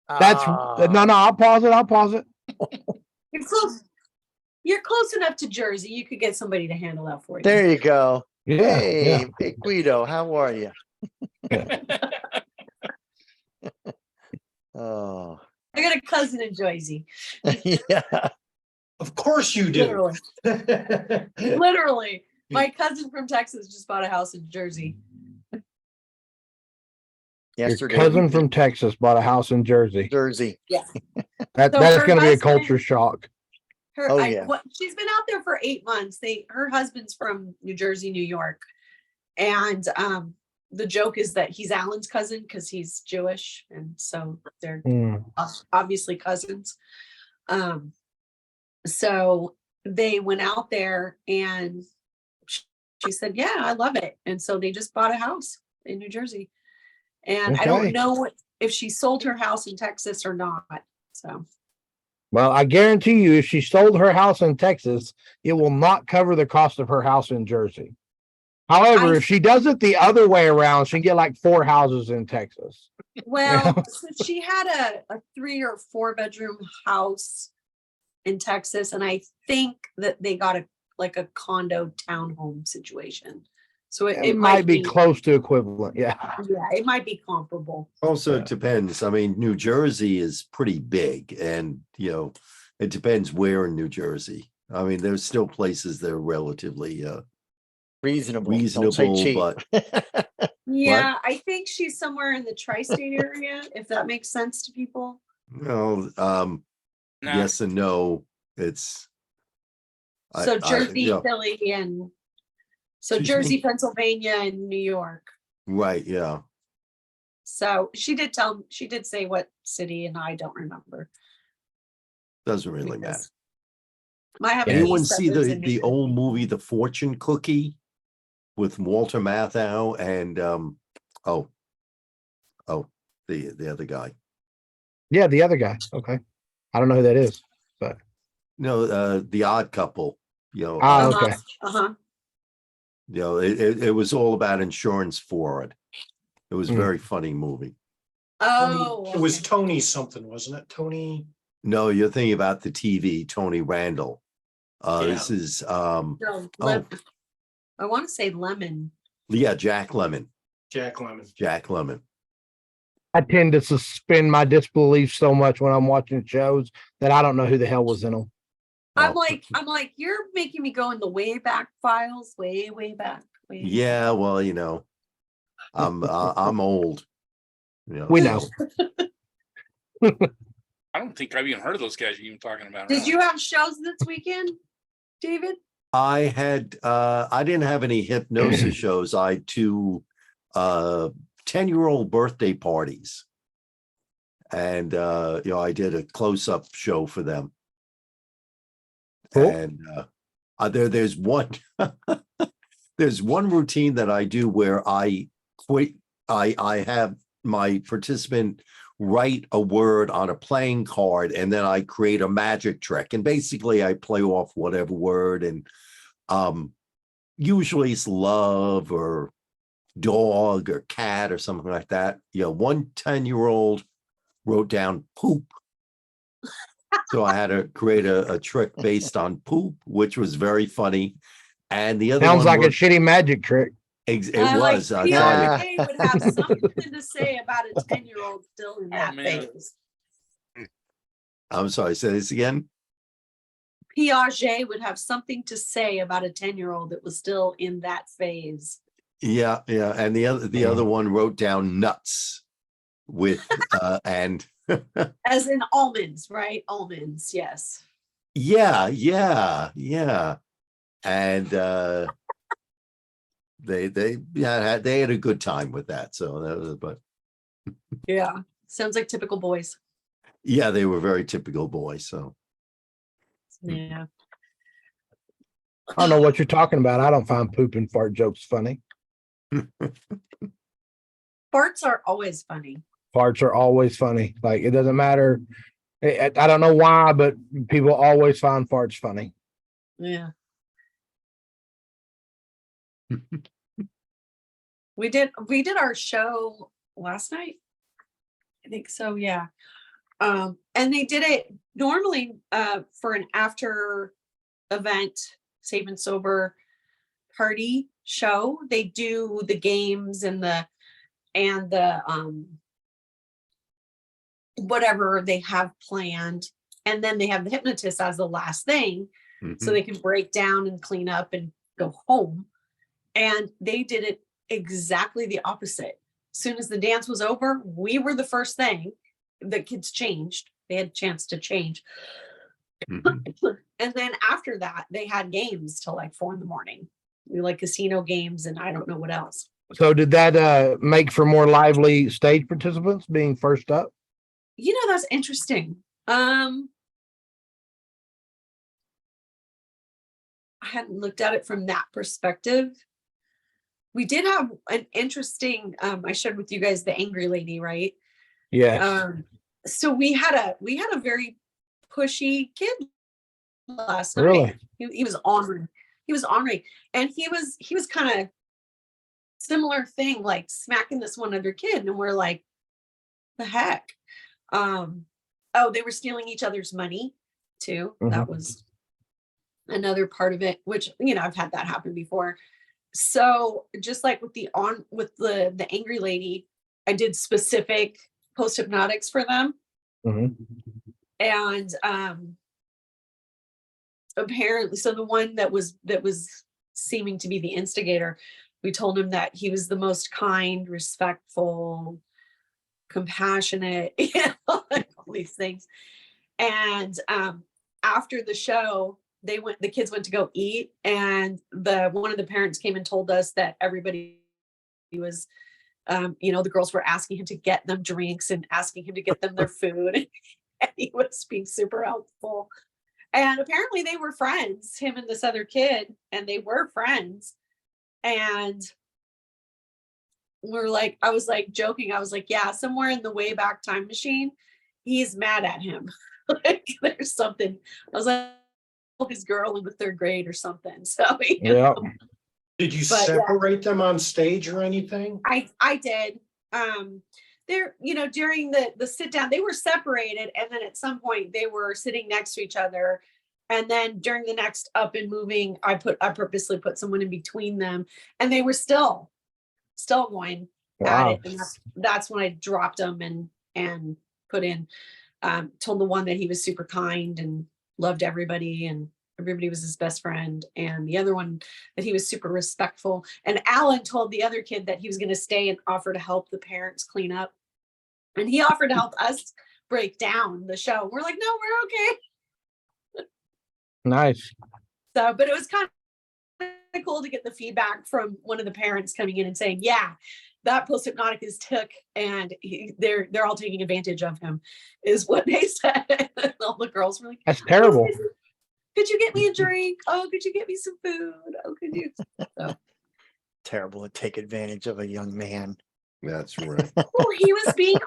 That's no. I'll pause it. You're close. You're close enough to Jersey. You could get somebody to handle that for you. There you go. Yeah, Hey, Guido, how are you? Oh, I got a cousin in Jersey. yeah. Of course you do. Literally. My cousin from Texas just bought a house in Jersey. Yesterday, your cousin from Texas bought a house in Jersey. Yeah. That's going to be a culture shock. She's been out there for 8 months. Her husband's from New Jersey, New York. And the joke is that he's Alan's cousin because he's Jewish. And so they're obviously cousins. So they went out there and she said, yeah, I love it. And so they just bought a house in New Jersey. And I don't know if she sold her house in Texas or not. So. Well, I guarantee you, if she sold her house in Texas, it will not cover the cost of her house in Jersey. However, if she does it the other way around, she can get like 4 houses in Texas. Well, so she had a 3 or 4 bedroom house in Texas, and I think that they got a condo townhome situation. So it might be close to equivalent. Yeah, it might be comparable. Also, it depends. I mean, New Jersey is pretty big, and it depends where in New Jersey. I mean, there's still places that are relatively reasonable, but yeah, what? I think she's somewhere in the tri-state area, if that makes sense to people. No, yes and no. It's so Jersey, Philly, and so Jersey, Pennsylvania, and New York. Right. Yeah. So she did say what city, and I don't remember. Doesn't really matter. Anyone see the old movie The Fortune Cookie with Walter Matthau and the other guy? Yeah, the other guy. Okay, I don't know who that is, but no, The Odd Couple. Okay. It was all about insurance fraud. It was a very funny movie. Oh, it was Tony something, wasn't it? Tony. No, you're thinking about the TV, Tony Randall. This is I want to say Lemon. Yeah, Jack Lemmon. I tend to suspend my disbelief so much when I'm watching shows that I don't know who the hell was in them. I'm like, you're making me go in the way back files, way back. Yeah, well, I'm old. We know. I don't think I've even heard of those guys you're even talking about. Did you have shows this weekend, David? I didn't have any hypnosis shows. I had 2 10-year-old birthday parties. And I did a close-up show for them. Cool. And there's one there's one routine that I do where I have my participant write a word on a playing card, and then I create a magic trick, and basically I play off whatever word, and usually it's love or dog or cat or something like that. One 10-year-old wrote down poop. So I had to create a trick based on poop, which was very funny. And the other sounds like a shitty magic trick. It was. Like Piaget would have something to say about a 10-year-old still in that phase. I'm sorry, say this again. Piaget would have something to say about a 10-year-old that was still in that phase. Yeah. And the other one wrote down nuts with and as in almonds, right? Almonds, yes. Yeah. And they had a good time with that. So that was, but yeah, sounds like typical boys. Yeah, they were very typical boys. So yeah. I don't know what you're talking about. I don't find poop and fart jokes funny. Farts are always funny. Farts are always funny. Like, it doesn't matter. I don't know why, but people always find farts funny. Yeah. We did our show last night. I think so. Yeah. And they did it normally for an after event, safe and sober party show. They do the games and the whatever they have planned. And then they have the hypnotist as the last thing. So they can break down and clean up and go home. And they did it exactly the opposite. As soon as the dance was over, we were the first thing. The kids changed. They had a chance to change. And then after that, they had games till like 4 a.m. Like casino games and I don't know what else. So did that make for more lively stage participants being first up? You know, that's interesting. I hadn't looked at it from that perspective. We did have an interesting, I shared with you guys the angry lady, right? Yeah. So we had a very pushy kid last night. Really? He was ornery. He was ornery. And he was kind of similar thing, like smacking this one other kid. And we're like, the heck? Oh, they were stealing each other's money too. That was another part of it, which, you know, I've had that happen before. So just like with the angry lady, I did specific post hypnotics for them. And apparently, so the one that was seeming to be the instigator, we told him that he was the most kind, respectful, compassionate, you know, like all these things. And after the show, the kids went to go eat, and one of the parents came and told us that everybody was, you know, the girls were asking him to get them drinks and asking him to get them their food. And he was being super helpful. And apparently they were friends, him and this other kid, and they were friends. And I was like joking. I was like, yeah, somewhere in the Wayback Time Machine, he's mad at him. Like there's something. I was like, his girl in the 3rd grade or something. So Yeah. Did you separate them on stage or anything? I did. There, you know, during the sit down, they were separated, and then at some point they were sitting next to each other. And then during the next up and moving, I purposely put someone in between them, and they were still going at it. And that's when I dropped them and put in, told the one that he was super kind and loved everybody and everybody was his best friend. And the other one that he was super respectful. And Alan told the other kid that he was going to stay and offer to help the parents clean up. And he offered to help us break down the show. We're like, no, we're okay. Nice. So, but it was kind of cool to get the feedback from one of the parents coming in and saying, yeah, that post hypnotic is took, and they're all taking advantage of him, is what they said. All the girls were like, that's terrible. Oh, could you get me a drink? Oh, could you get me some food? Oh, could you? So. Terrible to take advantage of a young man. That's right. Well, he was being.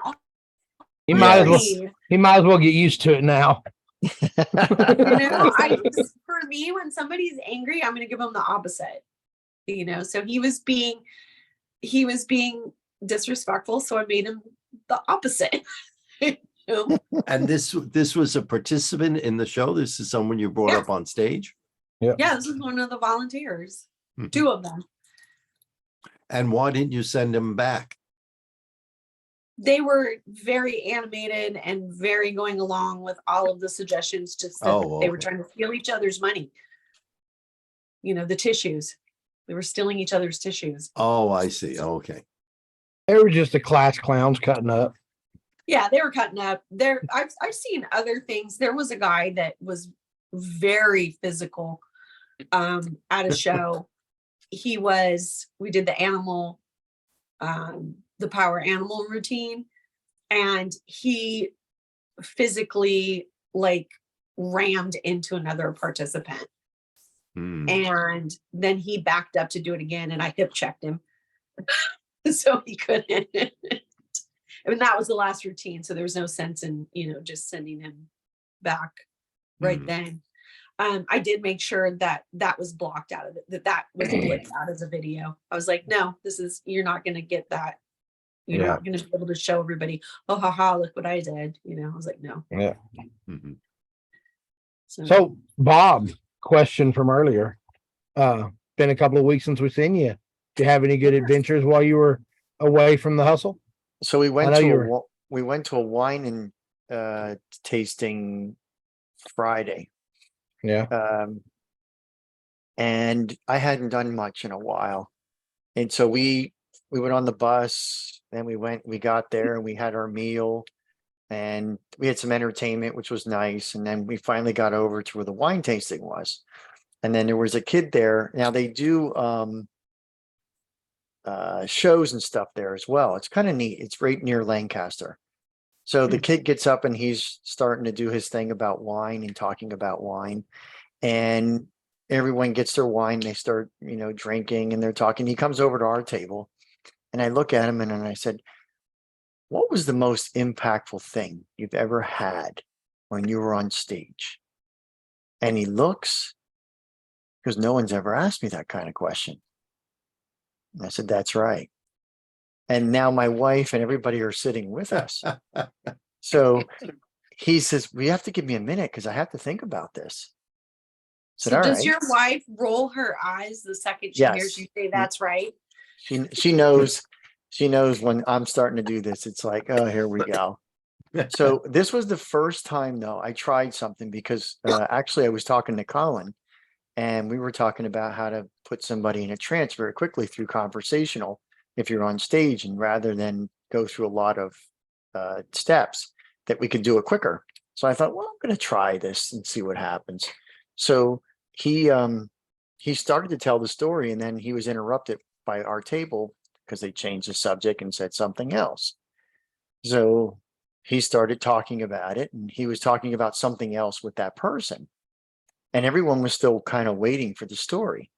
He might as well get used to it now. You know, for me, when somebody's angry, I'm going to give them the opposite. You know, so he was being disrespectful, so I made him the opposite. You know? And this was a participant in the show. This is someone you brought up on stage. Yeah. Yeah, this is one of the volunteers. 2 of them. And why didn't you send him back? They were very animated and very going along with all of the suggestions. Just that they were trying to steal each other's money. You know, the tissues. They were stealing each other's tissues. Oh, I see. Okay. They were just the class clowns cutting up. Yeah, they were cutting up. I've seen other things. There was a guy that was very physical at a show. We did the animal, the power animal routine, and he physically like rammed into another participant. And then he backed up to do it again, and I hip checked him. So he couldn't. I mean, that was the last routine, so there was no sense in, you know, just sending him back right then. I did make sure that was blocked out of it, that was blipped out as a video. I was like, no, you're not going to get that You're Yeah. not going to be able to show everybody, oh, haha, look what I did. I was like, no. Yeah. Mhm. So Bob, question from earlier. Been a couple of weeks since we've seen you. Do you have any good adventures while you were away from the hustle? So we I went know to you a, were. we went to a wine and tasting Friday. Yeah. And I hadn't done much in a while. And so we went on the bus, then we got there and we had our meal and we had some entertainment, which was nice. And then we finally got over to where the wine tasting was. And then there was a kid there. Now they do shows and stuff there as well. It's kind of neat. It's right near Lancaster. So the kid gets up and he's starting to do his thing about wine and talking about wine. And everyone gets their wine. They start, drinking and they're talking. He comes over to our table and I look at him and I said, what was the most impactful thing you've ever had when you were on stage? And he looks, because no one's ever asked me that kind of question. And I said, that's right. And now my wife and everybody are sitting with us. So he says, we have to give me a minute because I have to think about this. I said, So all does right. your wife roll her eyes the second she hears Yes. you say that's right? She knows when I'm starting to do this, it's like, oh, here we go. So this was the first time though I tried something because actually I was talking to Colin and we were talking about how to put somebody in a trance very quickly through conversational if you're on stage, and rather than go through a lot of steps that we could do it quicker. So I thought, well, I'm going to try this and see what happens. So he started to tell the story and then he was interrupted by our table because they changed the subject and said something else. So he started talking about it and he was talking about something else with that person. And everyone was still kind of waiting for the story.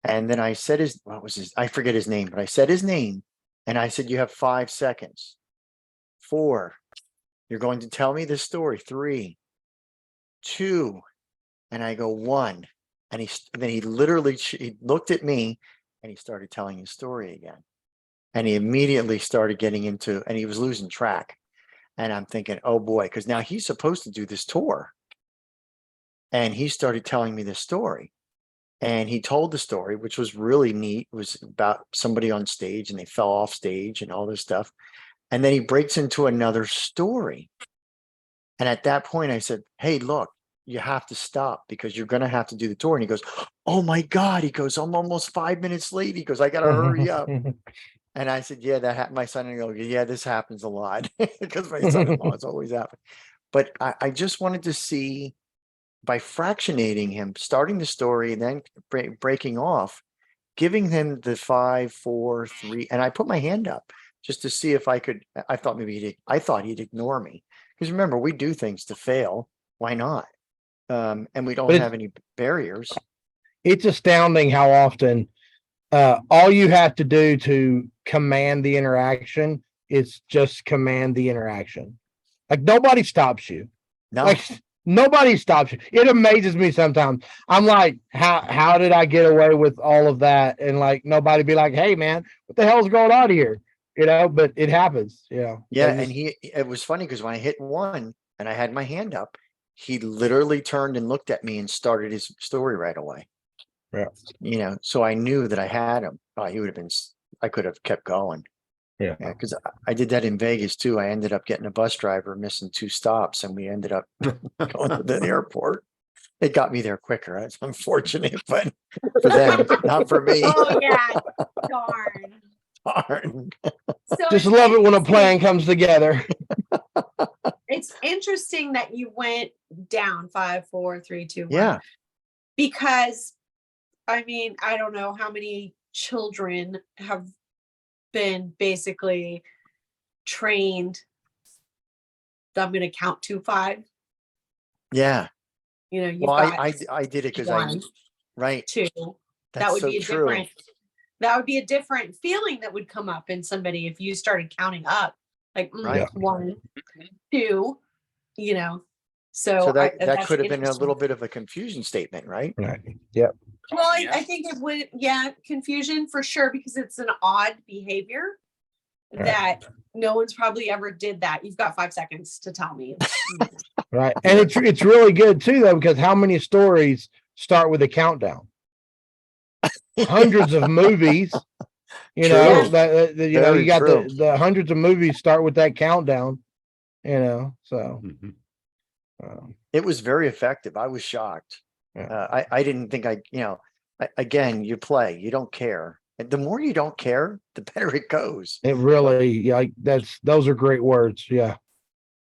And then I said I forget his name, but I said his name and I said, you have 5 seconds. 4, you're going to tell me this story. 3, 2, and I go 1. And then he literally he looked at me and he started telling his story again. And he immediately started getting into, and he was losing track. And I'm thinking, oh boy, because now he's supposed to do this tour. And he started telling me this story. And he told the story, which was really neat. It was about somebody on stage and they fell off stage and all this stuff. And then he breaks into another story. And at that point I said, hey, look, you have to stop because you're going to have to do the tour. And he goes, oh my God. He goes, I'm almost 5 minutes late. He goes, I got to hurry up. And I said, yeah, my son-in-law goes, yeah, this happens a lot because my son-in-law is always happening. But I just wanted to see, by fractionating him, starting the story and then breaking off, giving him the 5, 4, 3, and I put my hand up just to see if I could. I thought maybe he'd ignore me because remember, we do things to fail. Why not? And we don't have any barriers. It's astounding how often all you have to do to command the interaction is just command the interaction. Like nobody stops you. No. Like nobody stops you. It amazes me sometimes. I'm like, how did I get away with all of that? And like nobody be like, hey man, what the hell's going on here? But it happens, Yeah. Just, and it was funny because when I hit 1 and I had my hand up, he literally turned and looked at me and started his story right away. Yeah. So I knew that I had him. He would have been, I could have kept going. Yeah. Because I did that in Vegas too. I ended up getting a bus driver missing 2 stops and we ended up going to the airport. It got me there quicker. It's unfortunate, but for them, not for me. Oh yeah, darn. Darn. So just love it when a plan comes together. It's interesting that you went down 5, 4, 3, 2, 1. Yeah. Because I mean, I don't know how many children have been basically trained. I'm going to count to 5. Yeah. You've Well, got I did it because 1, right. 2. That's That would so be a true. different feeling that would come up in somebody if you started counting up, like Right. 1, 2. So that that's could have been a interesting. little bit of a confusion statement, right? Right. Yep. Well, Yeah. I think it would, confusion for sure, because it's an odd behavior. that no one's probably ever did that. You've got 5 seconds to tell me. Right. And it's really good too, though, because how many stories start with a countdown? Hundreds of movies, you know, True. you know, Very you got true. the hundreds of movies start with that countdown, you know, so. Mhm. It was very effective. I was shocked. Yeah. I didn't think again, you play, you don't care. And the more you don't care, the better it goes. It really, like, those are great words. Yeah.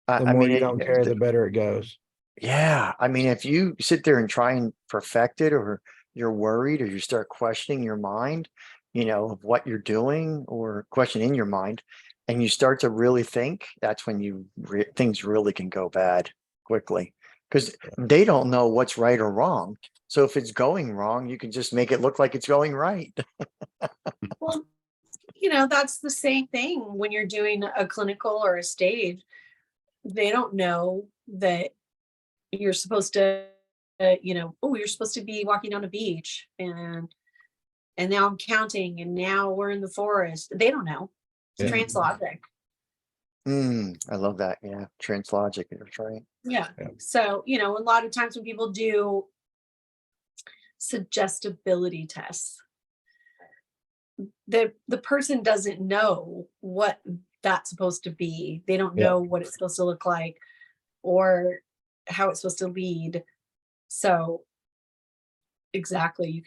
The I more mean, you don't care, the better it goes. yeah. I mean, if you sit there and try and perfect it, or you're worried, or you start questioning your mind, you know, of what you're doing, or questioning your mind, and you start to really think, that's when things really can go bad quickly, because they don't know what's right or wrong. So if it's going wrong, you can just make it look like it's going right. Well, you know, that's the same thing when you're doing a clinical or a stage. They don't know that you're supposed to, you know, oh, you're supposed to be walking on a beach, and now I'm counting, and now we're in the forest. They don't know. It's Yeah. translogic. I love that. Yeah. Translogic. That's right. Yeah. Yeah. So, you know, a lot of times when people do suggestibility tests, the person doesn't know what that's supposed to be. They don't Yeah. know what it's supposed to look like or how it's supposed to lead. So exactly, you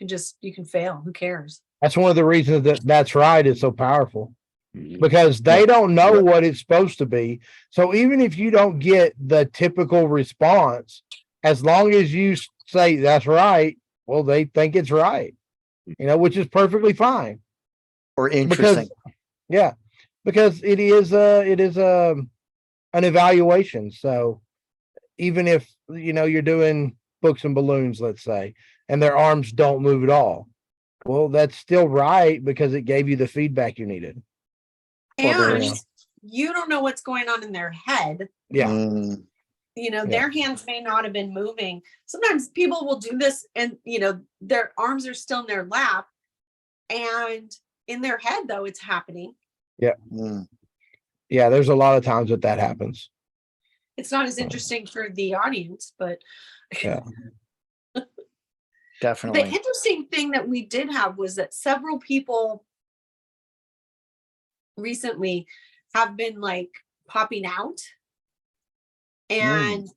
can fail. Who cares? That's one of the reasons that's right is so powerful, Mhm. because they Yeah. don't know Yeah. what it's supposed to be. So even if you don't get the typical response, as long as you say that's right, well, they think it's right, you know, which is perfectly fine. Or Because interesting. yeah, because it is an evaluation. So even if, you know, you're doing books and balloons, let's say, and their arms don't move at all, well, that's still right because it gave you the feedback you needed. Well, And there's you don't know what's going on in their head. Yeah. You know, Yeah. their hands may not have been moving. Sometimes people will do this and, you know, their arms are still in their lap, and in their head, though, it's happening. mm, Yeah, there's a lot of times that happens. It's not as interesting for the audience, but Yeah. the definitely. interesting thing that we did have was that several people recently have been like popping out. And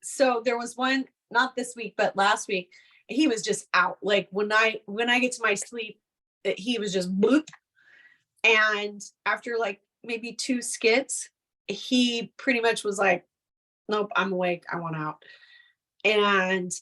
so there was one, not this week, but last week, he was just out. Like when I get to my sleep, he was just bloop. And after like maybe 2 skits, he pretty much was like, nope, I'm awake. I want out. And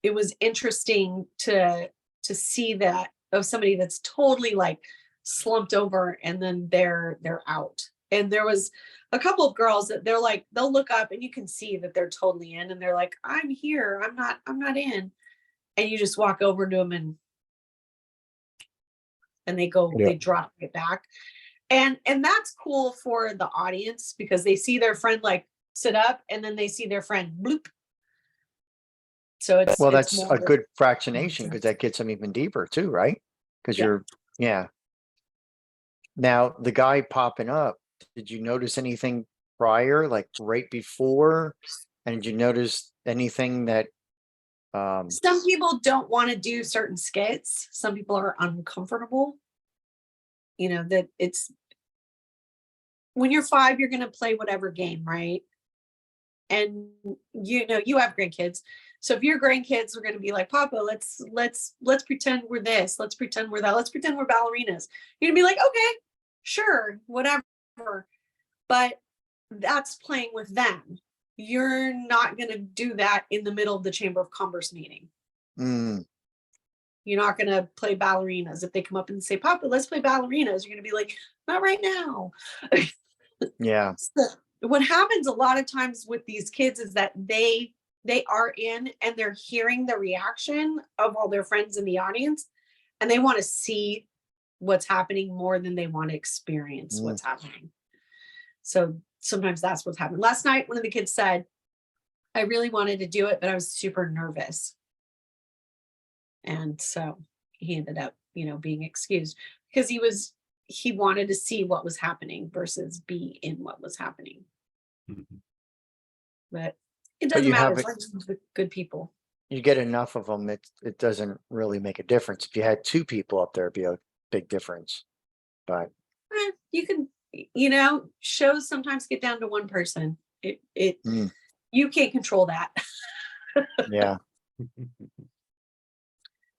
it was interesting to see that of somebody that's totally like slumped over and then they're out. And there was a couple of girls that they're like, they'll look up and you can see that they're totally in, and they're like, I'm here, I'm not in. And you just walk over to them and they go, Yeah. they drop it back. And that's cool for the audience because they see their friend like sit up and then they see their friend bloop. So it's Well, it's that's more a good fractionation, because that gets them even deeper too, right? Because Yeah. Now the guy popping up, did you notice anything prior, like right before? And did you notice anything that Some people don't want to do certain skits. Some people are uncomfortable. You know, that it's when you're 5, you're going to play whatever game, right? And you know, you have grandkids. So if your grandkids are going to be like, Papa, let's pretend we're this, let's pretend we're that, let's pretend we're ballerinas. You're gonna be like, okay, sure, whatever. But that's playing with them. You're not going to do that in the middle of the Chamber of Commerce meeting. You're not going to play ballerinas. If they come up and say, Papa, let's play ballerinas, you're going to be like, not right now. yeah. So what happens a lot of times with these kids is that they are in and they're hearing the reaction of all their friends in the audience, and they want to see what's happening more than they want to experience what's happening. So sometimes that's what's happening. Last night, one of the kids said, I really wanted to do it, but I was super nervous. And so he ended up, being excused because he wanted to see what was happening versus be in what was happening. Mhm. But it But doesn't you matter have as it- long as it's with good people. You get enough of them, it doesn't really make a difference. If you had two people up there, it'd be a big difference. But You can, shows sometimes get down to one person. Mm. You can't control that. yeah,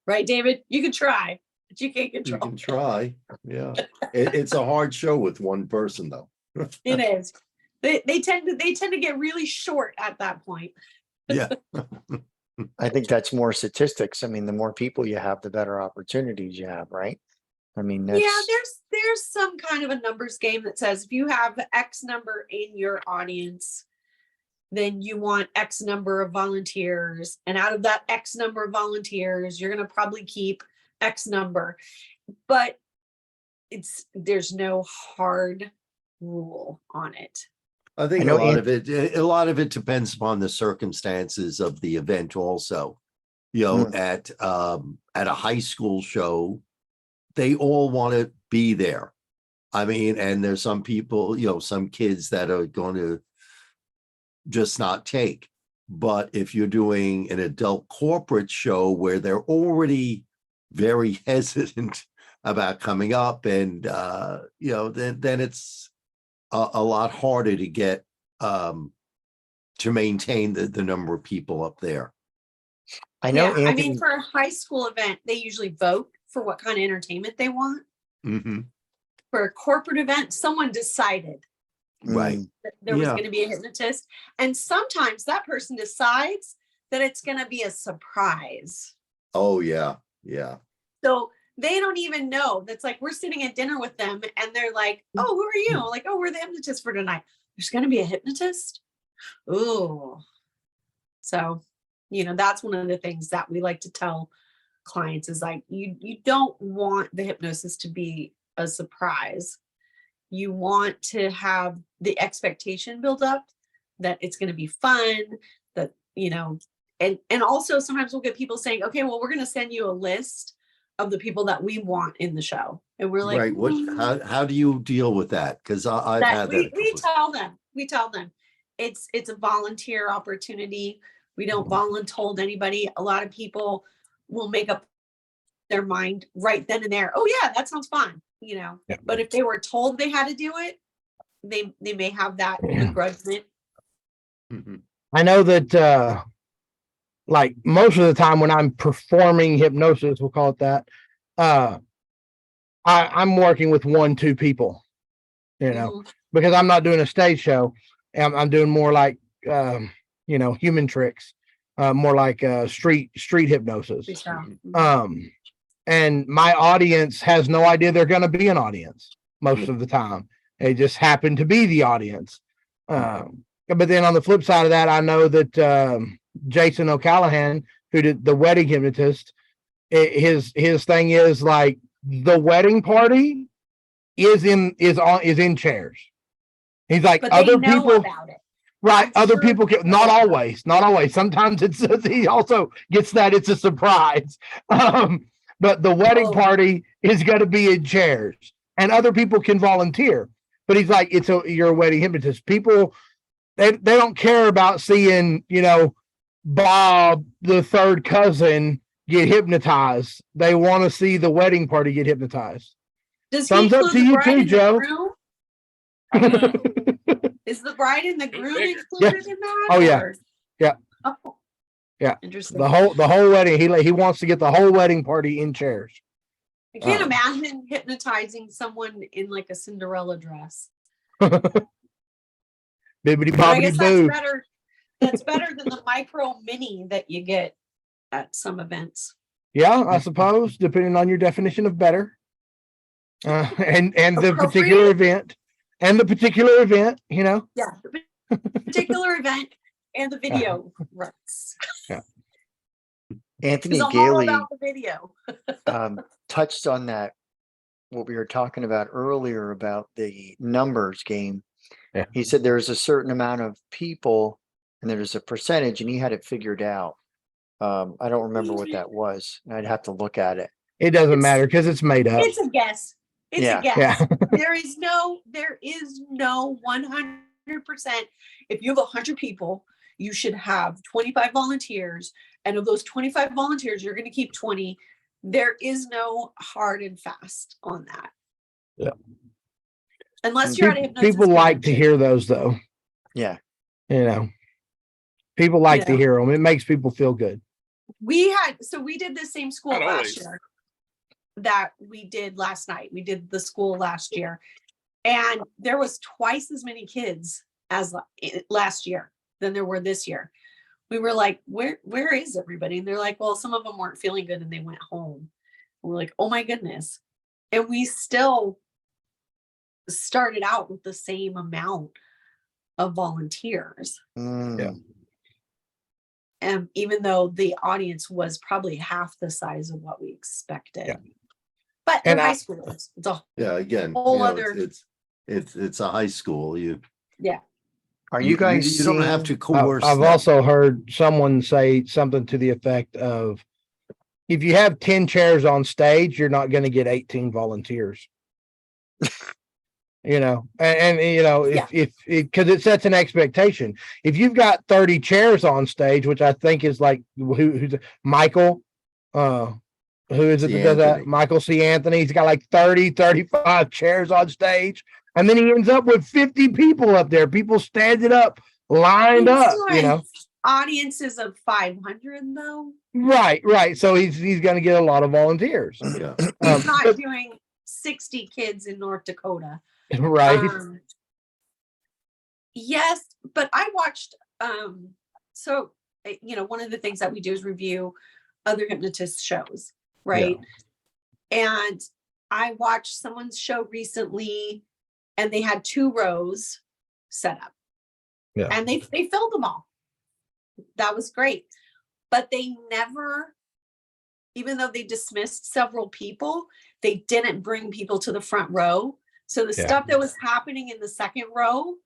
Right, David? You can try, but you can't You control. can try, yeah. It's a hard show with one person though. It is. They tend to get really short at that point. Yeah. I think that's more statistics. I mean, the more people you have, the better opportunities you have, right? I mean, that's Yeah, there's some kind of a numbers game that says if you have X number in your audience, then you want X number of volunteers. And out of that X number of volunteers, you're going to probably keep X number. But there's no hard rule on it. I think I know a lot of it depends upon the circumstances of the event also. At a high school show, they all want to be there. I mean, and there's some people, some kids that are going to just not take. But if you're doing an adult corporate show where they're already very hesitant about coming up and then it's a lot harder to get to maintain the number of people up there. I know Yeah, Anthony. for a high school event, they usually vote for what kind of entertainment they want. Mm-hmm. For a corporate event, someone decided Right. that there was Yeah. going to be a hypnotist. And sometimes that person decides that it's going to be a surprise. Oh, yeah. Yeah. So they don't even know. That's like we're sitting at dinner with them and they're like, oh, who are you? Like, oh, we're the hypnotist for tonight. There's going to be a hypnotist. Ooh. So, that's one of the things that we like to tell clients is like, you don't want the hypnosis to be a surprise. You want to have the expectation build up that it's going to be fun, that, and also sometimes we'll get people saying, okay, well, we're going to send you a list of the people that we want in the show. And we're like, right. How do you deal with that? Because I've had that. We tell them it's a volunteer opportunity. We don't voluntold anybody. A lot of people will make up their mind right then and there. Oh yeah, that sounds fun. Yeah. But if they were told they had to do it, they may have that begrudgment. Mhm. I know that like most of the time when I'm performing hypnosis, we'll call it that, I'm working with 1-2 people, Mhm. because I'm not doing a stage show. I'm doing more like human tricks, more like street hypnosis. Good job. And my audience has no idea they're going to be an audience most of the time. They just happen to be the audience. But then on the flip side of that, I know that Jason O'Callahan, who did the wedding hypnotist, his thing is like the wedding party is in chairs. He's like But other they know people about it. Right. I'm Other sure people get not always. Sometimes he also gets that it's a surprise. But the wedding party is going to be in chairs and other people can volunteer. But he's like, you're a wedding hypnotist. People, they don't care about seeing, Bob, the third cousin, get hypnotized. They want to see the wedding party get hypnotized. Does Thumbs he up include to the you bride too, and the Joe. groom? I don't know. Is the bride and the groom bigger. included in that? Oh, yeah. or- Yeah. Oh. Yeah. Interesting. The whole wedding. He wants to get the whole wedding party in chairs. I can't imagine hypnotizing someone in like a Cinderella dress. Bibbity But I bobbity guess boo. that's better than the micro mini that you get at some events. Yeah, I suppose, depending on your definition of better. And the Appropriate. particular event. And the particular event, Yeah. The particular event and the video rights. Anthony Because I'm all Gailey about the video. touched on that, what we were talking about earlier about the numbers game. Yeah. He said there's a certain amount of people and there's a percentage and he had it figured out. I don't remember what that was. I'd have to look at it. It doesn't It's- matter because it's made up. It's a guess. It's Yeah. a guess. Yeah. There is no 100%. If you have 100 people, you should have 25 volunteers. And of those 25 volunteers, you're going to keep 20. There is no hard and fast on that. Yeah. Unless you're at a hypnosis People like to convention. hear those though. Yeah. You know, people like to Yeah. hear them. It makes people feel good. We did the same school Not last always. year that we did last night. We did the school last year, and there was twice as many kids as last year than there were this year. We were like, where is everybody? And they're like, well, some of them weren't feeling good and they went home. And we're like, oh my goodness. And we still started out with the same amount of volunteers. Mm. And even though the audience was probably half the size of what we expected. Yeah. But And they're high I- schoolers. It's a Yeah, again, whole you know, other- it's a high school. Are you guys you don't have to seeing- coerce I've them. also heard someone say something to the effect of, if you have 10 chairs on stage, you're not going to get 18 volunteers. You know, and you know, Yeah. if because it sets an expectation. If you've got 30 chairs on stage, which I think is like who's Michael, who is it C. that does that? Anthony. Michael C. Anthony. He's got like 30, 35 chairs on stage, and then he ends up with 50 people up there, people standing up, lined He's up, you doing know. audiences of 500 though. Right. So he's going to get a lot of volunteers. Yeah. He's not But- doing 60 kids in North Dakota. right. Yes, but I watched so you know, one of the things that we do is review other hypnotist shows, right? And I watched someone's show recently and they had 2 rows set up. Yeah. And they filled them all. That was great. But they never, even though they dismissed several people, they didn't bring people to the front row. So the Yeah. stuff that was happening in the second row,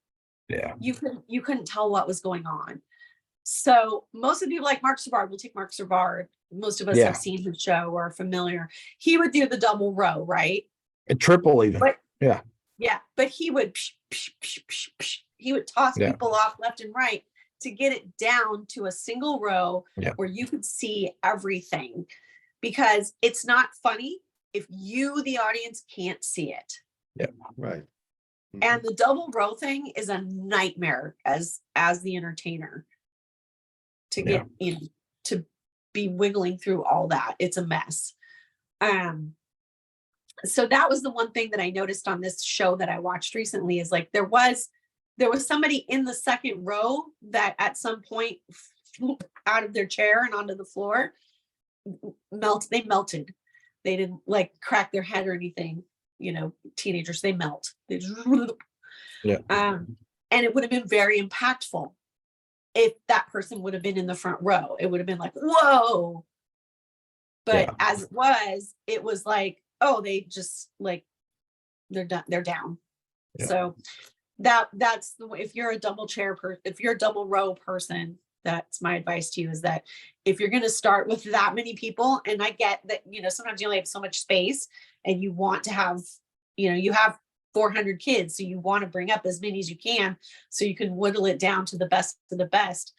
Yeah. you couldn't tell what was going on. So most of the people like Mark Savard, we'll take Mark Savard. Most of us Yeah. have seen his show or are familiar. He would do the double row, right? A triple even. But Yeah. Yeah, but he would he would toss Yeah. people off left and right to get it down to a single row Yeah. where you could see everything, because it's not funny if you, the audience, can't see it. Right. And the double row thing is a nightmare as the entertainer to Yeah. get in, to be wiggling through all that. It's a mess. So that was the one thing that I noticed on this show that I watched recently, is like there was somebody in the second row that at some point flew out of their chair and onto the floor. They melted. They didn't like crack their head or anything. You know, teenagers, they melt. They just, Yeah. and it would have been very impactful if that person would have been in the front row. It would have been like, whoa. But Yeah. as it was like, oh, they just like, they're done. They're down. Yeah. So that's the way. If you're a if you're a double row person, that's my advice to you, is that if you're going to start with that many people, and I get that, you know, sometimes you only have so much space and you want to have, you know, you have 400 kids, so you want to bring up as many as you can so you can whittle it down to the best of the best.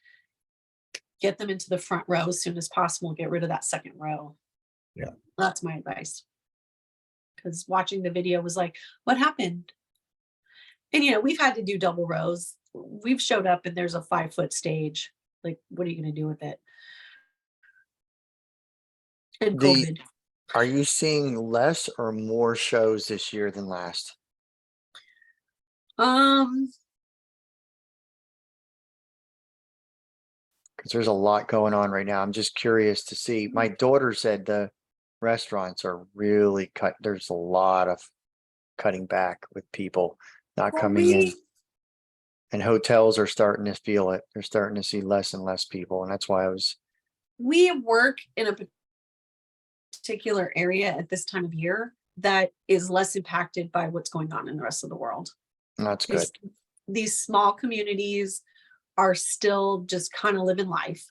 Get them into the front row as soon as possible. Get rid of that second row. Yeah. That's my advice. Because watching the video was like, what happened? And, you know, we've had to do double rows. We've showed up and there's a 5-foot stage. Like, what are you going to do with it? And COVID. Are you seeing less or more shows this year than last? Because there's a lot going on right now. I'm just curious to see. My daughter said the restaurants are really cut. There's a lot of cutting back with people not Well, coming in. And hotels are starting to feel it. They're starting to see less and less people. And that's why we work in a particular area at this time of year that is less impacted by what's going on in the rest of the world. that's good. These small communities are still just kind of living life.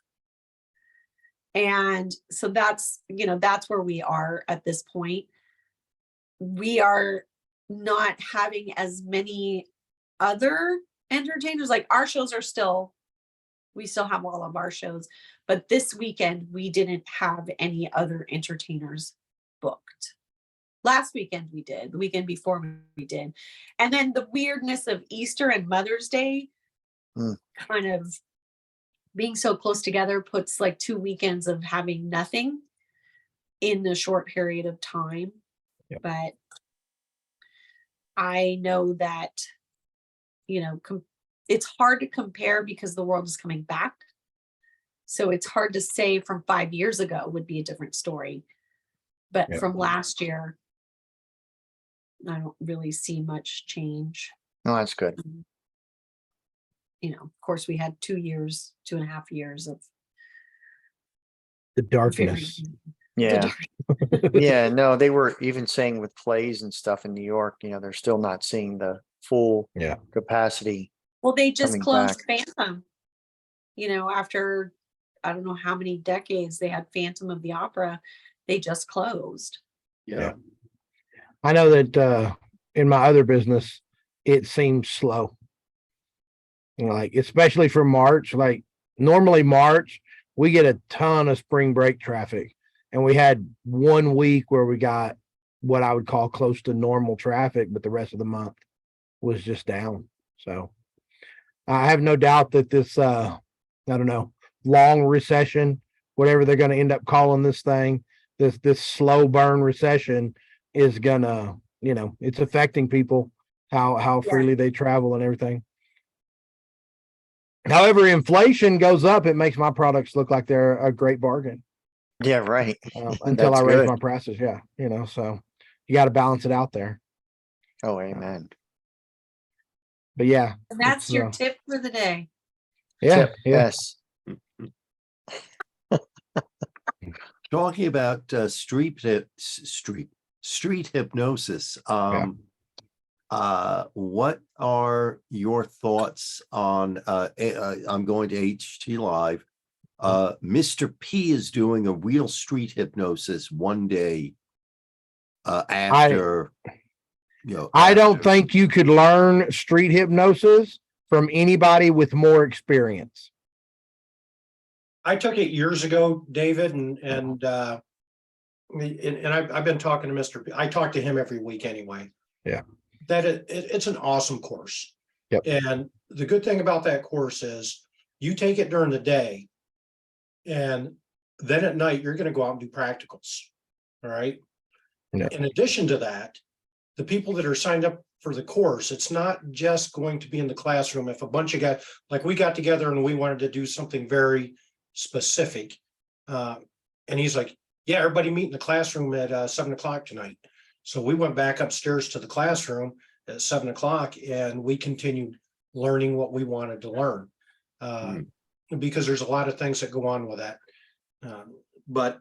And so that's, that's where we are at this point. We are not having as many other entertainers. Like our shows are still, we still have all of our shows, but this weekend we didn't have any other entertainers booked. Last weekend we did, the weekend before we did. And then the weirdness of Easter and Mother's Day kind of being so close together puts like 2 weekends of having nothing in a short period of time. Yeah. But I know that, it's hard to compare because the world is coming back. So it's hard to say from 5 years ago would be a different story. But Yeah. from last year, I don't really see much change. No, that's good. Of course, we had 2.5 years of The darkness. Yeah. Yeah, no, they were even saying with plays and stuff in New York, they're still not seeing the full Yeah. capacity. Well, they just coming closed back. Phantom. After I don't know how many decades they had Phantom of the Opera, they just closed. Yeah. I know that in my other business, it seems slow. Like, especially for March, like normally March, we get a ton of spring break traffic. And we had 1 week where we got what I would call close to normal traffic, but the rest of the month was just down. So I have no doubt that this, I don't know, long recession, whatever they're going to end up calling this thing, this slow burn recession is gonna, it's affecting people, how freely they travel and everything. However, inflation goes up, it makes my products look like they're a great bargain. Yeah, right. Until I That's raise good. my prices. Yeah. So you got to balance it out there. Oh, amen. But yeah. And that's it's, your tip for the day. Yeah. Tip, Yeah. yes. Talking about street hypnosis. What are your thoughts on I'm going to HT Live. Mr. P is doing a real street hypnosis one day after I don't after. think you could learn street hypnosis from anybody with more experience. I took it years ago, David, and I've been talking to Mr. P. I talk to him every week anyway. Yeah. That it's an awesome course. Yep. And the good thing about that course is you take it during the day, and then at night you're going to go out and do practicals. All right. Yeah. In addition to that, the people that are signed up for the course, it's not just going to be in the classroom. If a bunch of guys, like we got together and we wanted to do something very specific, and he's like, yeah, everybody meet in the classroom at 7:00 tonight. So we went back upstairs to the classroom at 7:00 and we continued learning what we wanted to learn, because there's a lot of things that go on with that. But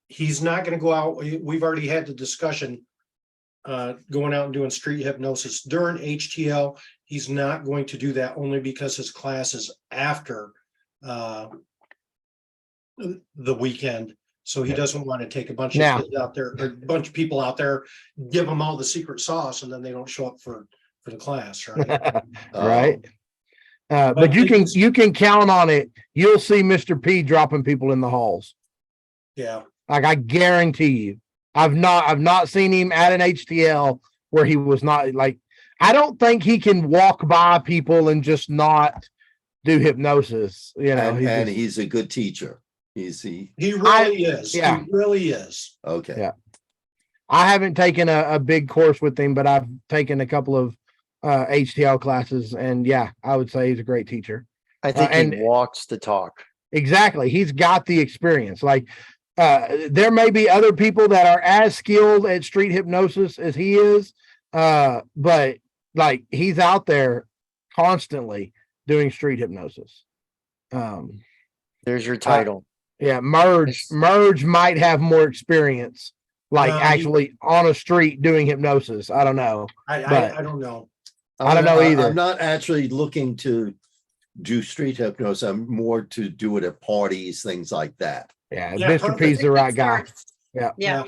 he's not going to go out. We've already had the discussion going out and doing street hypnosis during HTL. He's not going to do that only because his class is after the weekend. So he doesn't want to take a bunch of kids out there, or a bunch of people out there, give them all the secret sauce, and then they don't show up for the class, right? Right. But you can count on it. You'll see Mr. P dropping people in the halls. Yeah. Like, I guarantee you. I've not seen him at an HTL where he was not, like, I don't think he can walk by people and just not do hypnosis. And he's a good teacher. He really is. Yeah. He really is. Okay. Yeah. I haven't taken a big course with him, but I've taken a couple of HTL classes, and yeah, I would say he's a great teacher. I think he walks the talk. Exactly. He's got the experience. Like, there may be other people that are as skilled at street hypnosis as he is, but like, he's out there constantly doing street hypnosis. There's your title. Yeah, Merge might have more experience, like actually on a street doing hypnosis. I don't know. I don't know. I don't know either. I'm not actually looking to do street hypnosis. I'm more to do it at parties, things like that. Yeah, Yeah, Mr. perfect. P's the right guy. Yeah.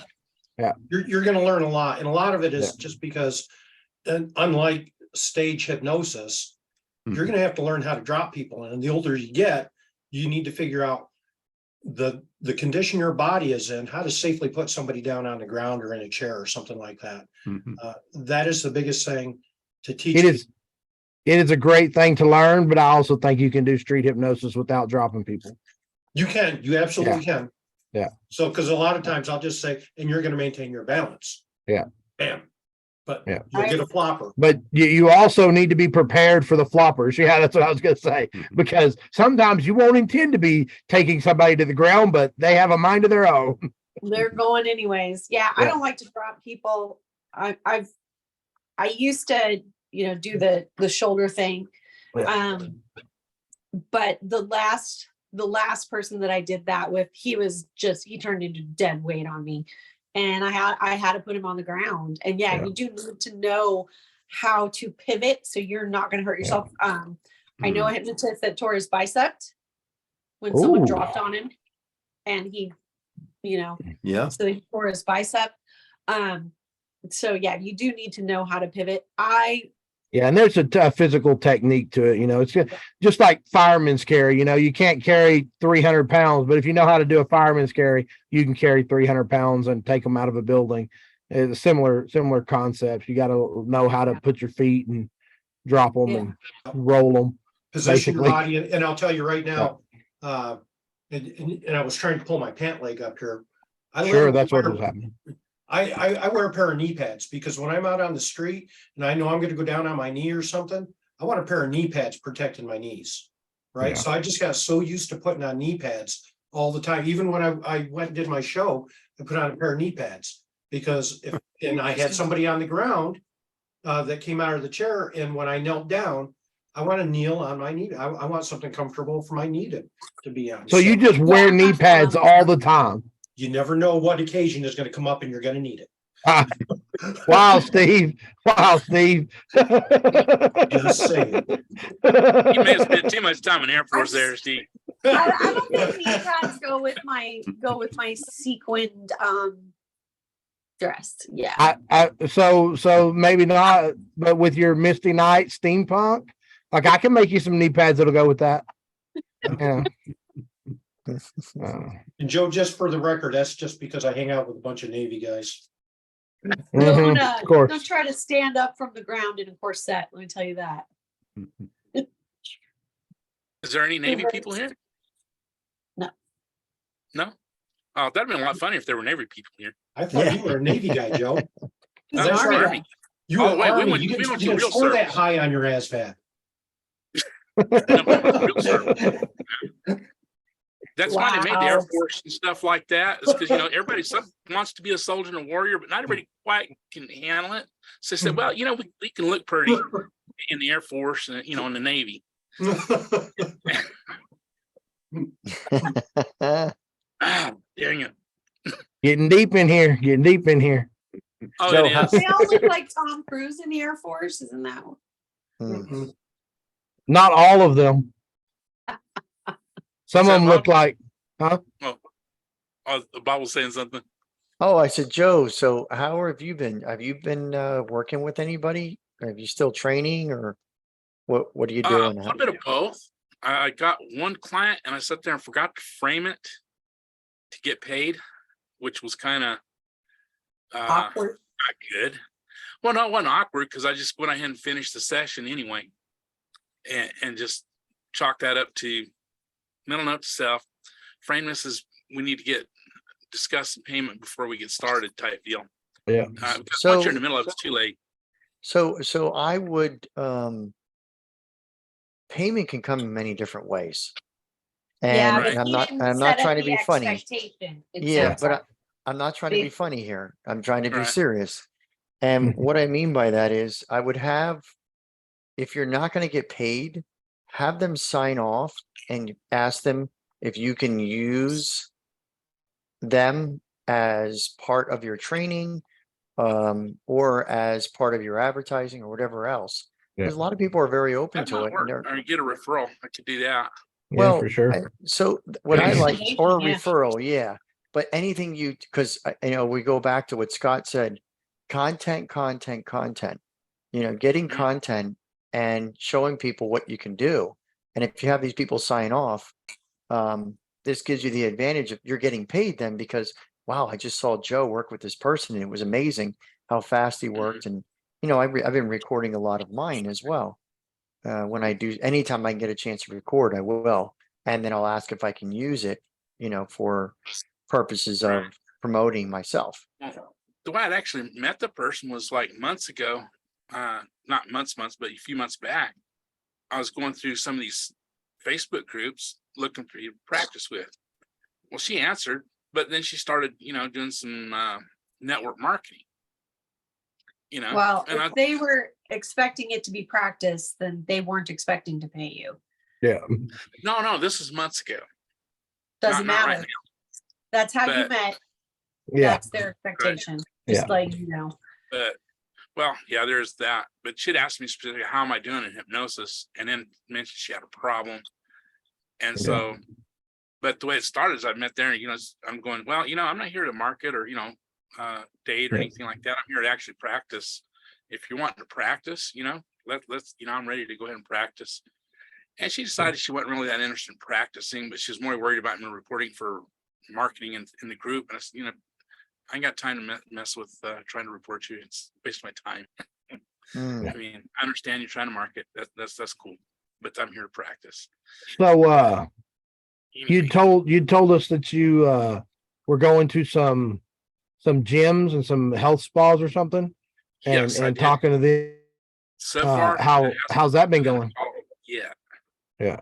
You're gonna learn a lot, and a lot of it is Yeah. just because, unlike stage hypnosis, you're Mhm. gonna have to learn how to drop people, and the older you get, you need to figure out the condition your body is in, how to safely put somebody down on the ground or in a chair or something like that. Mhm. That is the biggest thing to teach. It is. It is a great thing to learn, but I also think you can do street hypnosis without dropping people. You absolutely can. Yeah. So, because a lot of times I'll just say, and you're gonna maintain your balance. Yeah. Bam. But Yeah. you'll get a flopper. But you also need to be prepared for the floppers. Yeah, that's what I was going to say. Mhm. Because sometimes you won't intend to be taking somebody to the ground, but they have a mind of their own. They're going anyways. Yeah, I Yeah. don't like to drop people. I used to, do the shoulder thing. Yeah. But the last person that I did that with, he turned into dead weight on me. And I had to put him on the ground. And yeah, Yeah. you do need to know how to pivot so you're not going to hurt yourself. I know a hypnotist that tore his bicep when someone Ooh. dropped on him, and he, Yeah. so he tore his bicep. So yeah, you do need to know how to pivot. Yeah, and there's a physical technique to it. It's just like fireman's carry. You can't carry 300 pounds, but if you know how to do a fireman's carry, you can carry 300 pounds and take them out of a building. It's a similar concepts. You got to know how to put your feet and drop them and roll them. Position your basically. body, and I'll tell you right now, and I was trying to pull my pant leg up here. Sure, that's what was happening. I wear a pair of knee pads because when I'm out on the street and I know I'm gonna go down on my knee or something, I want a pair of knee pads protecting my knees. Right. Yeah. So I just got so used to putting on knee pads all the time. Even when I went and did my show, I put on a pair of knee pads because and I had somebody on the ground that came out of the chair. And when I knelt down, I want to kneel on my knee. I want something comfortable for my knee to be on. So you just wear knee pads all the time. You never know what occasion is going to come up and you're going to need it. Wow, Steve. Wow, Steve. Just saying. You may have spent too much time in Air Force there, Steve. I don't think knee pads go with my sequined dress. Yeah. So maybe not, but with your Misty Night steampunk, like I can make you some knee pads that'll go with that. Yeah. And Joe, just for the record, that's just because I hang out with a bunch of Navy guys. Of course. Don't try to stand up from the ground in a corset. Let me tell you that. Is there any Navy people here? No. No? Oh, that'd been a lot funnier if there were Navy people here. I thought you were a Navy guy, Joe. He's No, an That's Army right. Army. guy. You were Oh, wait, we Army. went- You we didn't, went you to didn't real score that service. high on your ASVAB. Real service. That's why they made the Air Wow. Force and stuff like that. Is because everybody wants to be a soldier and a warrior, but not everybody quite can handle it. So they said, well, we can look pretty in the Air Force and in the Navy. Ah, dang it! Getting deep in here. Getting deep in here. Oh, Joe, it how- is. They all look like Tom Cruise in the Air Force, isn't that one? Hmm. Not all of them. Some Is of that them look Bob? like, Oh, the Bible's saying something. Oh, I said, Joe, so how have you been? Have you been working with anybody? Are you still training or what are you A doing? little bit of both. I got one client and I sat there and forgot to frame it to get paid, which was kind of Awkward. not good. Well, no, it wasn't awkward because I just went ahead and finished the session anyway, and just chalk that up to mental note to self. Frame this as we need to discuss the payment before we get started type deal. yeah. Because So- once you're in the middle of it, it's too late. So I would payment can come in many different ways. And but I'm he not didn't I'm set not up trying to the be funny. expectation. It Yeah, sounds but like. I'm not trying to be Big- funny here. I'm trying to be Right. serious. And what I mean by that is I would have, if you're not going to get paid, have them sign off and ask them if you can use them as part of your training or as part of your advertising or whatever else. Because a lot of people are very open That to might it. work. And they're, Or get a referral. I could do that. Yeah, Well, for sure. so what I Yeah. like, or a Yeah. referral, yeah. But anything because we go back to what Scott said, content, content, content. Getting Mhm. content and showing people what you can do. And if you have these people sign off, this gives you the advantage of you're getting paid then because wow, I just saw Joe work with this person and it was amazing how fast he worked. And I've been recording a lot of mine as well. When I do, anytime I can get a chance to record, I will. And then I'll ask if I can use it, for purposes of promoting myself. The way I'd actually met the person was like months ago, not months, but a few months back. I was going through some of these Facebook groups looking for you to practice with. Well, she answered, but then she started, doing some network marketing. Well, and if they were expecting it to be practice, then they weren't expecting to pay you. Yeah. no, this is months ago. Doesn't Not matter. right now. That's how you But- met. Yeah. That's their expectation. Yeah. Just like, you know. But well, yeah, there's that. But she'd asked me specifically, how am I doing in hypnosis? And then mentioned she had a problem. And so, but the way it started is I met there and, I'm going, well, I'm not here to market or, date or Yeah. anything like that. I'm here to actually practice. If you're wanting to practice, let's, I'm ready to go ahead and practice. And she decided she wasn't really that interested in practicing, but she was more worried about me reporting for marketing in the group. And I said, I ain't got time to mess with trying to report you. It's a waste of my time. Mm. I mean, I understand you're trying to market. That's cool, but I'm here to practice. So Anyway, you'd told us that you were going to some gyms and some health spas or something, and yes, I did. talking to them. So far, How's that been going? Yeah. Yeah.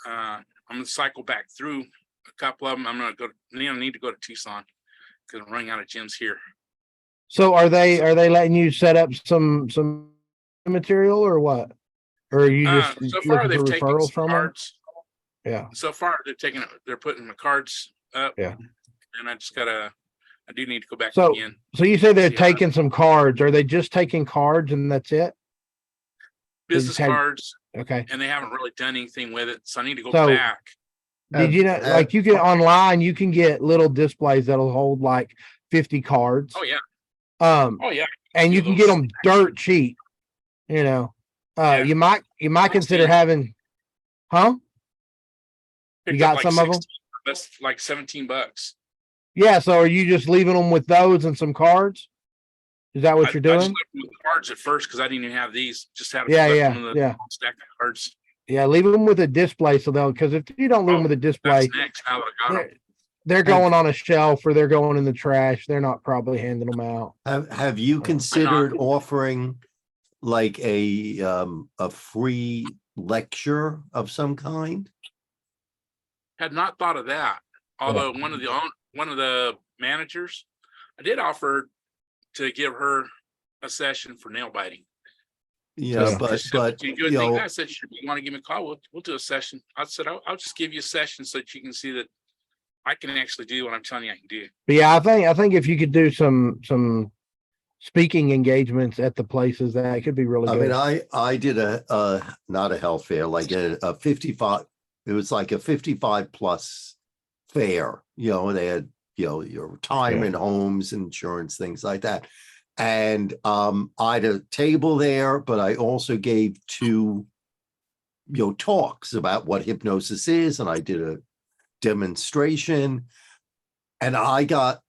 I'm gonna cycle back through a couple of them. I'm gonna go. Need to go to Tucson because I'm running out of gyms here. So are they letting you set up some material or what? Or are you just So far looking they've for taken referrals some from them? cards. Yeah. So far they're putting the cards up. Yeah. And I do need to go back So again. you say they're See how- taking some cards. Are they just taking cards and that's it? Business had- cards, Okay. and they haven't really done anything with it. So I need to go So- back. Did you know, like you can online, you can get little displays that'll hold like 50 cards. Oh yeah. Um, Oh yeah. and you do can those. get them dirt cheap, Yeah. you might consider seen- having, huh? Picked got up some of 'em? That's like $17. Yeah. So are you just leaving them with those and some cards? Is that what you're I just doing? left them with the cards at first because I didn't even have these. Just had Yeah, left yeah, them in the yeah. stack of cards. Yeah. Leave them with a display. So because if you don't leave them with a display, That's next. Now that I got them. they're going on a shelf or they're going in the trash. They're not probably handing them out. Have you considered offering like a free lecture of some kind? Had not thought of that. Although one of the managers, I did offer to give her a session for nail biting. Yeah, Yeah. but you you know, I said, sure, you want to give me a call? We'll do a session. I said, I'll just give you a session so that you can see that I can actually do what I'm telling you I can do. But yeah, I think if you could do some speaking engagements at the places, that could be really I good. mean, I did not a health fair, like a 55. It was like a 55 plus fair. They had your retirement homes, insurance, things like that. And I had a table there, but I also gave two talks about what hypnosis is, and I did a demonstration, and I got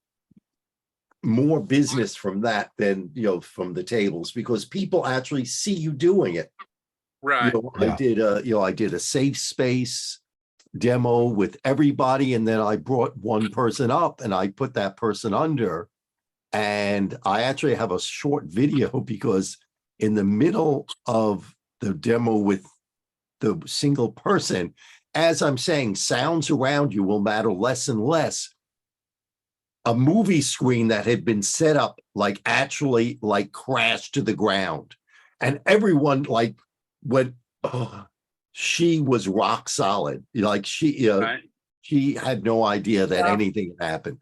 more business from that than from the tables because people actually see you doing it. Right. I did a safe space demo with everybody, and then I brought one person up and I put that person under, and I actually have a short video because in the middle of the demo with the single person, as I'm saying, sounds around you will matter less and less. A movie screen that had been set up actually crashed to the ground, and everyone went, oh, she was rock solid. Right. She had no idea that anything had happened.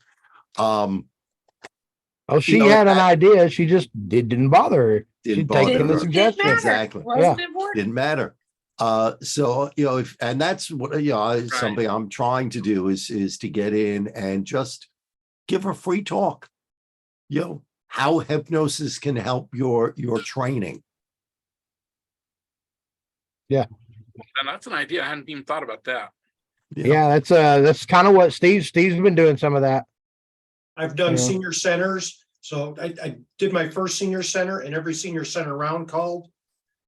She had an idea. She just didn't bother her. Didn't She'd bother taken the her. suggestion. Didn't matter. Exactly. Wasn't Yeah. important. Didn't matter. So, and that's what, something I'm trying to do is to get in and just give a free talk, how hypnosis can help your training. And that's an idea. I hadn't even thought about that. Yeah, that's kind of what Steve's been doing some of that. I've done Yeah. senior centers. So I did my first senior center and every senior center around called.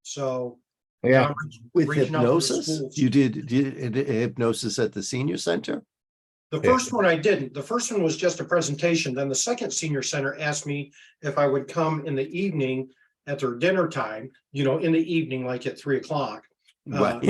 So Yeah. now I'm With reaching out to the hypnosis, schools. you did hypnosis at the senior center? The first one I didn't. The first one was just a presentation. Then the second senior center asked me if I would come in the evening at their dinner time, in the evening, like at 3:00. Right.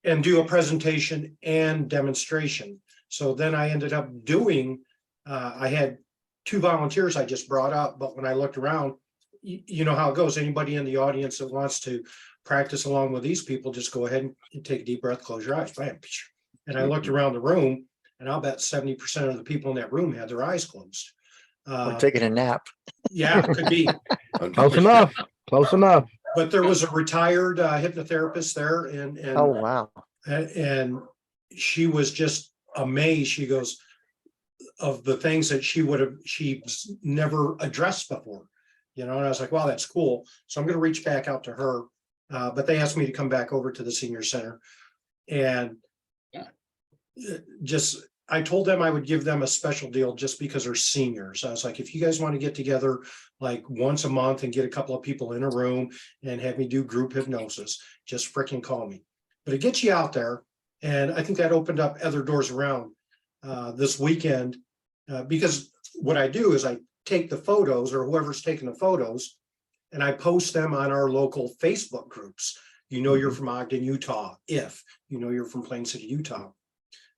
And do a presentation and demonstration. So then I ended up doing, I had 2 volunteers I just brought up, but when I looked around, you know how it goes. Anybody in the audience that wants to practice along with these people, just go ahead and take a deep breath, close your eyes, bam. And I looked around the room, and I'll bet 70% of the people in that room had their eyes closed. Or taking a nap. Yeah, it could be. Close enough. Close enough. But there was a retired hypnotherapist there, and Oh, wow. and she was just amazed. She goes, of the things that she's never addressed before, and I was like, wow, that's cool. So I'm going to reach back out to her. But they asked me to come back over to the senior center, and I told them I would give them a special deal just because they're seniors. I was like, if you guys want to get together like once a month and get a couple of people in a room and have me do group hypnosis, just freaking call me. But it gets you out there. And I think that opened up other doors around this weekend, because what I do is I take the photos, or whoever's taking the photos, and I post them on our local Facebook groups. You're from Ogden, Utah, if you're from Plain City, Utah.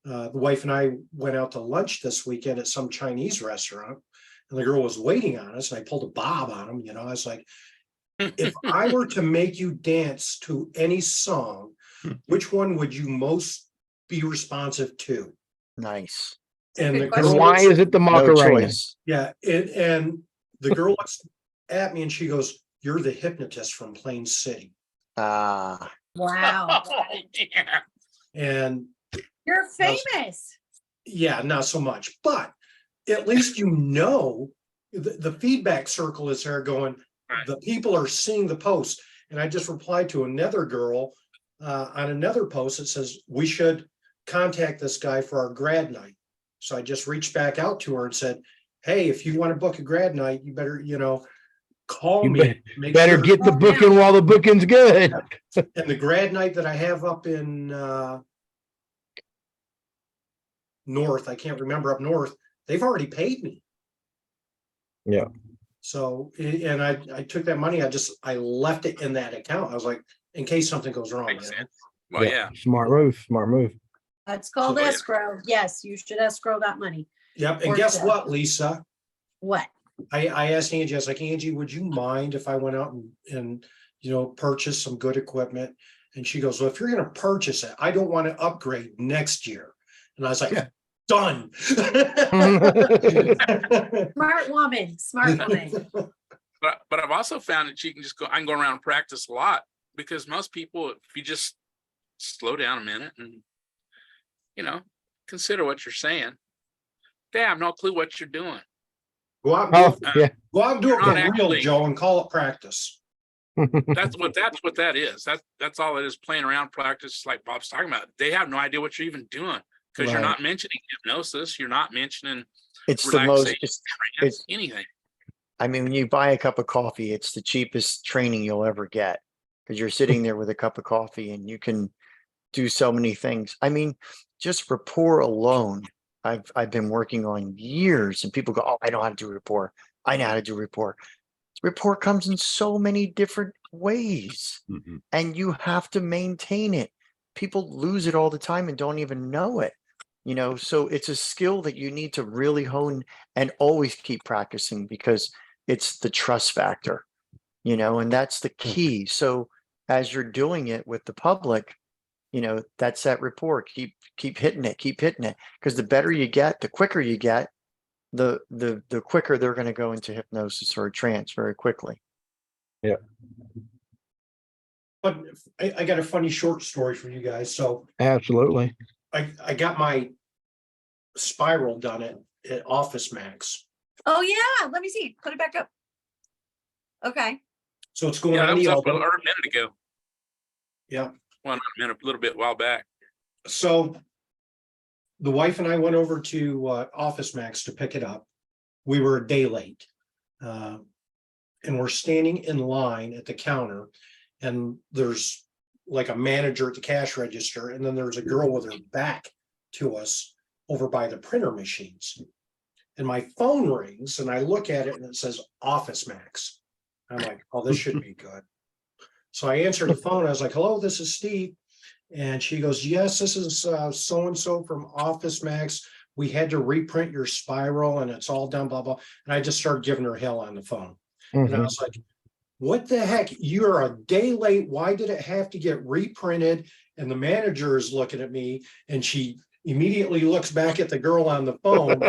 The wife and I went out to lunch this weekend at some Chinese restaurant, and the girl was waiting on us, and I pulled a bob on him. I was like, if I were to make you dance to any song, which one would you most be responsive to? Nice. And the Good girl question. Why is it the No Macarena? choice. Yeah, and the girl looks at me and she goes, "You're the hypnotist from Plain City." Ah, Wow. Yeah. And You're famous. yeah, not so much, but at least the feedback circle is there going, Right. the people are seeing the post. And I just replied to another girl on another post that says, we should contact this guy for our grad night. So I just reached back out to her and said, hey, if you want to book a grad night, you better, call You me. Make Better sure. get the booking while the booking's good. And the grad night that I have up in north, I can't remember, up north, they've already paid me. Yeah. So, and I took that money, I left it in that account. I was like, in case something goes wrong. Makes sense. Well, yeah. Smart move. Smart move. That's called So, yeah. escrow. Yes, you should escrow that money. Yep. And Or guess so. what, Lisa? What? I asked Angie, I was like, Angie, would you mind if I went out and purchase some good equipment? And she goes, well, if you're going to purchase it, I don't want to upgrade next year. And I was like, Yeah. done. Smart woman. Smart woman. But I've also found that I can go around and practice a lot, because most people, if you just slow down a minute and, consider what you're saying, they have no clue what you're doing. Go out Oh, and yeah. go out and do it You're for not real, actually- Joe, and call it practice. That's what that is. That's all it is, playing around practice, like Bob's talking about. They have no idea what you're even doing, because you're Right. not mentioning hypnosis. You're not mentioning it's the most, relaxation, it's- anything. I mean, when you buy a cup of coffee, it's the cheapest training you'll ever get, because you're sitting there with a cup of coffee and you can do so many things. I mean, just rapport alone, I've been working on years, and people go, oh, I know how to do rapport. I know how to do rapport. Rapport comes in so many different ways, Mhm. and you have to maintain it. People lose it all the time and don't even know it. So it's a skill that you need to really hone and always keep practicing, because it's the trust factor, and that's the key. So as you're doing it with the public, that's that rapport. Keep hitting it, because the better you get, the quicker you get, the quicker they're going to go into hypnosis or a trance very quickly. But I got a funny short story for you guys. So Absolutely. I got my spiral done at Office Max. Oh, yeah. Let me see. Put it back up. Okay. So it's going Yeah, that on was the up a elbow. minute ago. Yeah. Well, not a minute, a little bit while back. So the wife and I went over to Office Max to pick it up. We were a day late. And we're standing in line at the counter, and there's like a manager at the cash register, and then there's a girl with her back to us over by the printer machines. And my phone rings, and I look at it, and it says Office Max. I'm like, oh, this should be good. So I answered the phone. I was like, hello, this is Steve. And she goes, yes, this is so-and-so from Office Max. We had to reprint your spiral, and it's all done, blah, blah. And I just started giving her hell on the phone. And I was like, what the heck? You're a day late. Why did it have to get reprinted? And the manager is looking at me, and she immediately looks back at the girl on the phone,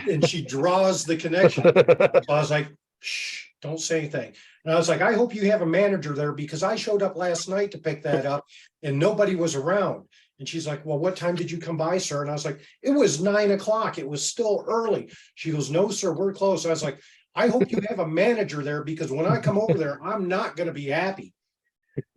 and she draws the connection. So I was like, shh, don't say anything. And I was like, I hope you have a manager there, because I showed up last night to pick that up and nobody was around. And she's like, well, what time did you come by, sir? And I was like, it was 9 o'clock. It was still early. She goes, no, sir, we're close. I was like, I hope you have a manager there, because when I come over there, I'm not going to be happy.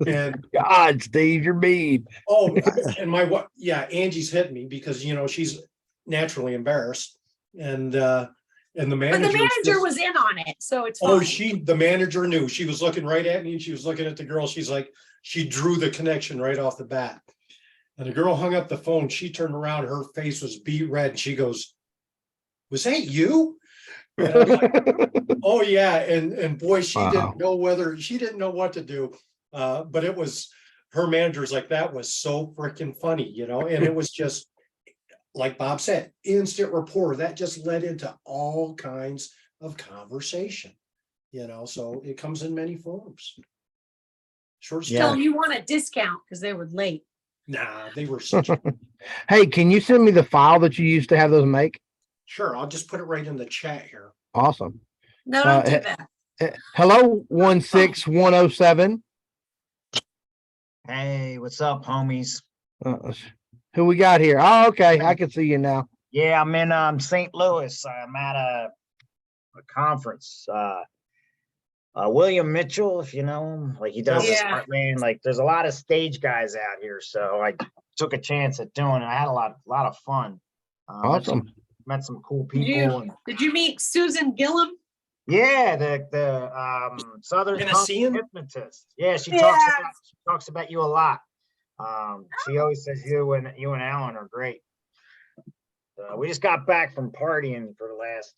And God, Steve, you're mean. oh, and my, yeah, Angie's hit me because, she's naturally embarrassed. And the But manager, the manager was in on it, so it's oh, fine. the manager knew. She was looking right at me, and she was looking at the girl. She's like, she drew the connection right off the bat. And the girl hung up the phone. She turned around, her face was beet red. And she goes, was that you? And I was like, oh yeah. And boy, she didn't know what to do. But it was, her manager's like, that was so freaking funny, and it was just, like Bob said, instant rapport that just led into all kinds of conversation, so it comes in many forms. Short Yeah. Tell them you want a discount because they were late. Nah, they were such. Hey, can you send me the file that you used to have those make? Sure, I'll just put it right in the chat here. Awesome. No, don't do he- that. Hello, 16107. Hey, what's up, homies? Who we got here? Oh, okay. I can see you now. Yeah, I'm in St. Louis. I'm at a conference. William Mitchell, if you know him, like he does this Yeah. man. Like there's a lot of stage guys out here, so I took a chance at doing it. I had a lot of fun. Awesome. Met some cool Did people. And, Did you meet Susan Gillum? yeah, the Southern Punk Tennessean? hypnotist. Yeah, she Yes. talks about you a lot. She always says you and Alan are great. We just got back from partying for the last,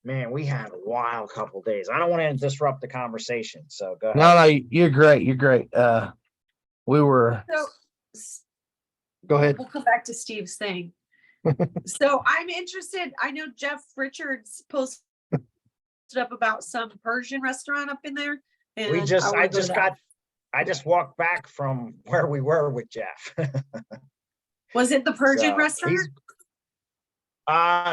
man, we had a wild couple days. I don't want to disrupt the conversation, so go ahead. No, you're great. You're great. We were. So Go ahead. we'll come back to Steve's thing. So I'm interested. I know Jeff Richards posted up about some Persian restaurant up in there. And I just walked back from where we were with Jeff. Was it the Persian So, restaurant?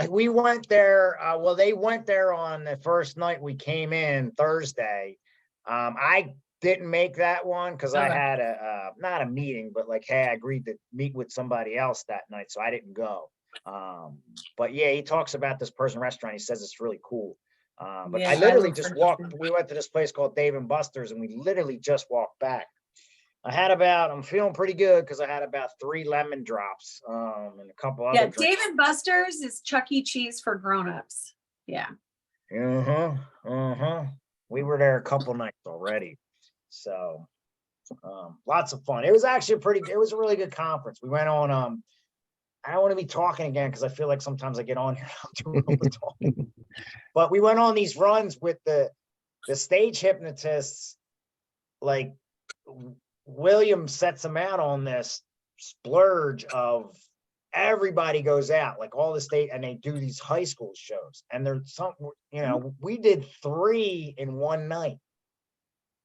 we went there. Well, they went there on the first night we came in Thursday. I didn't make that one because I Okay. had not a meeting, but like, hey, I agreed to meet with somebody else that night, so I didn't go. But yeah, he talks about this Persian restaurant. He says it's really cool. But Yeah, I I literally love just Persian walked. food. We went to this place called Dave and Buster's, and we literally just walked back. I'm feeling pretty good because I had about 3 lemon drops and a couple other Yeah, drinks. Dave and Buster's is Chuck E. Cheese for grown-ups. Yeah. We were there a couple nights already. So lots of fun. It was actually it was a really good conference. We went on I don't want to be talking again because I feel like sometimes I get on here talking. But we went on these runs with the stage hypnotists. Like William sets them out on this splurge of everybody goes out, like all the state, and they do these high school shows. And there's some, we did 3 in one night.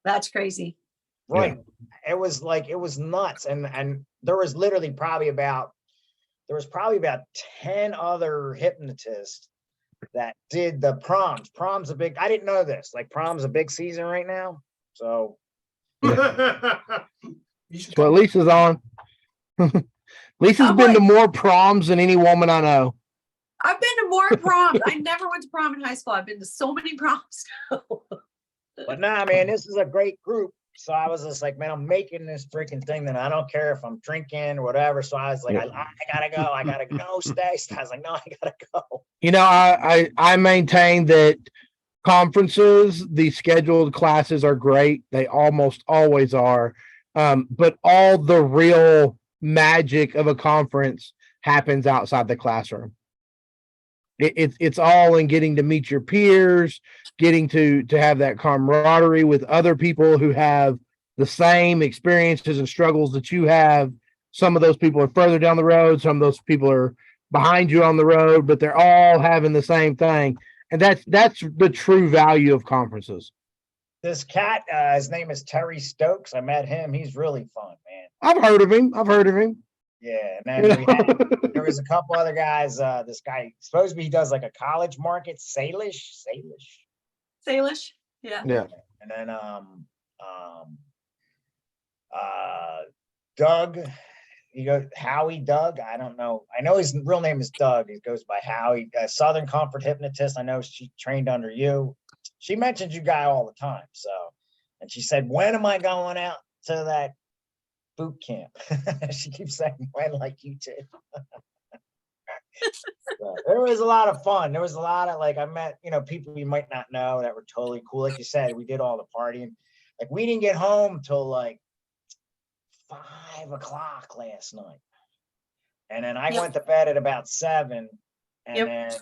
That's crazy. Right. Yeah. It was nuts. And there was literally probably about 10 other hypnotists that did the proms. Prom's I didn't know this. Like prom's a big season right now. So You should That's what come. Lisa's on. Lisa's I'm been to like- more proms than any woman I know. I've been to more proms. I never went to prom in high school. I've been to so many proms. But nah, man, this is a great group. So I was just like, man, I'm making this freaking thing that I don't care if I'm drinking or whatever. So I was like, Yeah. I gotta go. I gotta go. No, stay. I was like, no, I gotta go. You know, I maintain that conferences, the scheduled classes are great. They almost always are. But all the real magic of a conference happens outside the classroom. It's all in getting to meet your peers, getting to have that camaraderie with other people who have the same experiences and struggles that you have. Some of those people are further down the road, some of those people are behind you on the road, but they're all having the same thing. And that's the true value of conferences. This cat, his name is Terry Stokes. I met him. He's really fun, man. I've heard of him. Yeah. And You then we had, know? there was a couple other guys. This guy, supposedly he does like a college market, Salish. Salish. Yeah. Yeah. And then Doug, Howie Doug. I don't know. I know his real name is Doug. He goes by Howie. Southern Comfort hypnotist. I know she trained under you. She mentions you guy all the time. So, and she said, when am I going out to that boot camp? She keeps saying when, like you did. So, there was a lot of fun. There was a lot of I met, people you might not know that were totally cool. Like you said, we did all the partying. Like we didn't get home till 5 o'clock last night. And then I went to bed at about 7. And then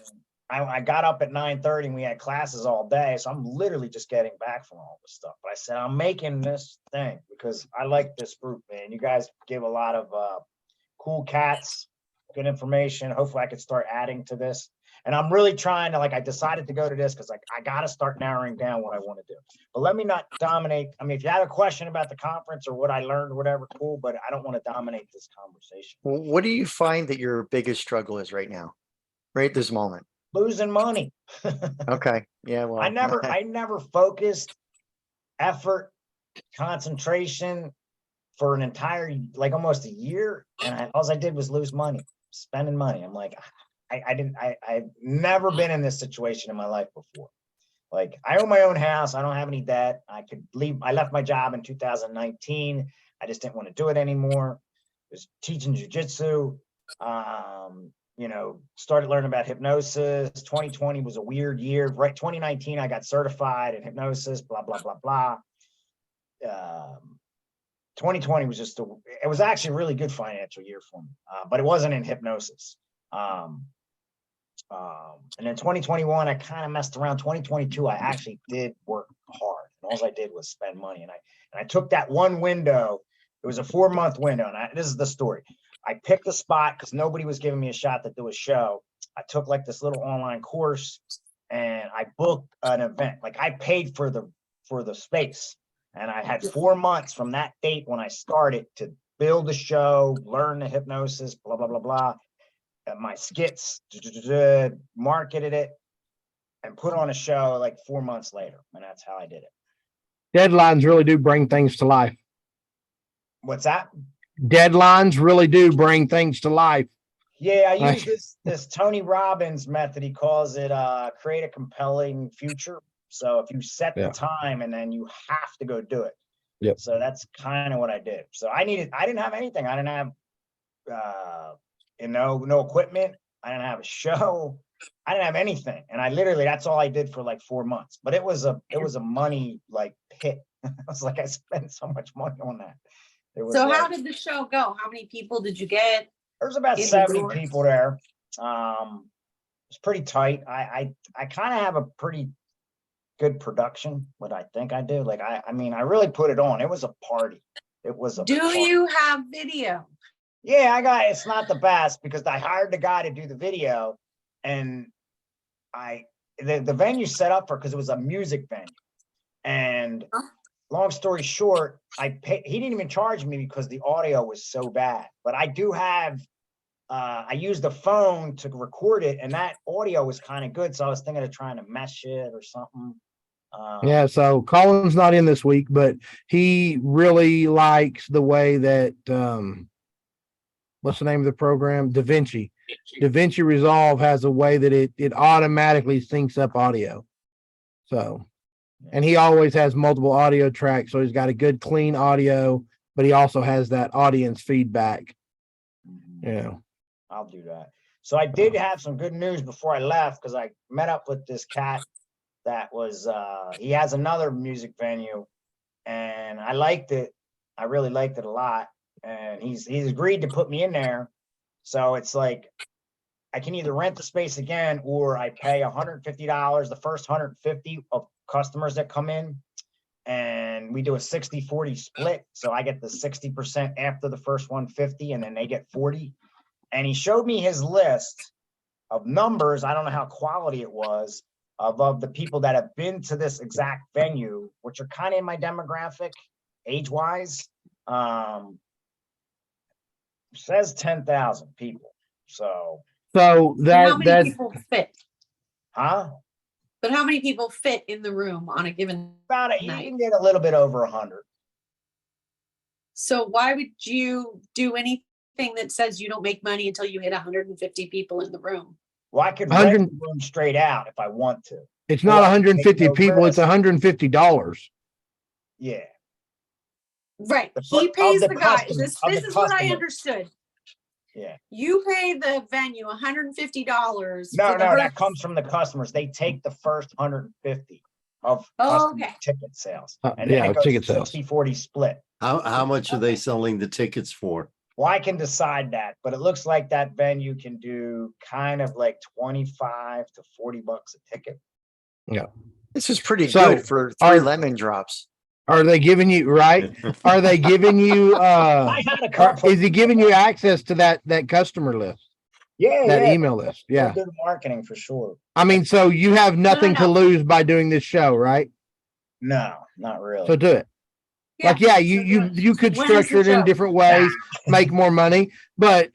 I got up at 9:30 and we had classes all day. So I'm literally just getting back from all this stuff. But I said, I'm making this thing because I like this group, man. You guys give a lot of cool cats, good information. Hopefully I could start adding to this. And I'm really trying to, I decided to go to this because I got to start narrowing down what I want to do. But let me not dominate. I mean, if you have a question about the conference or what I learned or whatever, cool. But I don't want to dominate this conversation. What do you find that your biggest struggle is right now, right this moment? Losing money. Okay. Yeah. Well, I never focused effort, concentration for an entire, almost a year. And all I did was lose money, spending money. I'm like, I've never been in this situation in my life before. I own my own house. I don't have any debt. I could leave. I left my job in 2019. I just didn't want to do it anymore. I was teaching jujitsu. Started learning about hypnosis. 2020 was a weird year. Right, 2019, I got certified in hypnosis. Blah blah blah blah. 2020 was it was actually a really good financial year for me, but it wasn't in hypnosis. And then 2021, I kind of messed around. 2022, I actually did work hard. And all I did was spend money. And I took that one window. It was a 4-month window. And this is the story. I picked a spot because nobody was giving me a shot to do a show. I took this little online course and I booked an event. I paid for the space. And I had 4 months from that date when I started to build a show, learn the hypnosis, blah, blah, blah, blah. My skits, marketed it, and put on a show 4 months later. And that's how I did it. Deadlines really do bring things to life. What's that? Deadlines really do bring things to life. Yeah, I use this Tony Robbins method. He calls it create a compelling future. So if you set the time and then you have to go do it. Yep. So that's kind of what I did. So I didn't have anything. I didn't have no equipment. I didn't have a show. I didn't have anything. And that's all I did for 4 months. But it was a money pit. I was I spent so much money on that. So how did the show go? How many people did you get? There was about 70 people there. It's pretty tight. I kind of have a pretty good production, what I think I do. I really put it on. It was a party. Do you have video? Yeah, it's not the best because I hired the guy to do the video and the venue set up because it was a music venue. And long story short, he didn't even charge me because the audio was so bad. But I do have, I used the phone to record it and that audio was kind of good. So I was thinking of trying to mesh it or something. Yeah, so Colin's not in this week, but he really likes the way that what's the name of the program? DaVinci Resolve has a way that it automatically syncs up audio. So, and he always has multiple audio tracks, so he's got a good clean audio, but he also has that audience feedback. I'll do that. So I did have some good news before I left, because I met up with this cat that was he has another music venue, and I liked it. I really liked it a lot, and he's agreed to put me in there. So it's like I can either rent the space again, or I pay $150 the first 150 of customers that come in, and we do a 60-40 split. So I get the 60% after the first 150, and then they get 40. And he showed me his list of numbers. I don't know how quality it was of the people that have been to this exact venue, which are kind of in my demographic, age-wise. Says 10,000 people. So how many that people fit? huh? But how many people fit in the room on a given About it. You night? can get a little bit over 100. So why would you do anything that says you don't make money until you hit 150 people in the room? Well, I could 100 rent the room straight out if I want to. it's not Well, I can take 150 no people, it's risk. $150. Yeah. Right. The He of pays the the guy. custom- This of the is what I customer. understood. Yeah. You pay the venue $150. No, for the no, that first- comes from the customers. They take the first 150 of Oh, custom okay. ticket sales. And Yeah, then it goes ticket sales. 60-40 split. How much are they Okay. selling the tickets for? Well, I can decide that, but it looks like that venue can do kind of like 25 to 40 bucks a ticket. This is pretty So, good for 3 are- lemon drops. Are they giving you right? Are they giving you I had a couple. is he giving you access to that customer list, Yeah, that yeah. email list? They're Yeah. good marketing for sure. I mean, so you have nothing to no. lose by doing this show, right? No, not really. So do it. Like, yeah, you could When is structure the it in show? different ways, make more money, but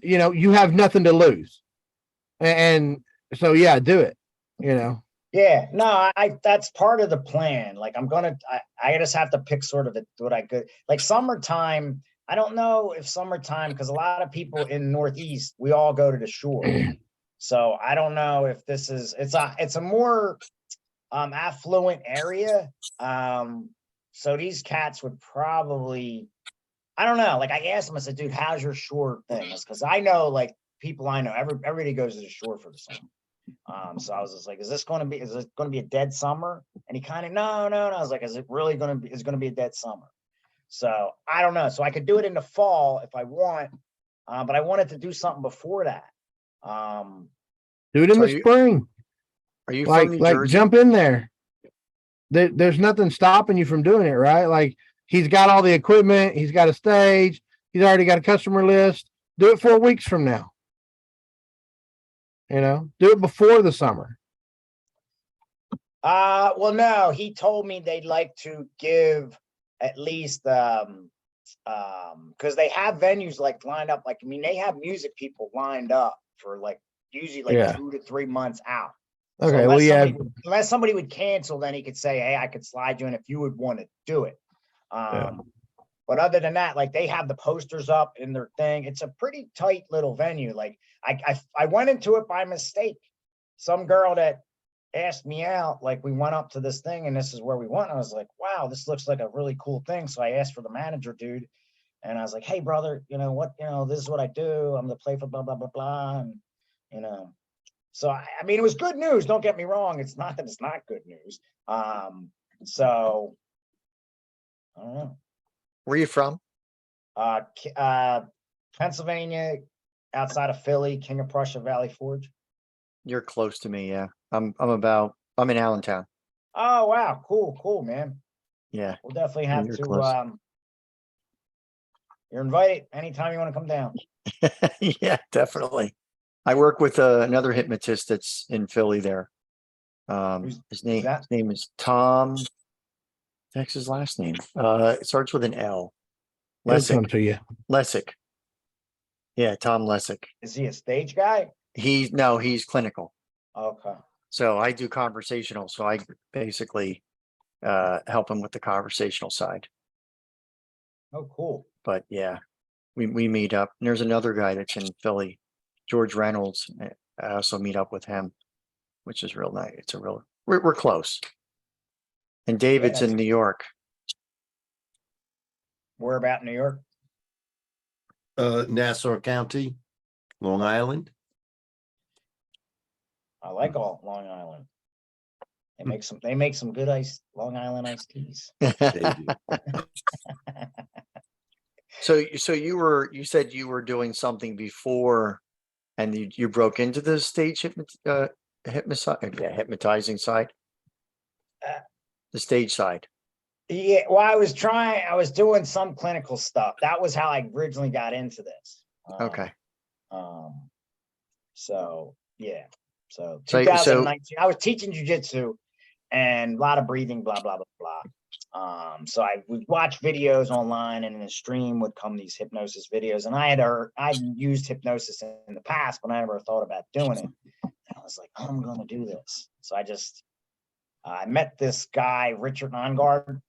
you have nothing to lose. And so yeah, do it, Yeah, no, I that's part of the plan. Like I just have to pick sort of what I could like summertime. I don't know if summertime, because a lot of people in Northeast, we all go to the shore. So I don't know if this is it's a more affluent area. So these cats would probably, I don't know. Like I asked them, I said, dude, how's your shore thing? Because I know like people I know, everybody goes to the shore for the summer. So I was just like, is it going to be a dead summer? And he kind of, no. I was like, is it really going to be a dead summer? So I don't know. So I could do it in the fall if I want, but I wanted to do something before that. do it in So the spring. Are you Like from New Jersey? jump in there. There's nothing stopping you from doing it, right? Like he's got all the equipment, he's got a stage, he's already got a customer list. Do it 4 weeks from now. Do it before the summer. Well, no, he told me they'd like to give at least because they have venues like lined up. Like, I mean, they have music people lined up for like usually like 2 to 3 months out. So Okay, well, yeah. unless somebody would cancel, then he could say, hey, I could slide you in if you would want to do it. But other than that, like they have the posters up in their thing. It's a pretty tight little venue. Like I went into it by mistake. Some girl that asked me out, like we went up to this thing and this is where we went. I was like, wow, this looks like a really cool thing. So I asked for the manager dude and I was like, hey brother, this is what I do. I'm the play for blah, blah, blah, blah. And, so, I mean, it was good news. Don't get me wrong. It's not that it's not good news. So I don't know. Where are you from? Pennsylvania, outside of Philly, King of Prussia, Valley Forge. You're close to me. Yeah. I'm in Allentown. Oh, wow. Cool, man. Yeah. We'll definitely have You're to, close. You're invited anytime you want to come down. Yeah, definitely. I work with another hypnotist that's in Philly there. His name is Tom. That's his last name. It starts with an L. It'll come Lessick. to you. Lessick. Yeah, Tom Lessick. Is he a stage guy? He's clinical. Okay. So I do conversational. So I basically help him with the conversational side. Oh, cool. But yeah, we meet up. And there's another guy that's in Philly, George Reynolds. I also meet up with him, which is real nice. It's a real, we're close. And David's in that's- New York. Where about in New York? Nassau County, Long Island. I like all Long Island. They make some good Long Island iced teas. They do. So you said you were doing something before and you broke into the stage hypnotizing side? Uh, The stage side. Yeah, well, I was doing some clinical stuff. That was how I originally got into this. Okay. So yeah. So So- 2019, I was teaching jujitsu and a lot of breathing, blah, blah, blah, blah. So I would watch videos online, and in the stream would come these hypnosis videos. And I'd used hypnosis in the past, but I never thought about doing it. And I was like, I'm gonna do this. So I met this guy, Richard Nongard.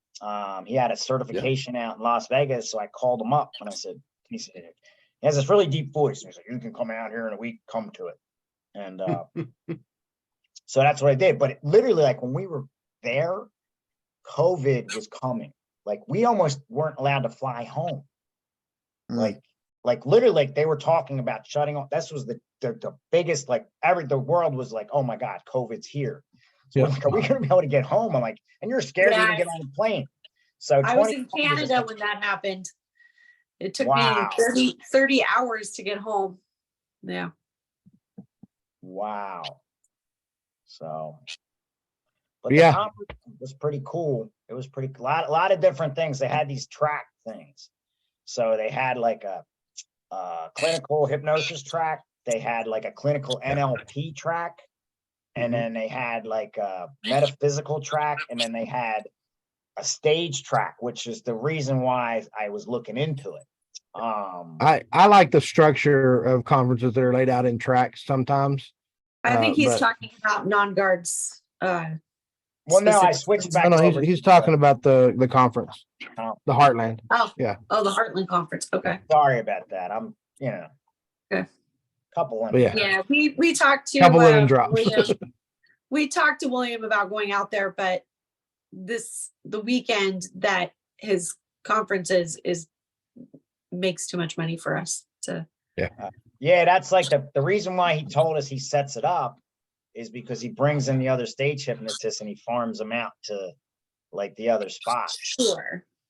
He had a certification out in Las Vegas. So I called him up and he said, he has this really deep voice. And he's like, you can come out here in a week, come to it. And so that's what I did. But literally, like when we were there, COVID was coming. Like we almost weren't allowed to fly home. Mm. Like literally, like they were talking about shutting off. This was the biggest, like the world was like, oh my God, COVID's here. So we're like, are we gonna be able to get home? I'm like, and you're scared to even get on the plane. So I was in Canada when that happened. It took Wow. me 30 hours to get home. Yeah. Wow. So, but Yeah. the conference was pretty cool. It was a lot of different things. They had these track things. So they had like a clinical hypnosis track. They had like a clinical NLP track. And then they had like a metaphysical track. And then they had a stage track, which is the reason why I was looking into it. I like the structure of conferences that are laid out in tracks sometimes. I think he's but- talking about non-guards. Well, no, I specific- switched back. No, over he's to talking about the conference, Oh. the Heartland. Oh, Yeah. Oh, the Heartland Conference. Okay. Sorry about that. I'm, Okay. couple. But yeah. Yeah, we talked to Couple in and drops. William. We talked to William about going out there, but the weekend that his conference is makes too much money for us to. Yeah, that's like the reason why he told us he sets it up is because he brings in the other stage hypnotists and he farms them out to like the other spots.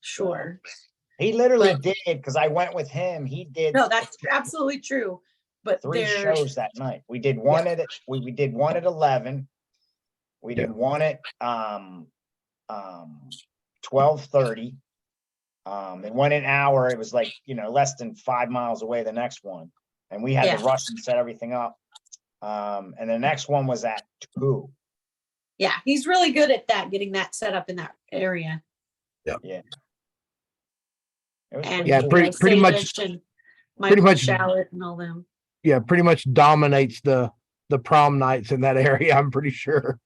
Sure. He literally But- did, because I went with him. He did No, that's absolutely true. But 3 there, shows that night. We did one at we did one at 11. We did one at 12:30. And one an hour. It was like less than 5 miles away. The next one, and we had Yeah. to rush and set everything up. And the next one was at 2. yeah, he's really good at that, getting that set up in that area. It was And Yeah, cool. pretty much- Salish and Michael much- Shallot and all them. Yeah, pretty much dominates the prom nights in that area, I'm pretty sure.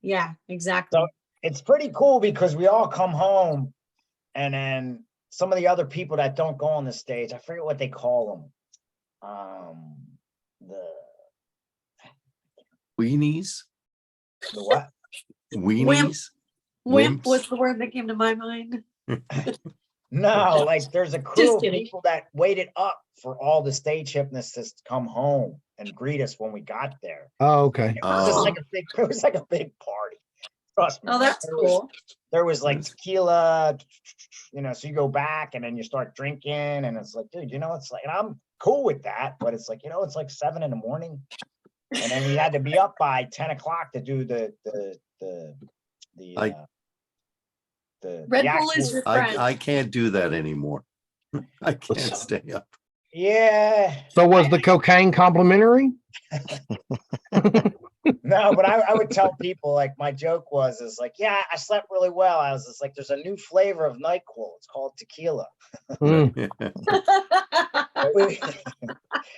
Yeah, exactly. It's pretty cool because we all come home, and then some of the other people that don't go on the stage, I forget what they call them. Weenies, The what? weenies. Wimp wimps. was the word that came to my mind. No, like there's a crew of kidding. people that waited up for all the stage hypnotists to come home and greet us when we got there. Oh, okay. It was just like it was like a big party. Trust me. Oh, that's There was- cool. There was like Nice. tequila, so you go back and then you start drinking, and it's like, dude, it's like, and I'm cool with that, but it's like, it's like 7 a.m. and then we had to be up by 10 o'clock to do the Red the Bull is actual- your friend. I can't do that anymore. I can't stay up. yeah. So was the cocaine complimentary? No, but I would tell people, like, my joke is like, yeah, I slept really well. I was just like, there's a new flavor of NyQuil. It's called tequila. Mm,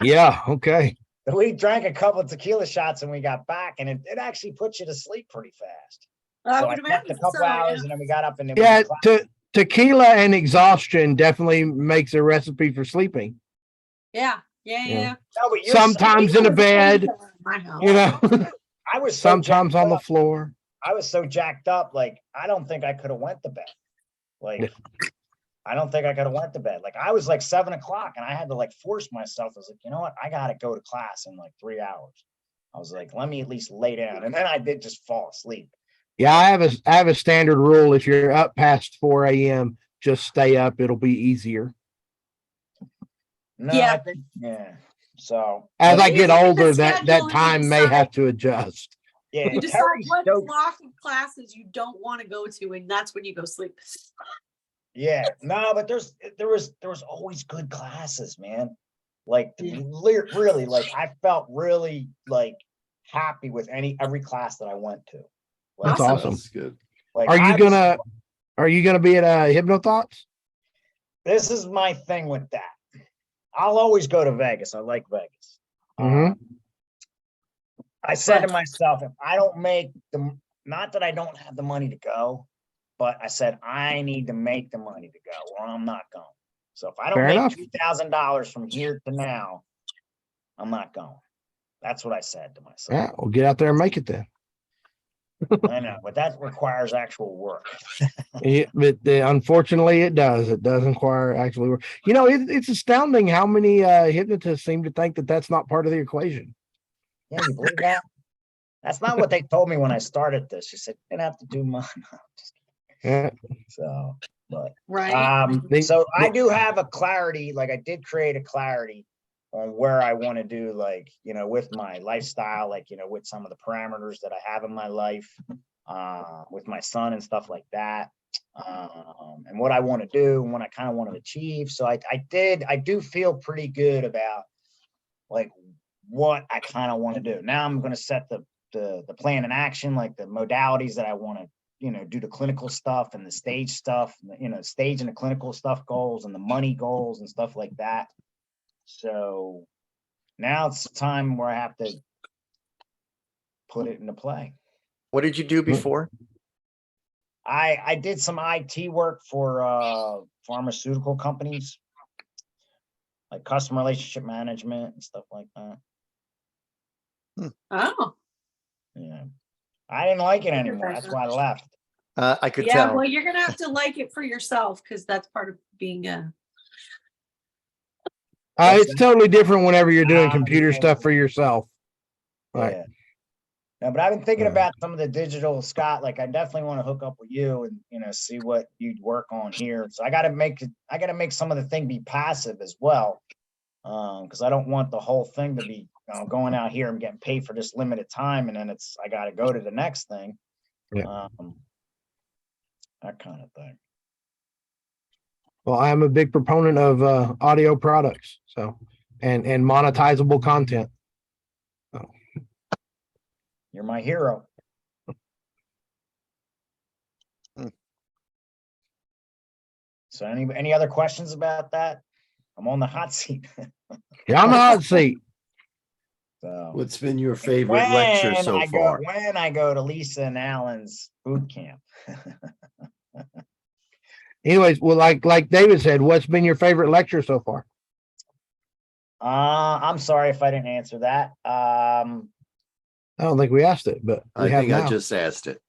yeah, okay. So we drank a couple of tequila shots and we got back, and it actually puts you to sleep pretty fast. I So would slept imagine a couple so, yeah. hours and then we got up and then Yeah, we tequila and exhaustion definitely makes a recipe for sleeping. Yeah. No, but Sometimes in a bed, my house. you know, I was so sometimes jacked on the up. floor. I was so jacked up, like I don't think I could have went to bed. Like I don't think I could have went to bed. Like I was like 7 o'clock and I had to like force myself. I was like, you know what? I gotta go to class in like 3 hours. I was like, let me at least lay down. And then I did just fall asleep. Yeah, I have a standard rule. If you're up past 4 a.m., just stay up. It'll be easier. No, Yeah. I think, so As I you get look at the older, schedule that and you time may decide- have to adjust. yeah, You decide Terry's what stoked. block of classes you don't want to go to, and that's when you go sleep. Yeah, no, but there was always good classes, man. Like Yeah. really, like I felt really like happy with every class that I went to. Like, That's awesome. That's good. like, Are I you was- gonna be at Hypno Thoughts? This is my thing with that. I'll always go to Vegas. I like Vegas. Mhm. I said to myself, if I don't make not that I don't have the money to go, but I said I need to make the money to go, or I'm not going. So if I don't Fair make enough. $2,000 from here to now, I'm not going. That's what I said to myself. Yeah, well, get out there and make it then. I know, but that requires actual work. But unfortunately, it does. It does require actually work. You know, it's astounding how many hypnotists seem to think that that's not part of the equation. Yeah, you believe that? That's not what they told me when I started this. She said, you're gonna have to do mine. Yeah. So, but Right. so I do have a clarity, like I did create a clarity on where I want to do, like, you know, with my lifestyle, like, you know, with some of the parameters that I have in my life, with my son and stuff like that. And what I want to do and what I kind of want to achieve. So I do feel pretty good about like what I kind of want to do. Now I'm going to set the plan in action, like the modalities that I want to, you know, do the clinical stuff and the stage stuff, you know, stage and the clinical stuff goals and the money goals and stuff like that. So now it's time where I have to put it into play. What did you do before? I did some IT work for pharmaceutical companies, like customer relationship management and stuff like that. Oh. Yeah. I didn't like it anymore. That's why I left. I could Yeah, tell. well, you're gonna have to like it for yourself because that's part of being a It's totally different whenever you're doing Ah, computer yeah. stuff for yourself. Right. Yeah. No, but I've been thinking Yeah. about some of the digital, Scott. Like I definitely want to hook up with you and, you know, see what you'd work on here. So I got to make some of the thing be passive as well. Because I don't want the whole thing to be, you know, going out here and getting paid for this limited time, and then I got to go to the next thing. Yeah. That kind of thing. Well, I'm a big proponent of audio products, so and monetizable content. You're my hero. So any other questions about that? I'm on the hot seat. You're on the hot seat. So What's been your favorite lecture so far? When I go to Lisa and Alan's boot camp. Anyways, well, like David said, what's been your favorite lecture so far? I'm sorry if I didn't answer that. I don't think we asked it, but we I have think now. I just asked it.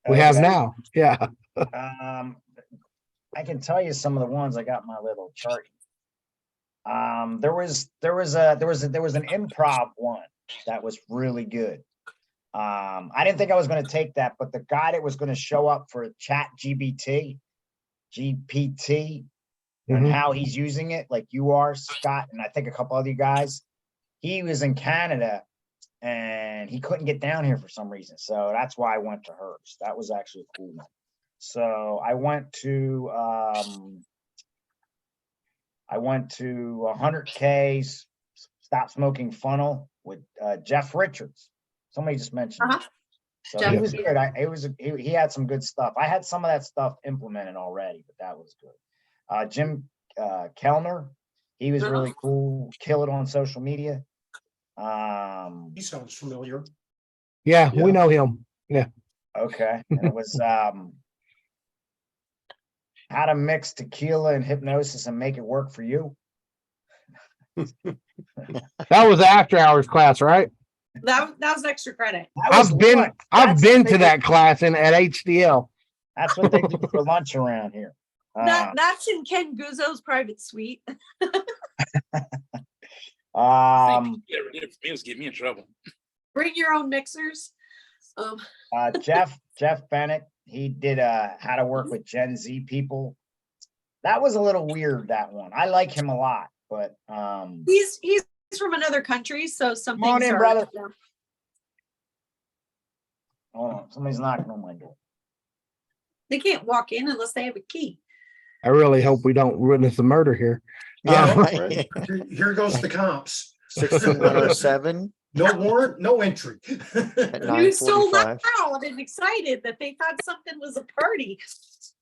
We have now. Yeah. I can tell you some of the ones. I got my little chart. There was an improv one that was really good. I didn't think I was going to take that, but the guy that was going to show up for Chat GPT, and how he's using it, like you are, Scott, and I think a couple other guys, he was in Canada and he couldn't get down here for some reason. So that's why I went to hers. That was actually a cool one. So I went to 100K's Stop Smoking Funnel with Jeff Richards. Somebody just mentioned it. So Jeff, he was good. He had some good stuff. I had some of that stuff implemented already, but that was good. Jim Kellner, he was really cool. Kill it on social media. He sounds familiar. Yeah, Yeah. we know him. Okay, and it was how to mix tequila and hypnosis and make it work for you. That was the after hours class, right? That was extra credit. That was I've been lunch. I've That's been what to they do- that class at HDL. That's what they do for lunch around here. That's in Ken Guzzo's private suite. Get rid of me, was get me in trouble. Bring your own mixers. Jeff Bennett, he did how to work with Gen Z people. That was a little weird, that one. I like him a lot, but He's from another country, so some Come on things in, are. brother. hold on, somebody's knocking on my door. They can't walk in unless they have a key. I really hope we don't witness a murder here. Yeah, Uh, right. Here goes the comps. 16107 No warrant, no entry. at You so 9:45. loud and excited that they thought something was a party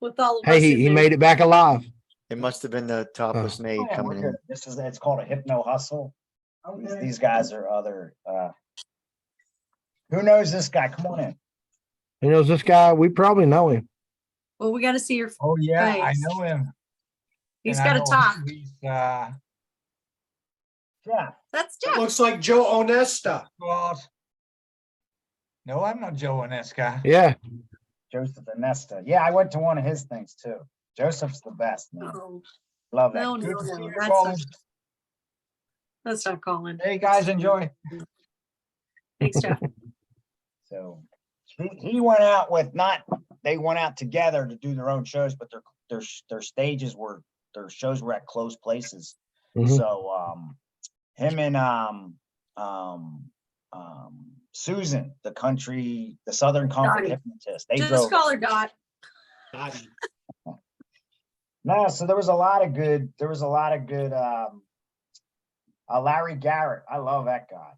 with all of Hey, us. in he there. made it back alive. It must have been the topless maid Oh, coming we're in. good. It's called a Hypno Hustle. These guys are other who knows this guy? Come on in. You know, this guy, we probably know him. Well, we got to see your. Oh yeah, I Thanks. know him. He's and I got to know talk. He's Yeah. That's It Jeff. looks like Joe Onesta. God. No, I'm not Joe Aneska. Yeah. Joseph Anesta. Yeah, I went to one of his things too. Joseph's the best, man. Oh, Love that. no, Good no, to see no. you, That's Colin. That's not Colin. Hey guys, enjoy. Thanks, Jeff. So he went out with they went out together to do their own shows, but their stages were their shows were at close places. Mhm. So him and Susan, the Southern Comfort Dottie. hypnotist, they Just drove. call her Dot. No, so there was a lot of good. Larry Garrett, I love that guy.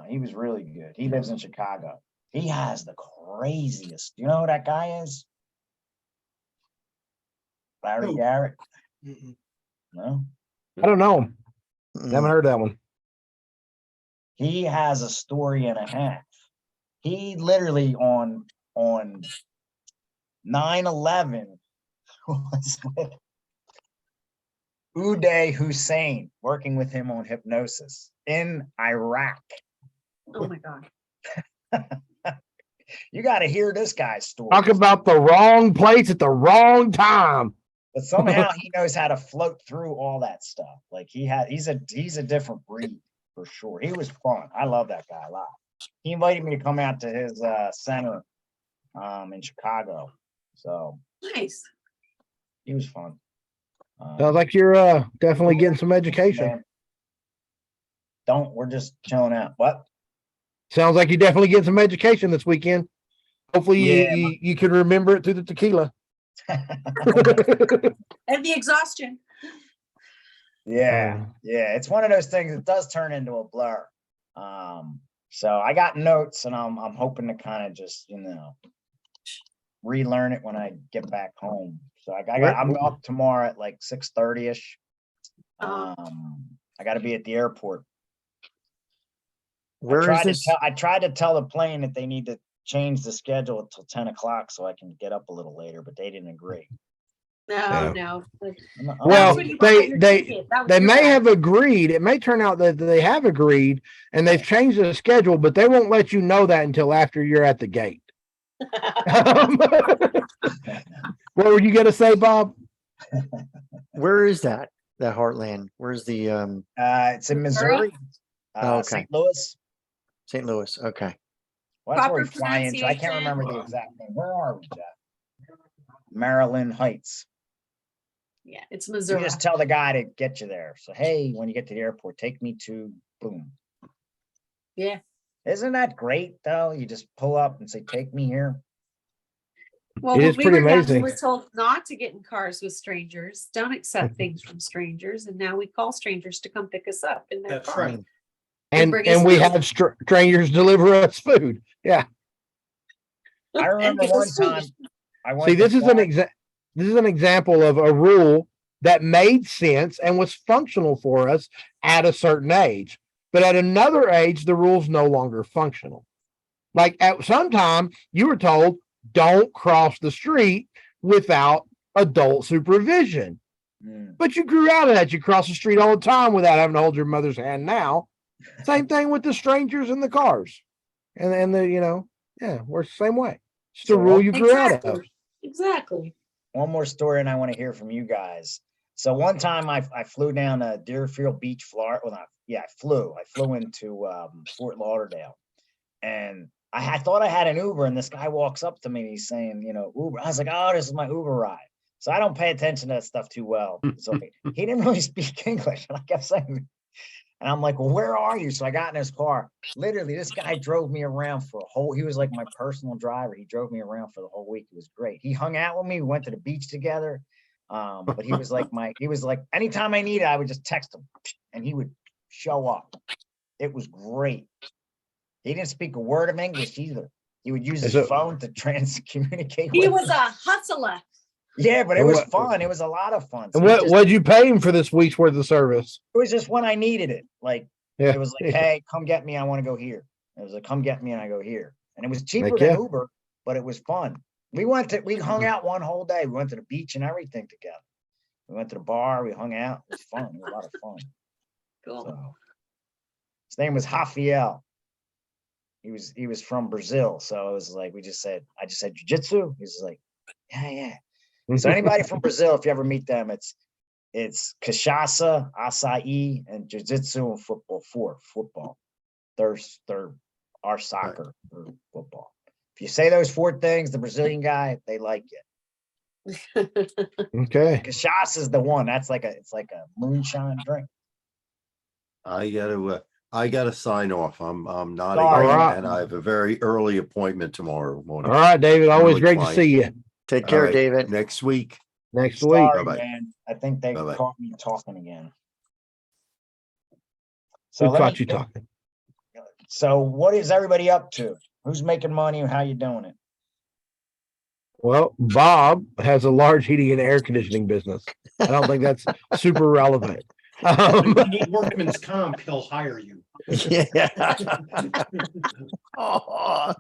He was really good. He lives in Chicago. He has the craziest. You know who that guy is? Larry Who? Garrett. Mm-mm. No, I don't know him. Mm. Haven't heard that one. he has a story and a half. He literally on 9/11 was with Uday Hussein working with him on hypnosis in Iraq. Oh my God. You got to hear this guy's story. Talk about the wrong place at the wrong time. But somehow he knows how to float through all that stuff. Like he's a different breed for sure. He was fun. I love that guy a lot. He invited me to come out to his center in Chicago. So Nice. he was fun. Sounds like you're definitely getting some education. Man, we're just chilling out. What? Sounds like you definitely get some education this weekend. Hopefully Yeah, you can remember it through the tequila. And the exhaustion. Yeah, it's one of those things that does turn into a blur. So I got notes, and I'm hoping to kind of just relearn it when I get back home. So I'm up tomorrow at like 6:30ish. I got to be at the airport. Where is this? I tried to tell the plane that they need to change the schedule until 10 o'clock so I can get up a little later, but they didn't agree. No. Well, when you buy your ticket. That was they your may bad. have agreed. It may turn out that they have agreed and they've changed the schedule, but they won't let you know that until after you're at the gate. What were you going to say, Bob? Where is that? That Heartland? Where's the It's in Missouri, Oh, okay. St. Louis. St. Louis? Okay. Well, that's where Proper we fly into. I can't remember the exact name. Where are we, Jeff? Maryland Heights. Yeah, it's You Missouri. just tell the guy to get you there. So, hey, when you get to the airport, take me to boom. Yeah. Isn't that great though? You just pull up and say, take me here. Well, It when is we pretty were young, amazing. we were told not to get in cars with strangers, don't accept things from strangers, and now we call strangers to come pick us up in their That's car. right. And bring us And we food. have strangers deliver us food. Yeah. I And remember give one us food. time I went See, to this is an Florida. example of a rule that made sense and was functional for us at a certain age. But at another age, the rule's no longer functional. Like at some time, you were told, don't cross the street without adult supervision. But you grew out of that. You cross the street all the time without having to hold your mother's hand now. Same thing with the strangers in the cars. And the, we're the same way. It's the rule you grew out of. Exactly. One more story, and I want to hear from you guys. So one time I flew down to Deerfield Beach, Florida. Well, I flew into Fort Lauderdale, and I thought I had an Uber, and this guy walks up to me and he's saying, Uber. I was like, oh, this is my Uber ride. So I don't pay attention to that stuff too well. So he didn't really speak English. And I kept saying, and I'm like, well, where are you? So I got in his car. Literally, this guy drove me around he was like my personal driver. He drove me around for the whole week. It was great. He hung out with me. We went to the beach together. But he was like, anytime I needed, I would just text him and he would show up. It was great. He didn't speak a word of English either. He would use his phone to communicate. He was a hustler. Yeah, but it was fun. It was a lot of fun. So And what'd you pay him for this week's worth of service? It was just when I needed it. It was like, hey, come get me. I want to go here. It was like, come get me and I go here. And it was cheaper than Uber, but it was fun. We hung out one whole day. We went to the beach and everything together. We went to the bar. We hung out. It was fun. It was a lot of fun. Cool. So, his name was Rafael. He was from Brazil. So it was like, I just said jiu-jitsu. He was like, yeah. So anybody from Brazil, if you ever meet them, it's cachaça, acai, and jiu-jitsu and football. They're our soccer or football. If you say those 4 things, the Brazilian guy, they like it. Okay. Cachaça is the one. It's like a moonshine drink. I gotta sign off. I'm not Sorry. and I have a very early appointment tomorrow morning. All right, David. Always Early great to flight. see you. Take All care, right, David. next week. Next week. Sorry, Bye-bye. man. I think they Bye-bye. caught me talking again. Who let caught me- you talking? So what is everybody up to? Who's making money and how you doing it? Well, Bob has a large heating and air conditioning business. I don't think that's super relevant. If you need workman's comp, he'll hire you. Yeah. Oh,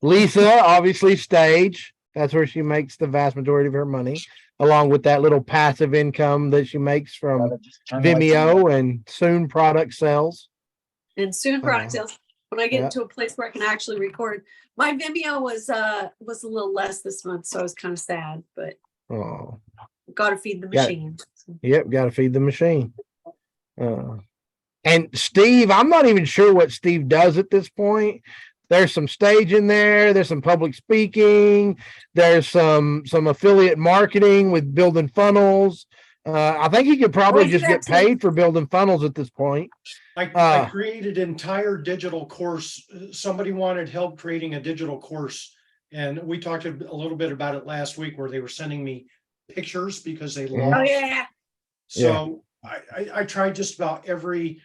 Lisa, obviously stage. That's where she makes the vast majority of her money, along with that little passive income that she makes from Just turn the lights on. Vimeo and soon product sales. And soon product sales. When I get yeah. into a place where I can actually record, my Vimeo was a little less this month, so I was kind of sad, but Oh, got to feed the Yeah. machine. yep. Got to feed the machine. And Steve, I'm not even sure what Steve does at this point. There's some stage in there. There's some public speaking. There's some affiliate marketing with building funnels. I think he could probably Well, he just get actually- paid for building funnels at this point. I created an entire digital course. Somebody wanted help creating a digital course. And we talked a little bit about it last week where they were sending me pictures because they Mhm. lost. Oh yeah. So I tried just about every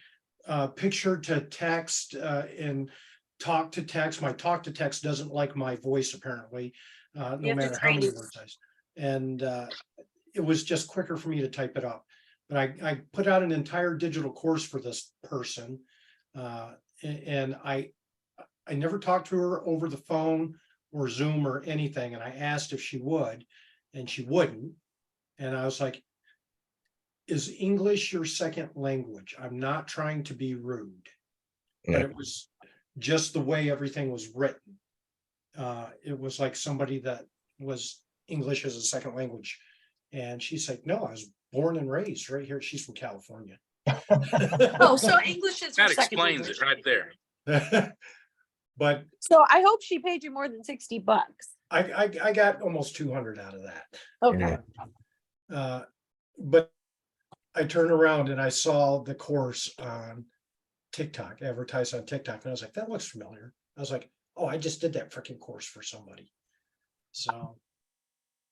picture to text and talk to text. My talk to text doesn't like my voice apparently, no have to matter how train many it. words I say. And it was just quicker for me to type it up. But I put out an entire digital course for this person. And I never talked to her over the phone or Zoom or anything. And I asked if she would, and she wouldn't. And I was like, is English your second language? I'm not trying to be rude, but it was just the way everything was written. It was like somebody that was English as a second language. And she's like, no, I was born and raised right here. She's from California. Oh, so English is her That second explains language. it right there. But So I hope she paid you more than $60. I got almost 200 out of that. Okay. But I turned around and I saw the course on TikTok, advertised on TikTok, and I was like, that looks familiar. I was like, oh, I just did that freaking course for somebody. So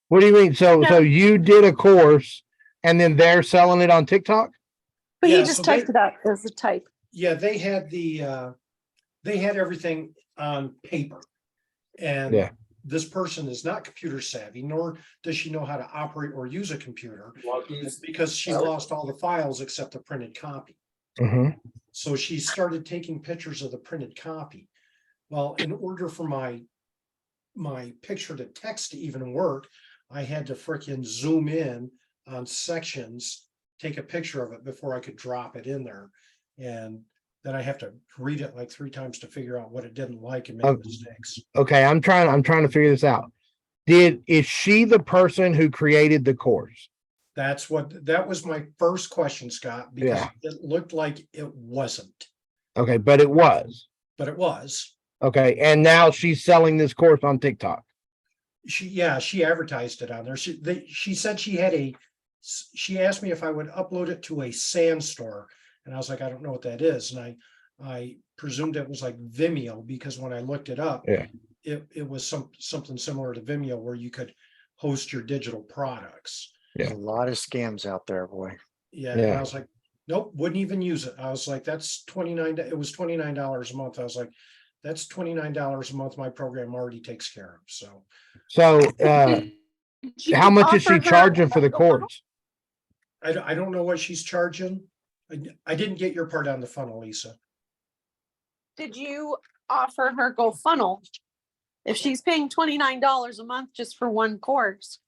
What do you mean? So you did a course and then they're selling it on TikTok? But Yeah, he just so typed they- it out as a type. yeah, they had everything on paper. And Yeah. this person is not computer savvy, nor does she know how to operate or use a computer. It's because she lost all the files except the printed copy. Mhm. So she started taking pictures of the printed copy. Well, in order for my picture to text to even work, I had to freaking zoom in on sections, take a picture of it before I could drop it in there. And then I have to read it like 3 times to figure out what it didn't like and make Okay. mistakes. Okay, I'm trying to figure this out. Is she the person who created the course? That was my first question, Scott, because Yeah. it looked like it wasn't, Okay, but it was. but it was. Okay, and now she's selling this course on TikTok. She advertised it on there. She said she asked me if I would upload it to a sand store. And I was like, I don't know what that is. And I presumed it was like Vimeo, because when I looked it up, Yeah. it was something similar to Vimeo where you could host your digital products. There's a lot of scams out there, boy. Yeah. And I Yeah. was like, nope, wouldn't even use it. I was like, that's it was $29 a month. I was like, that's $29 a month. My program already takes care of. So Did you how much is offer she her charging for the a funnel? course? I don't know what she's charging. I didn't get your part on the funnel, Lisa. Did you offer her Go Funnel? If she's paying $29 a month just for one course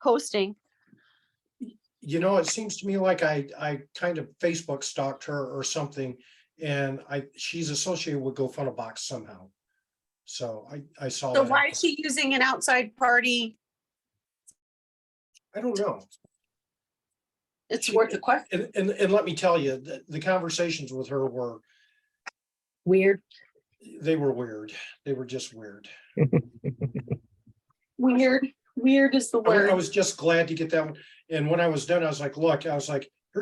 hosting, You know, it seems to me like I kind of Facebook stalked her or something, and she's associated with GoFunnelBox somehow. So I saw so that. why is she using an outside party? I don't know. It's She- worth a question. And let me tell you, the conversations with her were Weird. they were weird. They were just weird. Weird is the I word. was just glad to get that one. And when I was done, I was like, look, here's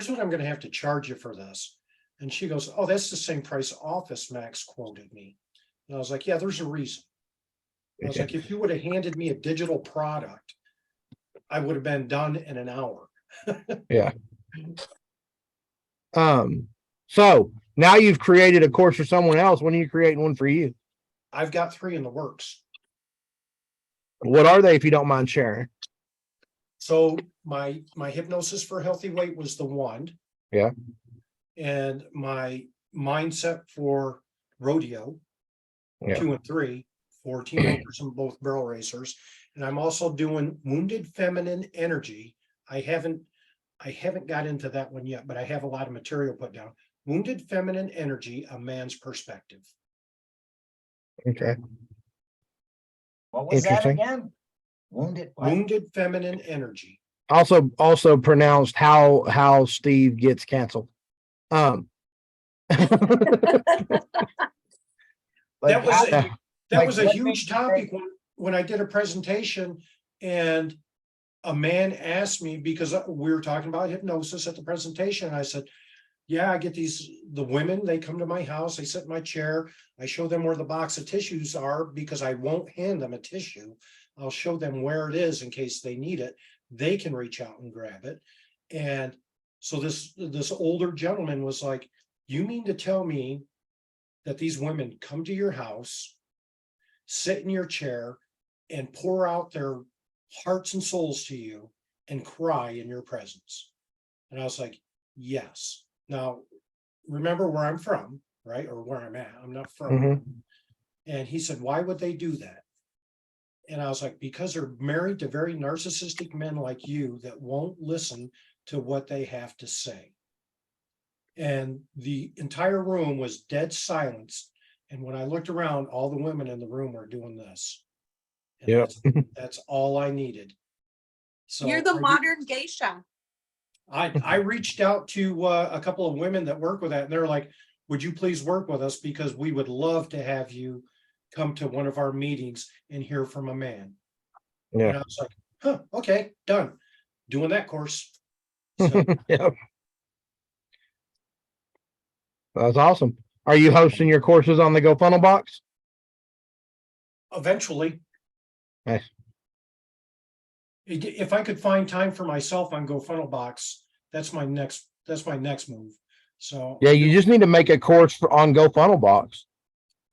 what I'm gonna have to charge you for this. And she goes, oh, that's the same price Office Max quoted me. And I was like, yeah, there's a reason. I was like, if you would have handed me a digital product, I would have been done in an hour. So now you've created a course for someone else. When are you creating one for you? I've got 3 in the works. What are they, if you don't mind sharing? So my hypnosis for healthy weight was the one. Yeah. And my mindset for rodeo, Yeah. 2 and 3, for teenagers and both barrel racers. And I'm also doing wounded feminine energy. I haven't got into that one yet, but I have a lot of material put down. Wounded feminine energy, a man's perspective. Okay. What was that Interesting. again? Wounded. what? Wounded feminine energy. Also pronounced how Steve gets canceled. Like That was how- that was a what huge makes you topic think- when I did a presentation, and a man asked me, because we were talking about hypnosis at the presentation. And I said, yeah, I get the women, they come to my house, they sit in my chair. I show them where the box of tissues are, because I won't hand them a tissue. I'll show them where it is in case they need it. They can reach out and grab it. And so this older gentleman was like, you mean to tell me that these women come to your house, sit in your chair, and pour out their hearts and souls to you and cry in your presence? And I was like, yes. Now, remember where I'm from, right? Or where I'm at. I'm not from. Mhm. And he said, why would they do that? And I was like, because they're married to very narcissistic men like you that won't listen to what they have to say. And the entire room was dead silence. And when I looked around, all the women in the room were doing this. And Yep. that's all I needed. So You're the I re- modern geisha. I reached out to a couple of women that work with that, and they're like, would you please work with us, because we would love to have you come to one of our meetings and hear from a man. And Yeah. I was like, huh, okay, done. Doing that course. So Yep. That's awesome. Are you hosting your courses on the GoFunnel box? eventually. Nice. If I could find time for myself on GoFunnelBox, that's my next move. So Yeah, you just need to make a course on GoFunnel box.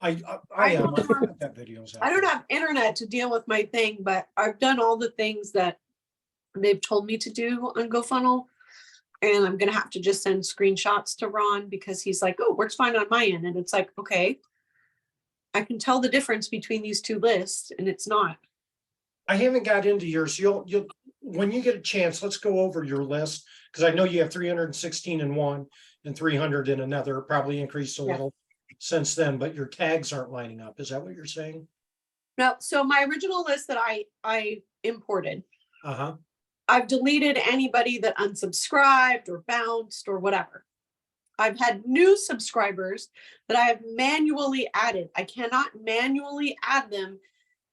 I am. I think that video's out I don't there. have internet to deal with my thing, but I've done all the things that they've told me to do on GoFunnel. And I'm gonna have to just send screenshots to Ron because he's like, oh, works fine on my end. And it's like, okay, I can tell the difference between these two lists and it's not. I haven't got into yours. You'll, when you get a chance, let's go over your list. Cause I know you have 316 in one and 300 in another, probably increased a Yeah. little since then, but your tags aren't lining up. Is that what you're saying? No, so my original list that I imported, Uh-huh. I've deleted anybody that unsubscribed or bounced or whatever. I've had new subscribers that I have manually added. I cannot manually add them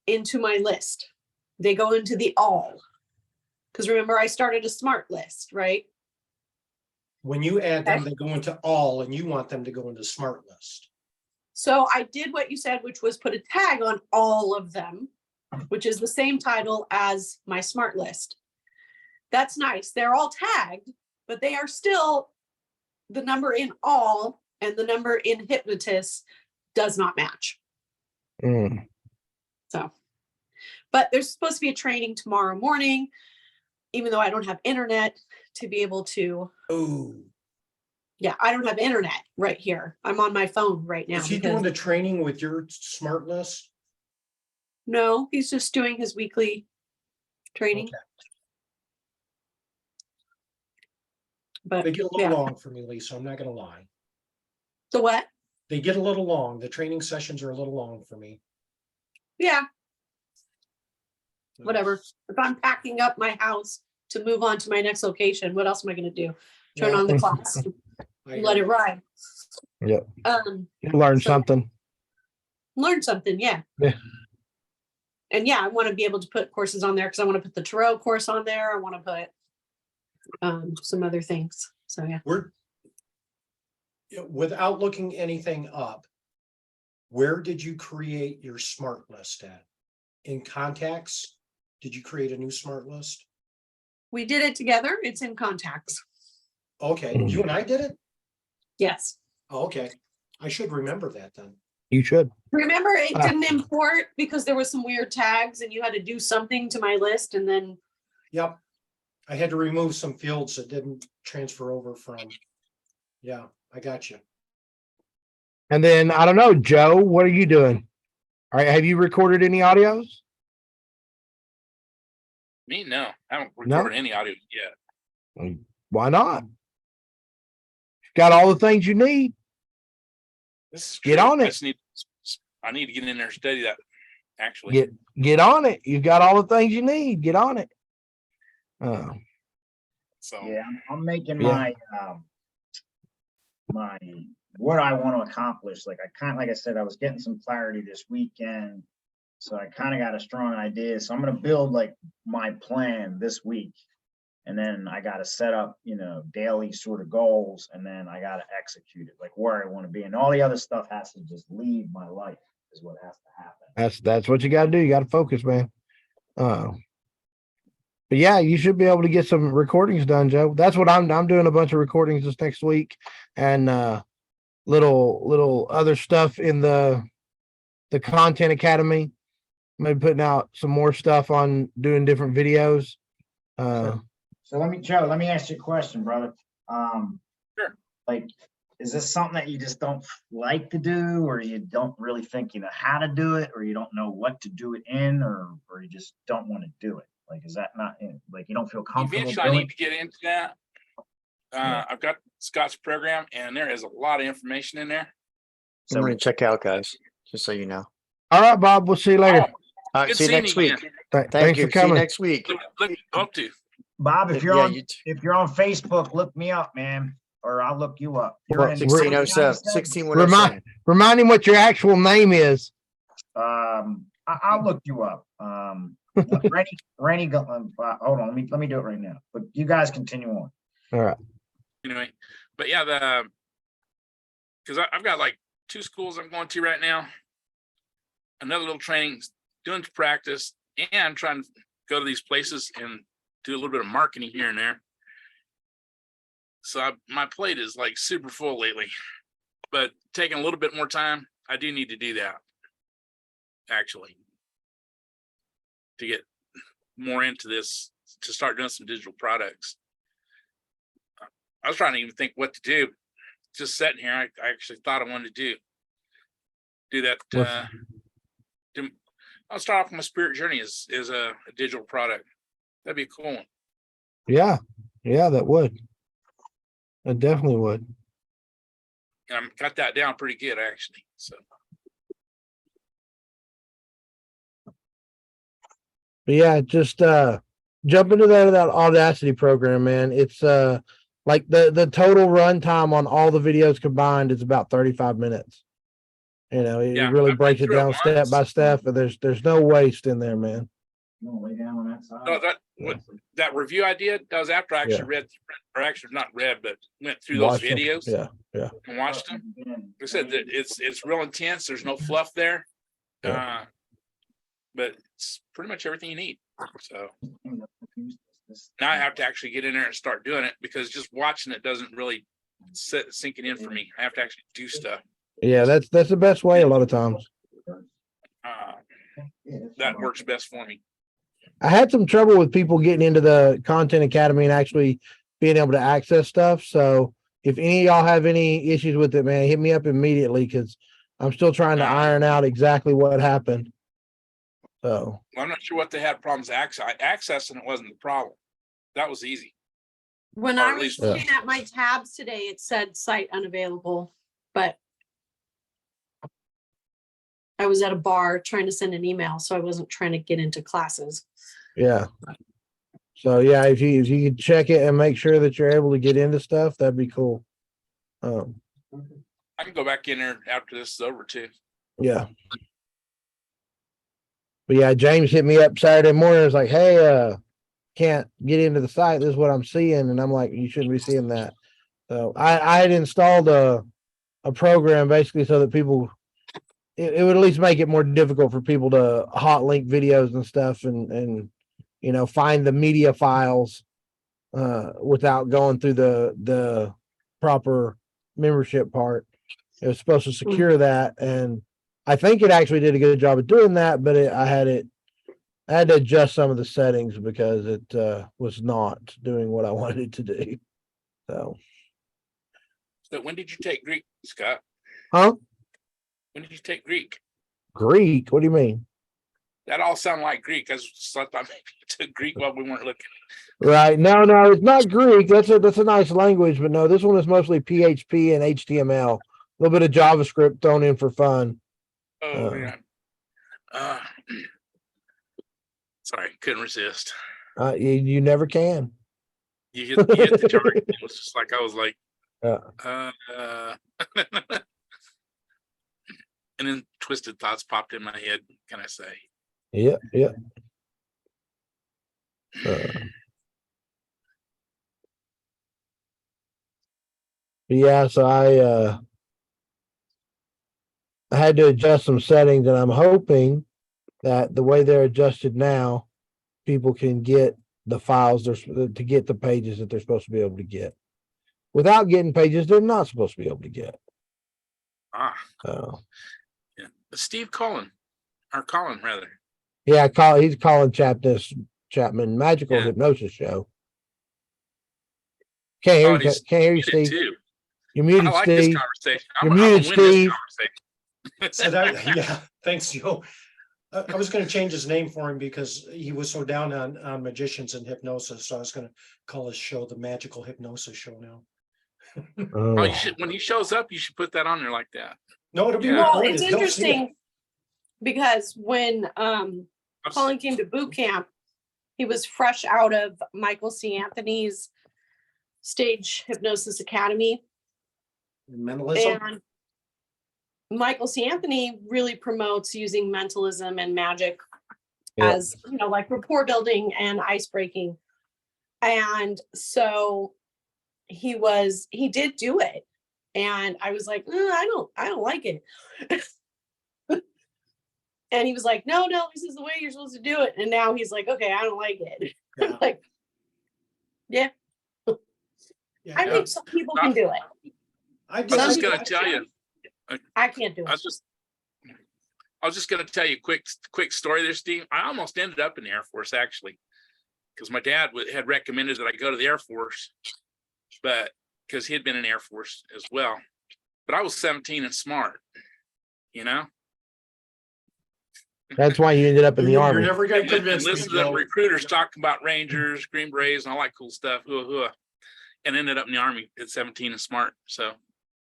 into my list. They go into the all. Because remember, I started a smart list, right? When you add them, Okay. they go into all and you want them to go into smart list. So I did what you said, which was put a tag on all of them, which is the same title as my smart list. That's nice. They're all tagged, but they are still the number in all and the number in hypnotist does not match. Mm. So, but there's supposed to be a training tomorrow morning, even though I don't have internet to be able to. Oh, Yeah, I don't have internet right here. I'm on my phone right now. is he doing the training with your smart list? No, he's just doing his weekly training. Okay. But They get a little yeah, long for me, Lisa. I'm not gonna lie. the what? They get a little long. The training sessions are a little long for me. Yeah, whatever. If I'm packing up my house to move on to my next location, what else am I going to do? Turn Yeah. on the class, I let it ride. Yep. Um, You learn So- something. learn something, yeah. Yeah. And yeah, I want to be able to put courses on there because I want to put the tarot course on there. I want to put some other things. So yeah. We're without looking anything up. Where did you create your smart list at? In contacts? Did you create a new smart list? We did it together. It's in contacts. Okay, you and I did it? Yes. Oh, okay, I should remember that then. You should. Remember, it Ah. didn't import because there was some weird tags and you had to do something to my list and then Yep. I had to remove some fields that didn't transfer over from. Yeah, I got you. And then I don't know, Joe, what are you doing? All right, have you recorded any audios? Me, no, I haven't No? recorded any audio yet. Why not? Got all the things you need. This is Get true. on it. I need to get in there and study that. Actually, Get on it. You've got all the things you need. Get on it. so Yeah, I'm making Yeah. my what I want to accomplish. Like like I said, I was getting some clarity this weekend. So I kind of got a strong idea. So I'm gonna build like my plan this week. And then I gotta set up, daily sort of goals, and then I gotta execute it, like where I want to be. And all the other stuff has to just leave my life is what has to happen. That's what you got to do. You got to focus, man. But yeah, you should be able to get some recordings done, Joe. That's what I'm doing a bunch of recordings this next week and little other stuff in the Content Academy. Maybe putting out some more stuff on doing different videos. So Joe, let me ask you a question, brother. Sure. Like, is this something that you just don't like to do, or you don't really think you know how to do it, or you don't know what to do it in, or you just don't want to do it? Like, is that not like you don't feel comfortable eventually I doing need to get into that. Yeah. I've got Scott's program, and there is a lot of information in there. So I'm gonna check out, guys, just so you know. All right, Bob. We'll see you later. Oh, All right, good see you seeing next you week. again. Thank Thanks you. for See you coming. next week. Hope to. Bob, if you're Yeah, on you t- if you're on Facebook, look me up, man, or I'll look you up. You're Well, in 1607, 16107. Remind him what your actual name is. I'll look you up. Rennie, hold on, let me do it right now. But you guys continue on. All right. Anyway, but yeah, because I've got like 2 schools I'm going to right now, another little training, doing practice, and trying to go to these places and do a little bit of marketing here and there. So my plate is like super full lately, but taking a little bit more time I do need to do that. Actually, to get more into this, to start doing some digital products. I was trying to even think what to do. Just sitting here, I actually thought I wanted to do that. I'll start off with my spirit journey as a digital product. That'd be a cool one. Yeah, that would. It definitely would. And I got that down pretty good, actually. So. But yeah, just jump into that Audacity program, man. It's like the total runtime on all the videos combined is about 35 minutes. You know, it Yeah, really I've breaks been it through it down step once. by step, and there's no waste in there, man. You wanna lay down on that side? No, that review I did, that was after I actually read, or actually not read, but went through those Watch them. videos Yeah. and watched them. I said that it's real intense. There's no fluff there. Yeah. But it's pretty much everything you need. So now I have to actually get in there and start doing it, because just watching it doesn't really sink it in for me. I have to actually do stuff. Yeah, that's the best way a lot of times. That works best for me. I had some trouble with people getting into the Content Academy and actually being able to access stuff. So if any of y'all have any issues with it, man, hit me up immediately, because I'm still trying to iron out exactly what happened. So I'm not sure what they had problems accessing. It wasn't the problem. That was easy. When Or I at was least- looking at my tabs today, it said site unavailable, but I was at a bar trying to send an email, so I wasn't trying to get into classes. yeah. So yeah, if you could check it and make sure that you're able to get into stuff, that'd be cool. I can go back in there after this is over too. Yeah. But yeah, James hit me up Saturday morning. It was like, hey, can't get into the site. This is what I'm seeing. And I'm like, you shouldn't be seeing that. So I had installed a program basically so that people, it would at least make it more difficult for people to hot link videos and stuff and you know, find the media files without going through the proper membership part. It was supposed to secure that, and I think it actually did a good job of doing that, but I had to adjust some of the settings because it was not doing what I wanted it to do. So when did you take Greek, Scott? Huh? When did you take Greek? Greek? What do you mean? That all sounded like Greek. I thought maybe you took Greek while we weren't looking. Right. No, it's not Greek. That's a nice language, but no, this one is mostly PHP and HTML. A little bit of JavaScript thrown in for fun. Oh man. Sorry, couldn't resist. You never can. You hit the target. It was just like I was like, and then twisted thoughts popped in my head. Can I say? Yeah. Yeah, so I had to adjust some settings, and I'm hoping that the way they're adjusted now, people can get the files to get the pages that they're supposed to be able to get. Without getting pages they're not supposed to be able to get. Yeah. Steve Colin rather. Yeah, he's calling Chapman Magical Hypnosis Show. Can't hear you, Steve. Too. You're muted, I like Steve. this conversation. You're I'm muted, gonna win Steve. This So conversation. yeah, thanks, Joe. I was going to change his name for him because he was so down on magicians and hypnosis. So I was going to call his show the Magical Hypnosis Show now. Oh, you should, when he shows up, you should put that on there like that. No, it'll be Yeah. Well, recorded. it's They'll see it. interesting because when Colin came to boot camp, he was fresh out of Michael C. Anthony's Stage Hypnosis Academy. Mentalism. And Michael C. Anthony really promotes using mentalism and magic as, you know, like rapport building and ice breaking. And so he did do it. And I was like, I don't like it. And he was like, no, this is the way you're supposed to do it. And now he's like, okay, I don't like it. Yeah. Like, yeah. Yeah, I think some people can do it. I I was did. just gonna tell you. I can't do I it. was I was just going to tell you a quick story there, Steve. I almost ended up in the Air Force, actually, because my dad had recommended that I go to the Air Force, but because he had been in the Air Force as well. But I was 17 and smart, you know? That's why you ended up in the You're Army. never gonna And convince me, listen to them Joe. recruiters talking about Rangers, Green Berets, and all that cool stuff. And ended up in the Army at 17 and smart. So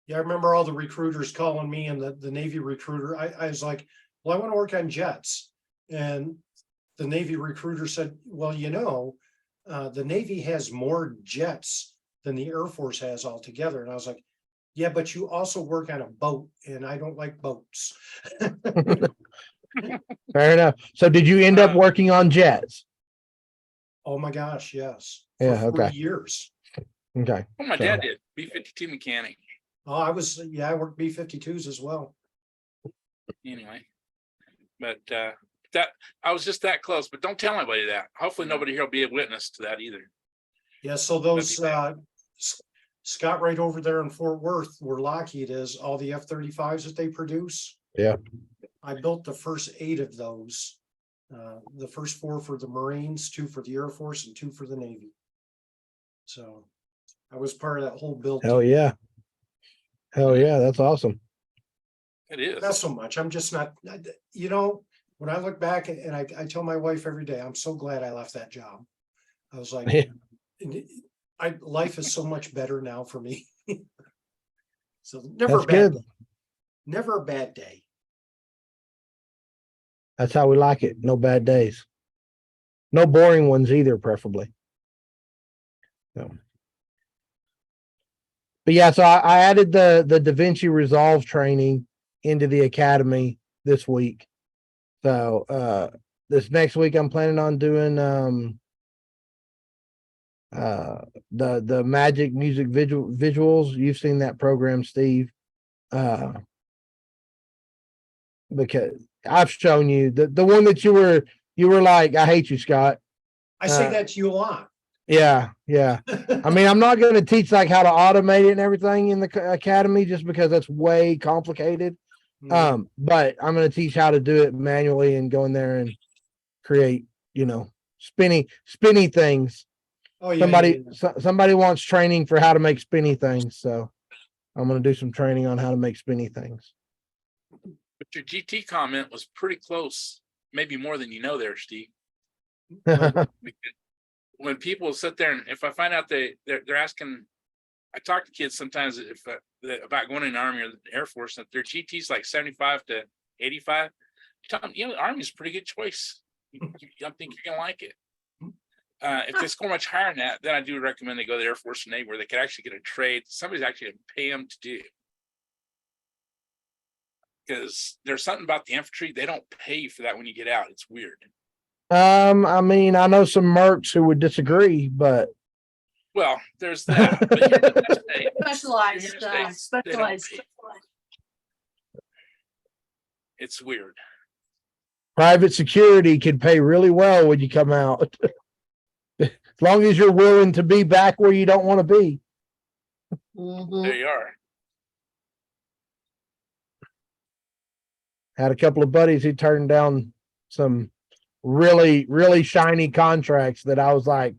Yeah, I remember all the recruiters calling me and the Navy recruiter. I was like, well, I want to work on jets. And the Navy recruiter said, well, the Navy has more jets than the Air Force has altogether. And I was like, yeah, but you also work on a boat and I don't like boats. Fair enough. So did you end up working on jets? Oh my gosh, yes. Yeah, For 40 okay. years. Okay. well, my dad did B-52 mechanic Oh, I worked B-52s as well. anyway. But that I was just that close. But don't tell anybody that. Hopefully nobody here will be a witness to that either. Yeah, so those Scott right over there in Fort Worth, where Lockheed is, all the F-35s that they produce. Yeah. I built the first 8 of those. The first 4 for the Marines, 2 for the Air Force, and 2 for the Navy. So I was part of that whole build. Hell yeah. Hell yeah. That's awesome. It is. Not so much. I'm just not, when I look back and I tell my wife every day, I'm so glad I left that job. I was like, life is so much better now for me. So never That's a bad good. day. Never a bad day. That's how we like it. No bad days. No boring ones either, preferably. So. But yeah, so I added the DaVinci Resolve training into the academy this week. So this next week I'm planning on doing the magic music visuals. You've seen that program, Steve. Because I've shown you the one that you were like, I hate you, Scott. I say that to you a lot. Yeah. I mean, I'm not going to teach like how to automate it and everything in the academy just because that's way complicated. But I'm going to teach how to do it manually and go in there and create, spinny things. Oh yeah. Somebody wants training for how to make spinny things, so I'm going to do some training on how to make spinny things. But your GT comment was pretty close, maybe more than you know there, Steve. When people sit there and if I find out they're asking, I talk to kids sometimes about going in the Army or the Air Force, that their GT's like 75 to 85. Tell them, the Army's a pretty good choice. I think you're gonna like it. If they score much higher than that, then I do recommend they go to the Air Force and Navy where they could actually get a trade. Somebody's actually gonna pay them to do it. Because there's something about the infantry, they don't pay you for that when you get out. It's weird. I mean, I know some mercs who would disagree, but well, there's that. But specialized. It's weird. Private security can pay really well when you come out. As long as you're willing to be back where you don't want to be. There you are. Had a couple of buddies who turned down some really, really shiny contracts that I was like,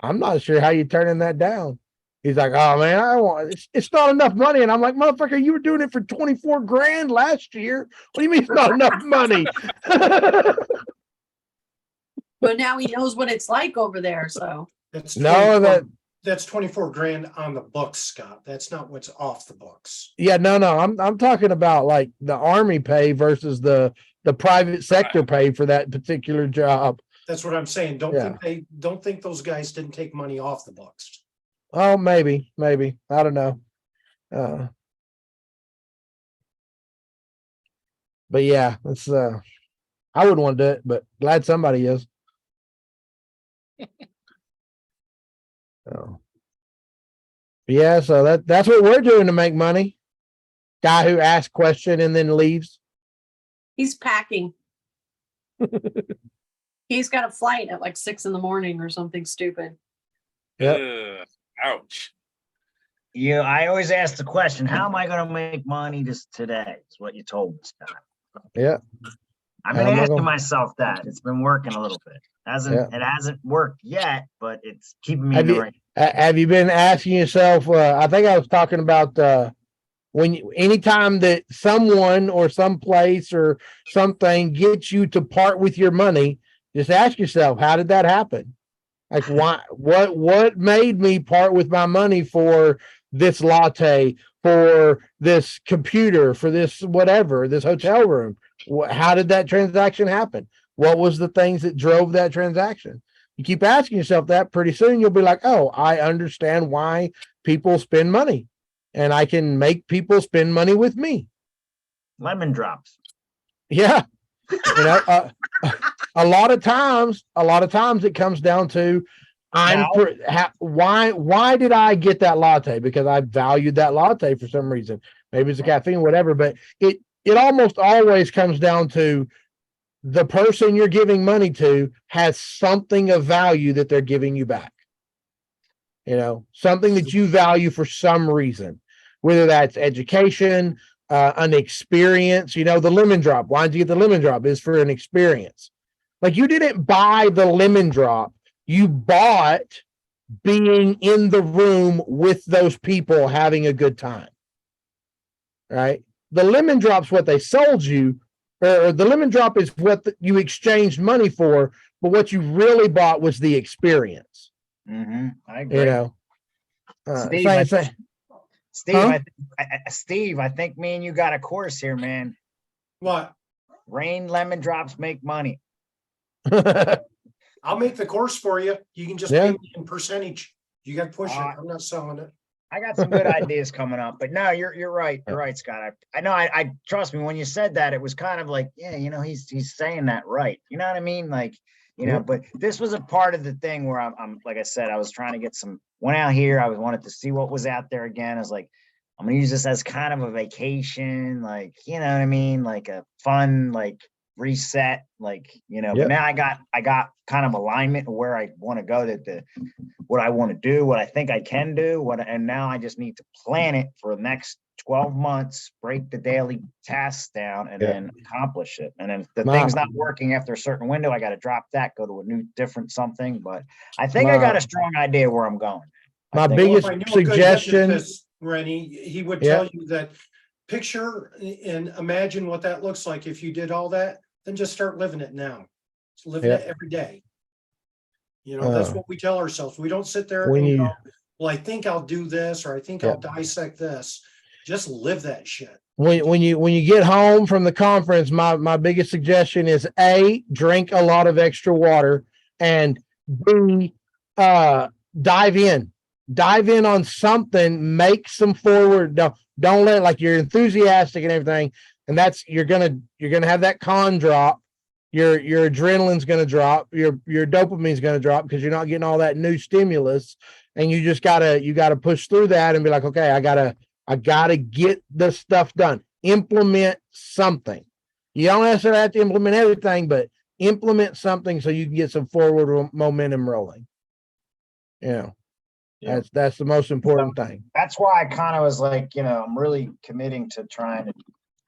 I'm not sure how you turning that down. He's like, oh man, it's not enough money. And I'm like, motherfucker, you were doing it for 24 grand last year. What do you mean it's not enough money? But now he knows what it's like over there. So that's 24 grand on the books, Scott. That's not what's off the books. Yeah, no. I'm talking about like the Army pay versus the private sector pay for that particular job. That's what I'm saying. Don't think those guys didn't take money off the books. Oh, maybe. I don't know. But yeah, it's I wouldn't want to do it, but glad somebody is. So yeah, so that's what we're doing to make money. Guy who asks question and then leaves. he's packing. He's got a flight at like 6 a.m. or something stupid. Yep. Ouch. I always ask the question, how am I going to make money today? Is what you told me, Scott. Yeah. I've been I'm not asking gonna- myself that. It's been working a little bit. It hasn't worked yet, but it's keeping me in Have the you, right. have you been asking yourself, I think I was talking about, anytime that someone or some place or something gets you to part with your money, just ask yourself, how did that happen? Like, why, what made me part with my money for this latte, for this computer, for this whatever, this hotel room? How did that transaction happen? What was the things that drove that transaction? You keep asking yourself that, pretty soon you'll be like, oh, I understand why people spend money, and I can make people spend money with me. Lemon drops. Yeah. You know, a lot of times it comes down to why did I get that latte? Because I valued that latte for some reason. Maybe it's the caffeine, whatever, but it almost always comes down to the person you're giving money to has something of value that they're giving you back. You know, something that you value for some reason, whether that's education, an experience. You know, the lemon drop. Why did you get the lemon drop? Is for an experience. Like, you didn't buy the lemon drop, you bought being in the room with those people having a good time. Right? The lemon drop's what they sold you, or the lemon drop is what you exchanged money for, but what you really bought was the experience. I agree. You know, Steve, Huh? Steve, I think me and you got a course here, man. What? Rain lemon drops make money. I'll make the course for you. You can just Yeah. pay me in percentage. You got to push it. I'm not selling it. I got some good ideas coming up, but no, you're right. You're right, Scott. I know. I trust me when you said that. It was kind of like, yeah, you know, he's saying that right. You know what I mean? Like, you know. But this was a part of the thing where I'm like I said, I was trying to get went out here. I wanted to see what was out there again. I was like, I'm gonna use this as kind of a vacation, like, you know what I mean, like a fun, like, reset, like, you know. But now I got kind of alignment of where I want to go, what I want to do, what I think I can do, and now I just need to plan it for the next 12 months, break the daily tasks down, and then accomplish it. And then if the thing's not working after a certain window, I got to drop that, go to a new, different something. But I think I got a strong idea where I'm going. My biggest suggestion, Rennie, he would tell you that picture and imagine what that looks like if you did all that, then just start living it now. Just living it every day. You know, that's what we tell ourselves. We don't sit there and go, well, I think I'll do this, or I think I'll dissect this. Just live that shit. When you get home from the conference, my biggest suggestion is A, drink a lot of extra water, and B, dive in on something, make some forward. Don't let, like, you're enthusiastic and everything, and that's, you're gonna have that con drop. Your adrenaline's gonna drop, your dopamine's gonna drop, because you're not getting all that new stimulus, and you gotta push through that and be like, okay, I gotta get the stuff done. Implement something. You don't necessarily have to implement everything, but implement something so you can get some forward momentum rolling. That's the most important thing. That's why I kind of was like, you know, I'm really committing to trying to,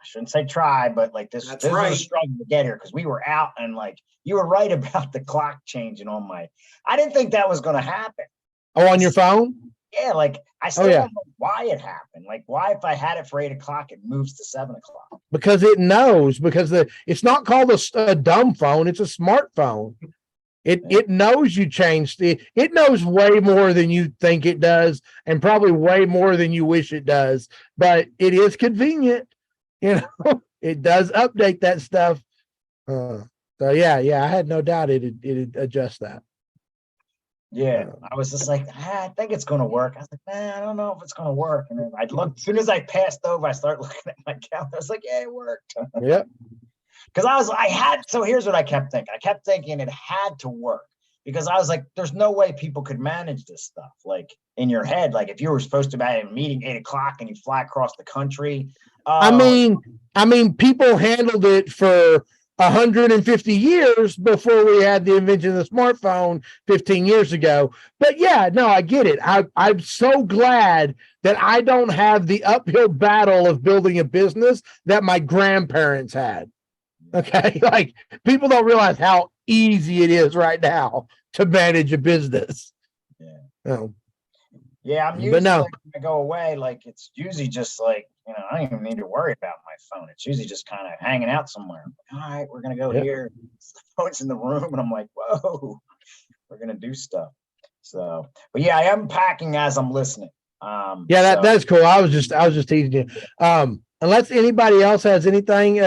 I shouldn't say try, but like this was a struggle to get here, because we were out, and like, you were right about the clock changing on I didn't think that was going to happen. Oh, on your phone? Yeah, like, I still don't know why it happened. Like, why, if I had it for 8 o'clock, it moves to 7 o'clock? Because it knows, because it's not called a dumb phone, it's a smartphone. It knows you changed it. It knows way more than you think it does, and probably way more than you wish it does, but it is convenient. You know, it does update that stuff. So yeah, I had no doubt it'd adjust that. Yeah, I was just like, I think it's going to work. I was like, man, I don't know if it's going to work. And then I looked, as soon as I passed over, I started looking at my calendar. I was like, yeah, it worked. Yep. Because so here's what I kept thinking. I kept thinking it had to work, because I was like, there's no way people could manage this stuff. Like, in your head, like, if you were supposed to be at a meeting 8 o'clock and you fly across the country. I mean, people handled it for 150 years before we had the invention of the smartphone 15 years ago. But yeah, no, I get it. I'm so glad that I don't have the uphill battle of building a business that my grandparents had. Okay. Like people don't realize how easy it is right now to manage a business. Yeah. Oh, Yeah, I'm But usually no. like when I go away, like it's usually just like, I don't even need to worry about my phone. It's usually just kind of hanging out somewhere. I'm like, all right, we're gonna go Yep. here. The phone's in the room, and I'm like, whoa, we're gonna do stuff. So, but yeah, I am packing as I'm listening. Yeah, So that's cool. I was just teasing you. Unless anybody else has anything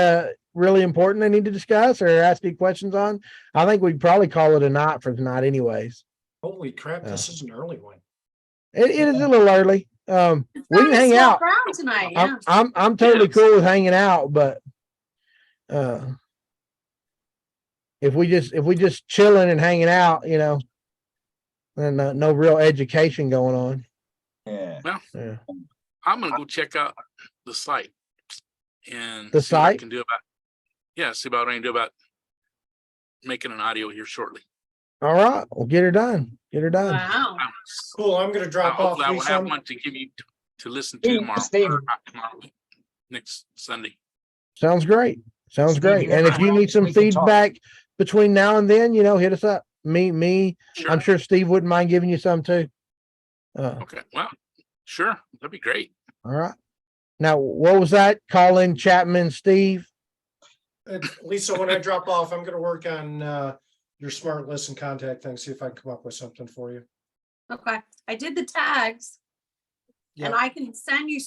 really important they need to discuss or ask any questions on, I think we'd probably call it a night for tonight anyways. Holy crap, this is an early one. It is a little early. We Not can a hang small out. crowd tonight. Yeah. I'm totally Yes. cool with hanging out, but if we just chilling and hanging out, then no real education going on. yeah, Well, Yeah. I'm gonna go check out the site and The see what I site? can do about. See what I can do about making an audio here shortly. All right, we'll get her done. Get her done. Wow. Cool, I'm gonna drop off. Hopefully I will Lisa. have one to give you to listen to Steve, tomorrow. Steve. Or not tomorrow, next Sunday. Sounds great. Sounds Steve, great. you And never if you know, need some we can talk. feedback between now and then, hit us up. Me. Sure. I'm sure Steve wouldn't mind giving you some too. Okay. Well, sure. That'd be great. All right. Now, what was that? Colin, Chapman, Steve? Lisa, when I drop off, I'm gonna work on your smart list and contact thing, see if I can come up with something for you. Okay. I did the tags. And Yeah, I can send you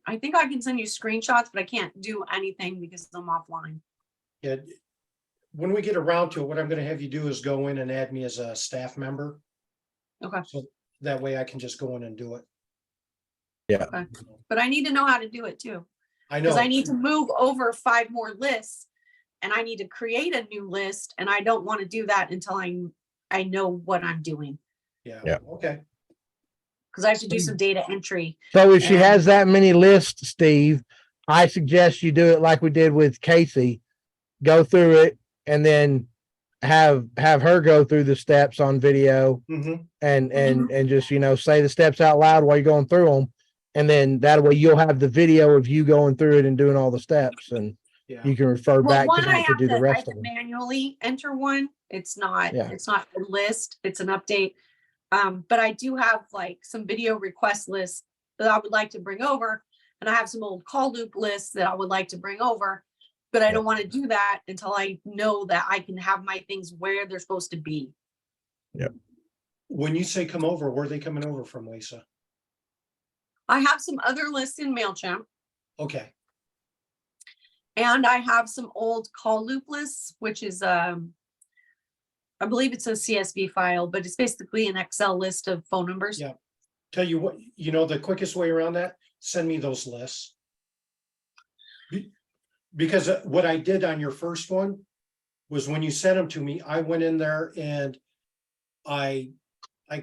I think I can send you screenshots, but I can't do anything because I'm offline. yeah. When we get around to it, what I'm gonna have you do is go in and add me as a staff member. Okay. So that way I can just go in and do it. Okay. But I need to know how to do it too. I know. Because I need to move over 5 more lists and I need to create a new list. And I don't want to do that until I know what I'm doing. Yeah. Okay. Because I have to do some data entry. So if she And- has that many lists, Steve, I suggest you do it like we did with Casey. Go through it and then have her go through the steps on video Mhm. and just, say the steps out loud while you're going through them. And then that way you'll have the video of you going through it and doing all the steps and Yeah. you can refer Well, back one to I that to have do the I rest have to of them. manually enter one. It's not Yeah. a list, it's an update. But I do have like some video request lists that I would like to bring over. And I have some old call loop lists that I would like to bring over. But I don't want to do that until I know that I can have my things where they're supposed to be. When you say come over, where are they coming over from, Lisa? I have some other lists in MailChimp Okay. and I have some old call loop lists, which is I believe it's a CSV file, but it's basically an Excel list of phone numbers. Yeah. Tell you what, the quickest way around that, send me those lists. Because what I did on your first one was when you sent them to me, I went in there and I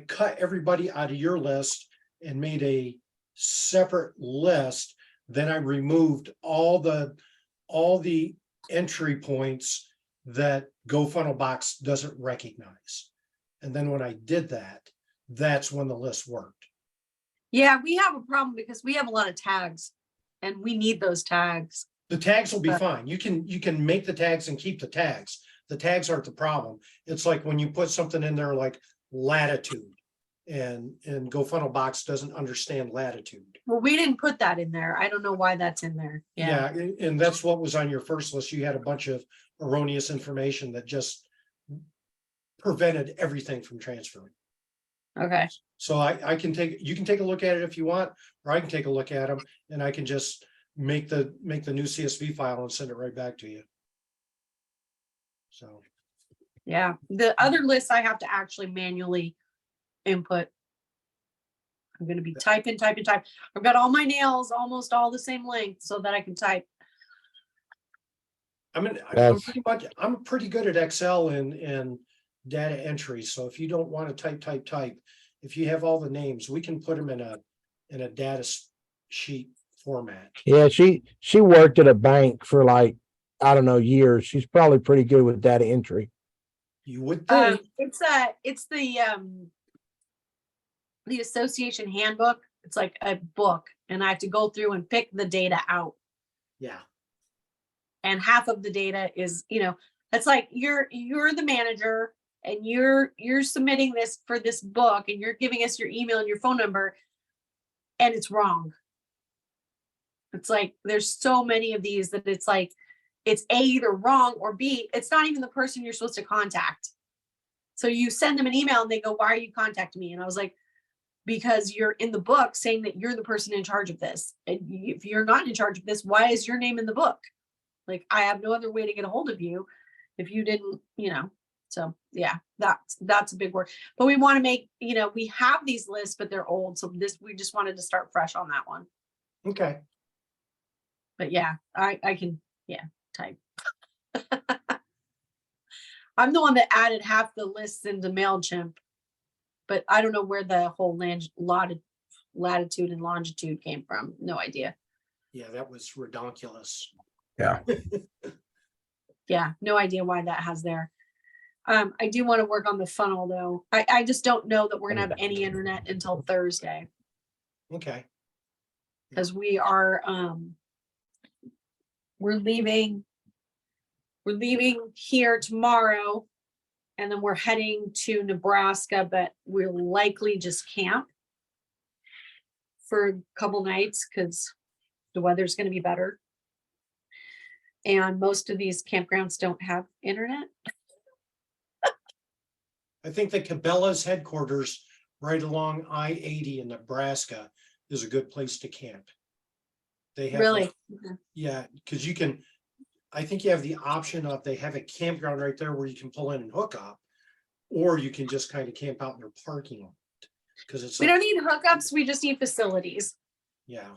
cut everybody out of your list and made a separate list. Then I removed all the entry points that GoFunnelBox doesn't recognize. And then when I did that, that's when the list worked. Yeah, we have a problem because we have a lot of tags and we need those tags. The tags will be fine. You can make the tags and keep the tags. The tags aren't the problem. It's like when you put something in there like latitude and GoFunnelBox doesn't understand latitude. Well, we didn't put that in there. I don't know why that's in there. Yeah. And that's what was on your first list. You had a bunch of erroneous information that just prevented everything from transferring. Okay. So you can take a look at it if you want, or I can take a look at them and I can just make the new CSV file and send it right back to you. So. Yeah. The other lists I have to actually manually input. I'm going to be type. I've got all my nails almost all the same length so that I can type. I'm pretty good at Excel and data entry. So if you don't want to type, if you have all the names, we can put them in a data sheet format. Yeah, she worked at a bank for like, I don't know, years. She's probably pretty good with data entry. You would think. It's the association handbook. It's like a book and I have to go through and pick the data out. Yeah. And half of the data is, it's like you're the manager and you're submitting this for this book and you're giving us your email and your phone number and it's wrong. It's like there's so many of these that it's like it's A, either wrong, or B, it's not even the person you're supposed to contact. So you send them an email and they go, why are you contacting me? And I was like, because you're in the book saying that you're the person in charge of this. And if you're not in charge of this, why is your name in the book? Like, I have no other way to get a hold of you if you didn't, so yeah, that's a big word. But we want to make, we have these lists, but they're old. So we just wanted to start fresh on that one. Okay. But yeah, I can, type. I'm the one that added half the lists into MailChimp, but I don't know where the whole latitude and longitude came from. No idea. Yeah, that was redonkulous. Yeah. Yeah, no idea why that has there. I do want to work on the funnel though. I just don't know that we're gonna have any internet until Thursday. Okay. Because we are we're leaving here tomorrow and then we're heading to Nebraska, but we'll likely just camp for a couple nights because the weather's going to be better. And most of these campgrounds don't have internet. I think the Cabela's headquarters right along I-80 in Nebraska is a good place to camp. They have Really? yeah, because I think you have the option of, they have a campground right there where you can pull in and hook up, or you can just kind of camp out in their parking lot. Because it's We don't need hookups, we just need facilities. Yeah.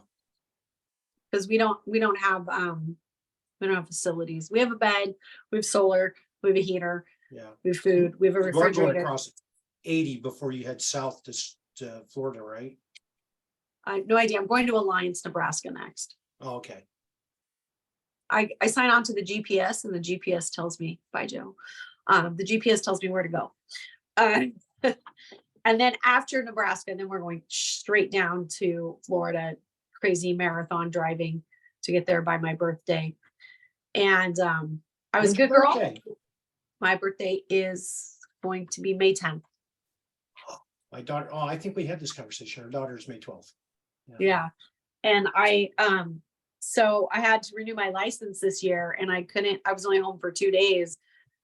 Because we don't have facilities. We have a bed, we have solar, we have a heater, Yeah. we have food, we have a You are going refrigerator. across 80 before you head south to Florida, right? I have no idea. I'm going to Alliance, Nebraska next. Oh, okay. I sign on to the GPS and the GPS tells me, bye Joe. The GPS tells me where to go. And then after Nebraska, then we're going straight down to Florida, crazy marathon driving to get there by my birthday. And I was a good girl. Birthday? My birthday is going to be May 10th. My daughter, I think we had this conversation. Our daughter is May 12th. Yeah. And so I had to renew my license this year and I was only home for 2 days.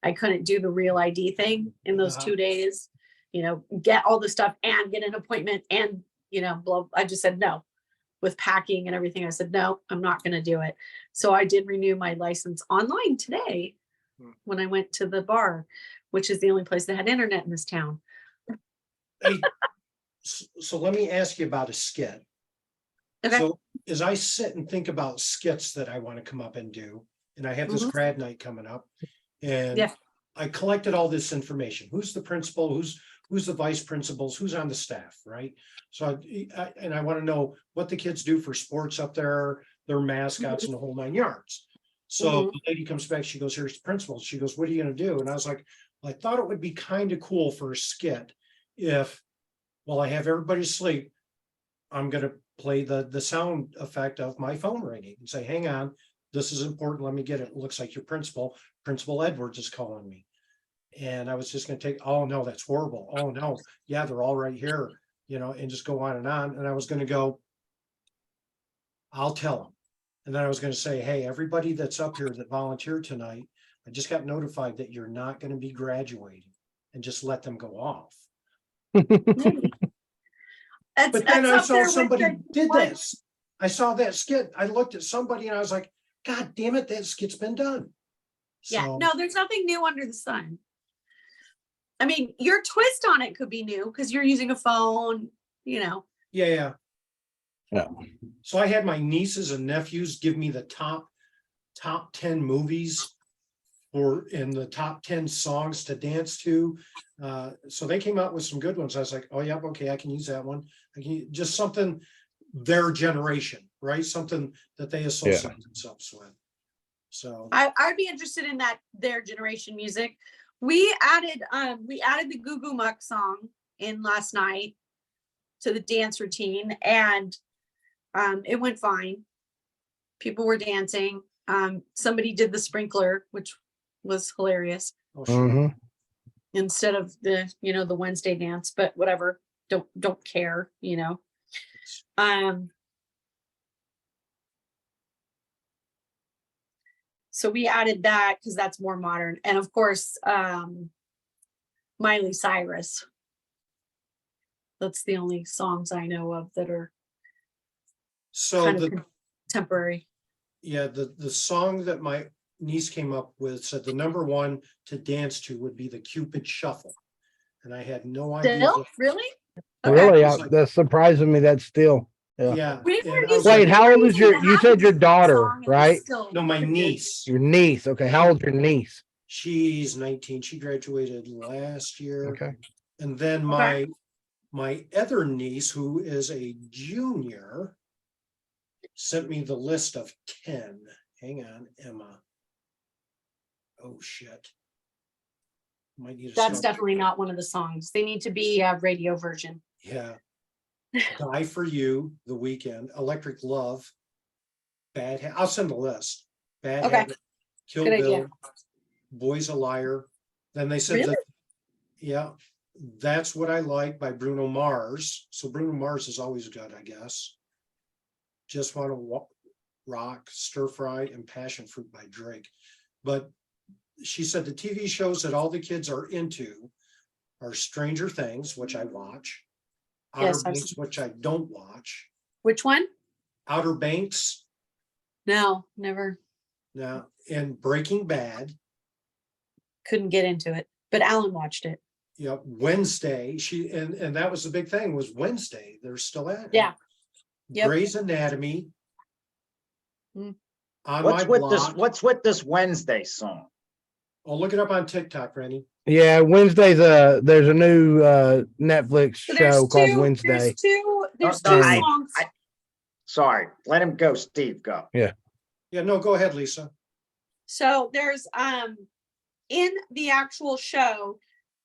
I couldn't do the real ID thing in those 2 days, get all the stuff and get an appointment and, I just said no with packing and everything. I said, no, I'm not going to do it. So I did renew my license online today when I went to the bar, which is the only place that had internet in this town. Hey, so let me ask you about a skit. Okay. So as I sit and think about skits that I want to come up and do, and I have this grad night coming up, and I collected all this information. Who's the principal? Who's the vice principals? Who's on the staff, right? So I want to know what the kids do for sports up there, their mascots, and the whole 9 yards. So the lady comes back, she goes, here's the principal. She goes, what are you going to do? And I was like, well, I thought it would be kind of cool for a skit if, while I have everybody asleep, I'm going to play the sound effect of my phone ringing and say, hang on, this is important. Let me get it. It looks like your Principal Edwards is calling me. And I was just going to take, oh no, that's horrible. Oh no. Yeah, they're all right here, and just go on. And I was going to go, I'll tell them. And then I was going to say, hey, everybody that's up here that volunteered tonight, I just got notified that you're not going to be graduating, and just let them go off. But then I saw somebody did this. I saw that skit. I looked at somebody and I was like, God damn it, that skit's been done. Yeah, no, there's nothing new under the sun. I mean, your twist on it could be new because you're using a phone, Yeah. So I had my nieces and nephews give me the top 10 movies and the top 10 songs to dance to. So they came out with some good ones. I was like, oh yeah, okay, I can use that one. I can just something their generation, right? Something that they associate themselves with. So I'd be interested in that, their generation music. We added the Goo Goo Muck song in last night to the dance routine, and it went fine. People were dancing. Somebody did the sprinkler, which was hilarious, Oh, shit. Mhm. instead of the, the Wednesday dance, but whatever. Don't care. So we added that because that's more modern. And of course, Miley Cyrus. That's the only songs I know of that are So kind of the, contemporary. yeah, the song that my niece came up with said the number one to dance to would be the Cupid Shuffle. And I had no idea. Still? Really? Really, It's like- that's surprising me. That's still. Yeah. Yeah. We were and I was using- Wait, like, how old is using your? the You said your Happy daughter, song, it was right? still no, my pretty good. niece, Your niece. Okay, how old's your niece? she's 19. She graduated last year. Okay. And then my other niece, who is a junior, sent me the list of 10. Hang on, Emma. Oh, shit. Might need to That's stop. definitely not one of the songs. They need to be a radio version. Yeah. Die for You, The Weekend, Electric Love, I'll send the list. Bad Okay. Habit, Kill Good idea. Bill, Boy's a Liar. Then they said Really? that, yeah, That's What I Like by Bruno Mars. So Bruno Mars is always good, I guess. Just Want to Rock, Stir Fry, and Passion Fruit by Drake. But she said the TV shows that all the kids are into are Stranger Things, which I watch. Outer Yes, I've Banks, which I don't watch. Which one? Outer Banks, No, never. now, and Breaking Bad. Couldn't get into it, but Alan watched it. Wednesday, and that was the big thing, was Wednesday. They're still at it. Yeah. Yep. Grey's Anatomy. Mm. On What's my with this? block. What's with this Wednesday song? I'll look it up on TikTok, Rennie. Yeah, Wednesday's there's a new Netflix So there's show called two- Wednesday. There's No, two I- songs. Sorry, let him go. Steve, go. Yeah, no, go ahead, Lisa. So there's in the actual show,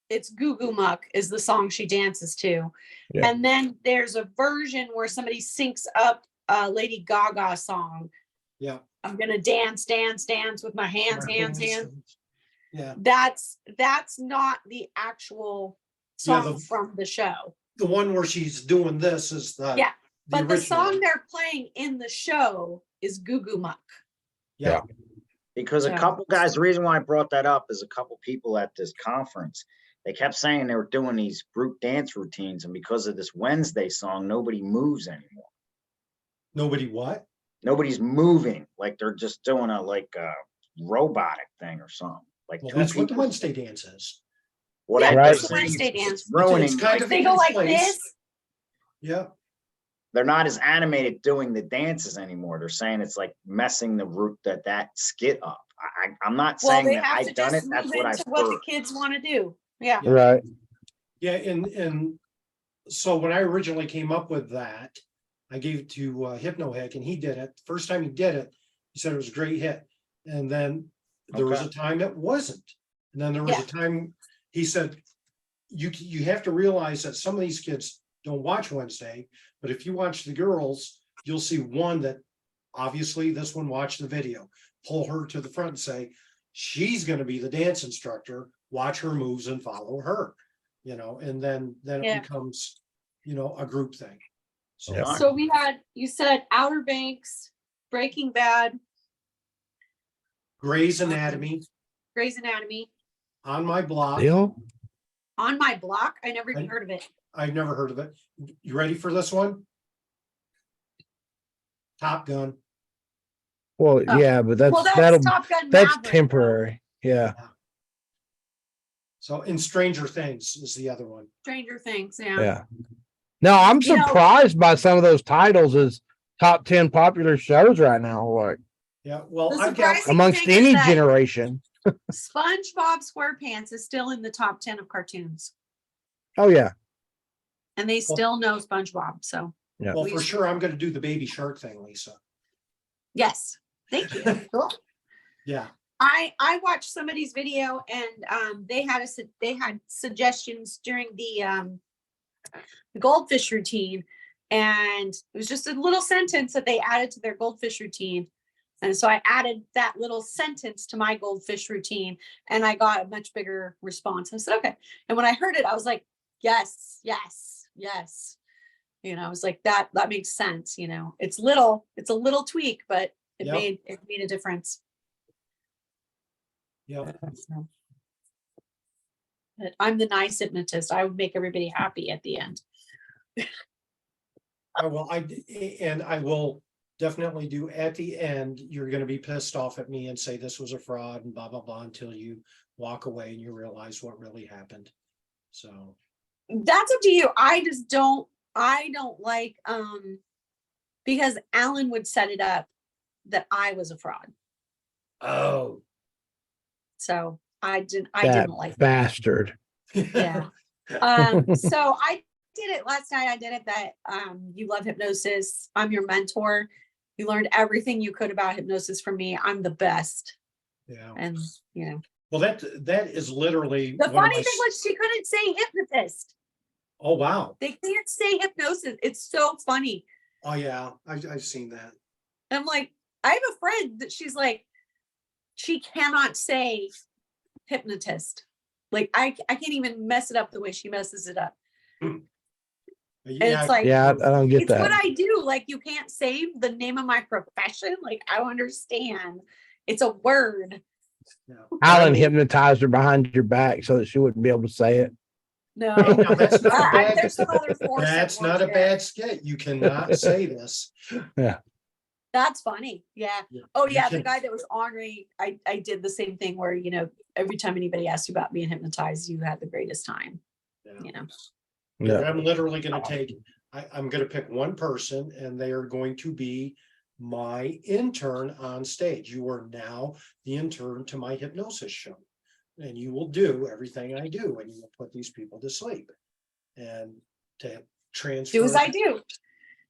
it's Goo Goo Muck is the song she dances to. Yeah. And then there's a version where somebody syncs up a Lady Gaga song. Yeah. I'm gonna dance, dance, dance with my hands. Yeah, That's not the actual Yeah, song from the show. the one where she's doing this is the. Yeah, But the original. song they're playing in the show is Goo Goo Muck. Yeah, Because a Yeah. couple guys, the reason why I brought that up is a couple people at this conference, they kept saying they were doing these group dance routines, and because of this Wednesday song, nobody moves anymore. nobody what? Nobody's moving, like they're just doing a robotic thing or something. Like Well, two that's what the people- Wednesday dance is. What Yeah, I'm Right. saying Wednesday is dance. it's ruining. It's kind like, of They go like place. this. Yeah, they're not as animated doing the dances anymore. They're saying it's like messing the root that skit up. I'm not Well, saying they that have I've to done just it. That's move what I've into what the heard. kids want to do. Yeah. Right. yeah, and so when I originally came up with that, I gave it to Hypno Hick, and he did it. First time he did it, he said it was a great hit. And then there was Okay. a time it wasn't. And then there was Yeah. a time he said, you have to realize that some of these kids don't watch Wednesday, but if you watch the girls, you'll see one that obviously this one watched the video. Pull her to the front and say, she's going to be the dance instructor. Watch her moves and follow her. And then Yeah. it becomes, a group thing. So Yeah. So you said Outer Banks, Breaking Bad, Grey's Anatomy, Grey's Anatomy. On My Block. Still? On My Block, I never even heard of it. I've never heard of it. You ready for this one? Top Gun. Well, Oh. yeah, but Well, that's Top Gun that's Maverick, though. temporary. Yeah. So in Stranger Things is the other one. Stranger Things, yeah. Yeah. No, I'm You know- surprised by some of those titles as top 10 popular shows right now, like Yeah, well, The I've got, surprising amongst thing is any that generation. SpongeBob SquarePants is still in the top 10 of cartoons, Oh yeah. and they still know SpongeBob. So Yeah. well, we for used- sure, I'm gonna do the Baby Shark thing, Lisa. yes, thank you. Cool. Yeah, I watched somebody's video, and they had suggestions during the goldfish routine, and it was just a little sentence that they added to their goldfish routine. And so I added that little sentence to my goldfish routine, and I got a much bigger response. I said, okay. And when I heard it, I was like, yes, yes, yes. You know, I was like, that makes sense. You know, it's a little tweak, but it Yep. made a difference. Yeah. So, but I'm the nice hypnotist. I would make everybody happy at the end. I will definitely do at the end. You're going to be pissed off at me and say this was a fraud and blah, blah, blah, until you walk away and you realize what really happened. So That's up to you. I don't like, because Alan would set it up that I was a fraud. oh. So I didn't like that. Bastard. Yeah. So I did it last night. I did it that you love hypnosis. I'm your mentor. You learned everything you could about hypnosis from me. I'm the best. Yeah. And you know. Well, that is literally The funny thing was she couldn't say hypnotist. Oh wow. They can't say hypnosis. It's so funny. Oh yeah, I've seen that. I'm like, I have a friend that she's like, she cannot say hypnotist. Like I can't even mess it up the way she messes it up. And it's like, yeah, I don't get it's that. what I do. Like you can't say the name of my profession. Like I understand. It's a word. Yeah. Alan hypnotized her behind your back so that she wouldn't be able to say it. No, Now, that's not a bad, there's some other force. that's not a bad skit. You cannot say this. That's funny. Yeah. Yeah. Oh You yeah, the can- guy that was ornery. I did the same thing where, you know, every time anybody asked you about being hypnotized, you had the greatest time. Yeah. You know. Yeah. I'm literally going to take, I'm going to pick one person and they are going to be my intern on stage. You are now the intern to my hypnosis show. And you will do everything I do and you will put these people to sleep. And to transfer. Do as I do.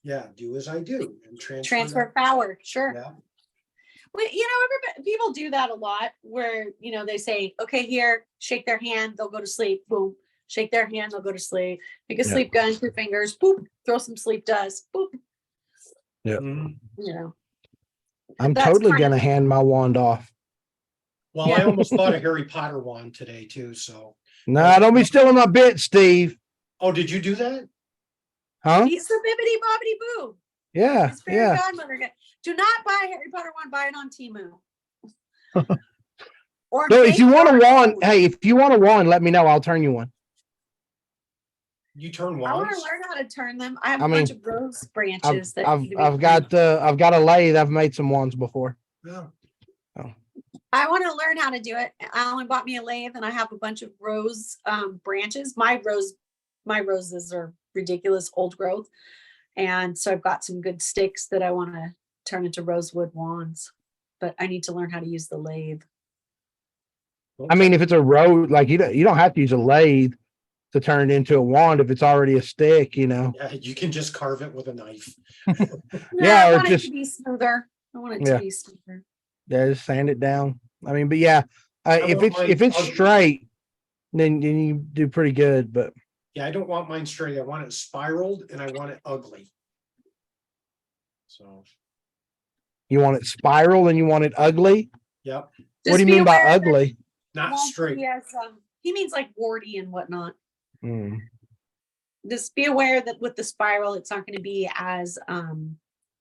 Yeah, do as I do. And Transfer power. Sure. Yeah. Well, you know, everybody, people do that a lot where, you know, they say, okay, here, shake their hand, they'll go to sleep. Boom. Shake their hand, they'll go to sleep. Make a sleep gun, 2 fingers, boop, throw some sleep dust, boop. Yeah. Mhm. You know. I'm That's totally kind going to of- hand my wand off. Well, I almost bought a Harry Potter wand today too, so. No, don't be stealing my bit, Steve. Oh, did you do that? Huh? He's the bibbity bobbity boo. Yeah. His fairy Yeah. godmother. Do not buy a Harry Potter wand, buy it on Temu. Or So if you make want a your wand, own. hey, if you want a wand, let me know. I'll turn you one. You turn I want to wands? learn how to turn them. I have I a bunch mean, of rose I've branches that I've need to be I've got I've got a lathe. I've made some wands before. Yeah. I want to learn how to do it. Alan bought me a lathe and I have a bunch of rose branches. My roses are ridiculous old growth. And so I've got some good sticks that I want to turn into rosewood wands, but I need to learn how to use the lathe. I mean, if it's a road, like you don't have to use a lathe to turn it into a wand if it's already a stick, you know. Yeah, you can just carve it with a knife. No, Yeah, I or want it just- to be smoother. I want it Yeah. to be smoother. Yeah, just sand it down. I mean, but yeah, if want it's mine if it's ugly. straight, then you do pretty good. But Yeah, I don't want mine straight. I want it spiraled and I want it ugly. So, you want it spiral and you want it ugly. yep, What Just do you be mean by aware that ugly? it not won't straight. be as, he means like warty and whatnot. Mm. Just be aware that with the spiral, it's not going to be as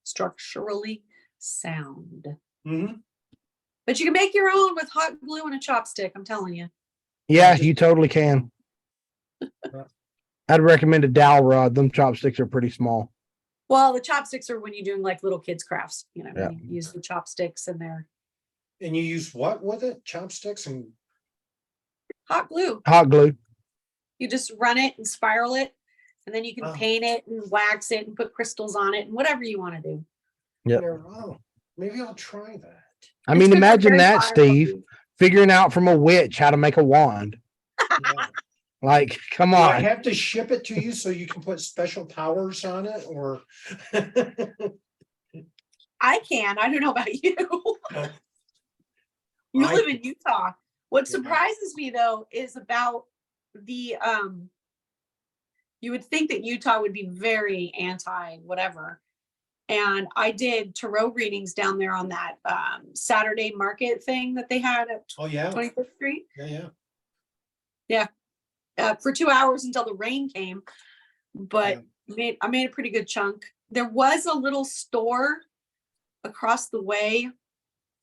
structurally sound. Mhm. But you can make your own with hot glue and a chopstick. I'm telling you. Yeah, just- you totally can. I'd recommend a dowel rod. Them chopsticks are pretty small. Well, the chopsticks are when you're doing like little kids crafts. You know, Yeah. you use the chopsticks and they're And you use what with it? Chopsticks and, hot glue. Hot glue. You just run it and spiral it, and then you can Oh. paint it and wax it and put crystals on it and whatever you want to do. Yep. oh, maybe I'll try that. I It's mean, good for imagine Harry that, Potter Steve, puppies. figuring out from a witch how to make a wand. Yeah. Like, come Do I on. have to ship it to you so you can put special powers on it or? I can. I don't know about you. You I- live in Utah. What Yeah. surprises me though is about the you would think that Utah would be very anti whatever. And I did tarot readings down there on that Saturday market thing that they had at Oh, yeah, 25th Street. yeah. For 2 hours until the rain came, but I made a pretty good chunk. There was a little store across the way,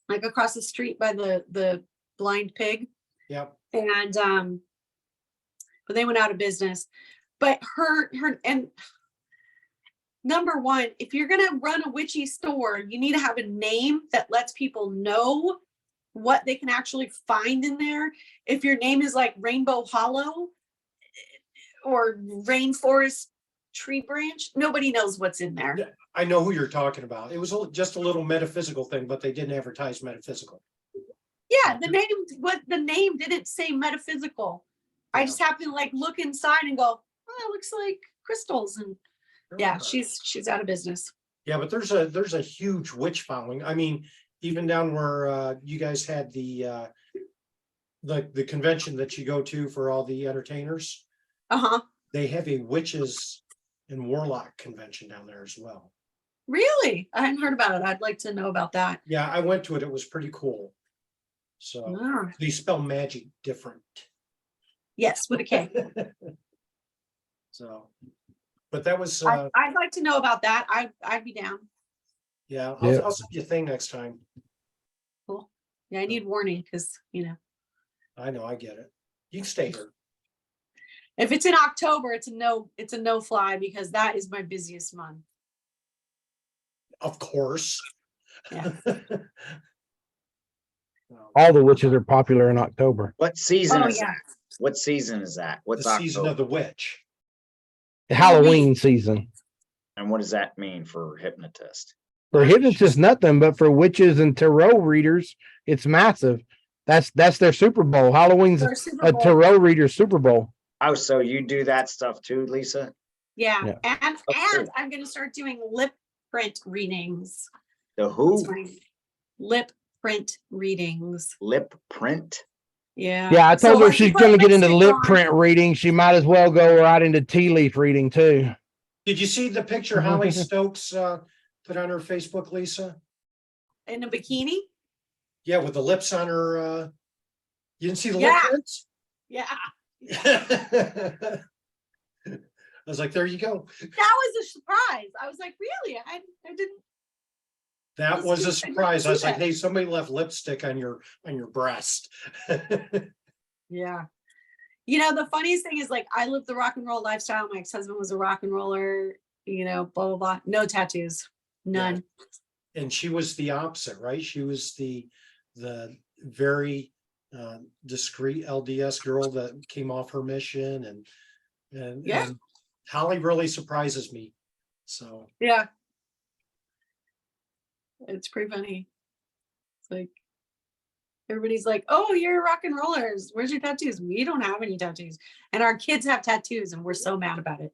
like across the street by the blind pig. Yep. And but they went out of business. But her and number one, if you're gonna run a witchy store, you need to have a name that lets people know what they can actually find in there. If your name is like Rainbow Hollow or Rainforest Tree Branch, nobody knows what's in there. Yeah, I know who you're talking about. It was just a little metaphysical thing, but they didn't advertise metaphysical. Yeah, the name didn't say metaphysical. I just happened to like look inside and go, oh, it looks like crystals. And yeah, she's out of business. Yeah, but there's a huge witch following. I mean, even down where you guys had the convention that you go to for all the entertainers. Uh-huh. They have a witches and warlock convention down there as well. Really? I hadn't heard about it. I'd like to know about that. Yeah, I went to it. It was pretty cool. So Ah, they spell magic different. yes, with a K. So, but that was I'd like to know about that. I'd be down. yeah. Yeah. I'll send you a thing next time. Cool. Yeah, I need warning because I know, I get it. You can stay here. if it's in October, it's a no fly because that is my busiest month. Of course. Yeah. All the witches are popular in October. What season Oh is yeah. that? What season is that? What's The season of October? the witch. Halloween season. And what does that mean for hypnotist? For hypnotists, nothing, but for witches and tarot readers, it's massive. That's their Super Bowl. Halloween's Or Super a Bowl. tarot reader Super Bowl. Oh, so you do that stuff too, Lisa? Yeah. Yeah. And cool. I'm gonna start doing lip print readings. The who? That's my lip print readings. Lip print? Yeah. Yeah, I So told her once she's you put going to get into lipstick lip on- print reading. She might as well go right into tea leaf reading too. Did you see the picture Holly Stokes put on her Facebook, Lisa? in a bikini. Yeah, with the lips on her. You didn't see the Yeah. lip prints? Yeah. I was like, there you go. That was a surprise. I was like, really? I didn't. That This was a is- I didn't surprise. I see was like, that. hey, somebody left lipstick on your breast. Yeah. The funniest thing is like I lived the rock and roll lifestyle. My ex-husband was a rock and roller, blah, blah, blah. No tattoos. None. And she was the opposite, right? She was the very discreet LDS girl that came off her mission, and Yeah. and Holly really surprises me. So Yeah. It's pretty funny. It's like everybody's like, oh, you're rock and rollers. Where's your tattoos? We don't have any tattoos. And our kids have tattoos and we're so mad about it.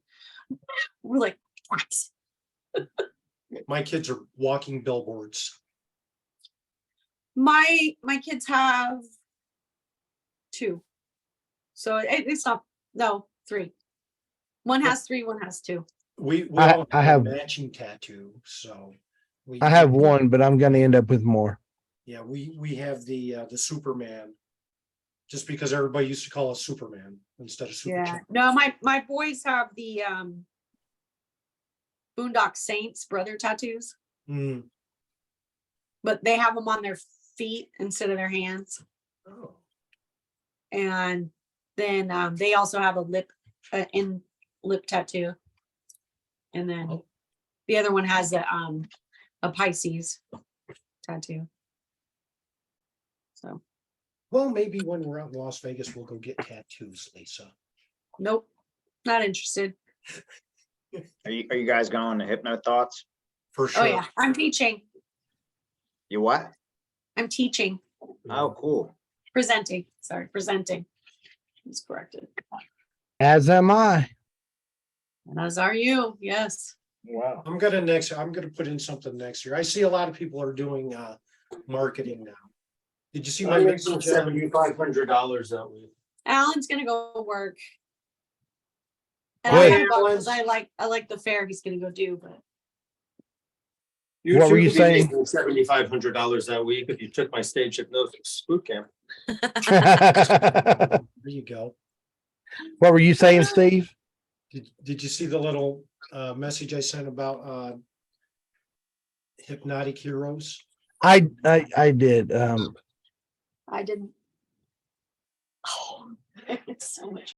We're like, what? my kids are walking billboards. My kids have 2. So it's not, no, 3. One has 3, one has 2. We I all have have- a matching tattoo, so I have one, but I'm going to end up with more. Yeah, we have the Superman, just because everybody used to call us Superman instead of Super Yeah. Chuck. No, my boys have the Boondock Saints brother tattoos, Mm. but they have them on their feet instead of their hands. Oh, And then they also have a lip tattoo. And then Oh. the other one has a Pisces tattoo. So well, maybe when we're out in Las Vegas, we'll go get tattoos, Lisa. nope, not interested. Are you guys going to Hypno Thoughts? For sure. Oh yeah, I'm teaching. You what? I'm teaching. Oh, cool. Presenting. It's corrected. As am I. And as are you. Yes. Wow. I'm gonna put in something next year. I see a lot of people are doing marketing now. Did you see my message? $7,500 that week. Alan's gonna go work. And Good. I have because I like the fair he's gonna go do, but What were you should be saying? making $7,500 that week if you took my stage hypnosis boot camp. What There you go. were you saying, Steve? Did you see the little message I sent about hypnotic heroes? I did. I didn't. Oh, it's so much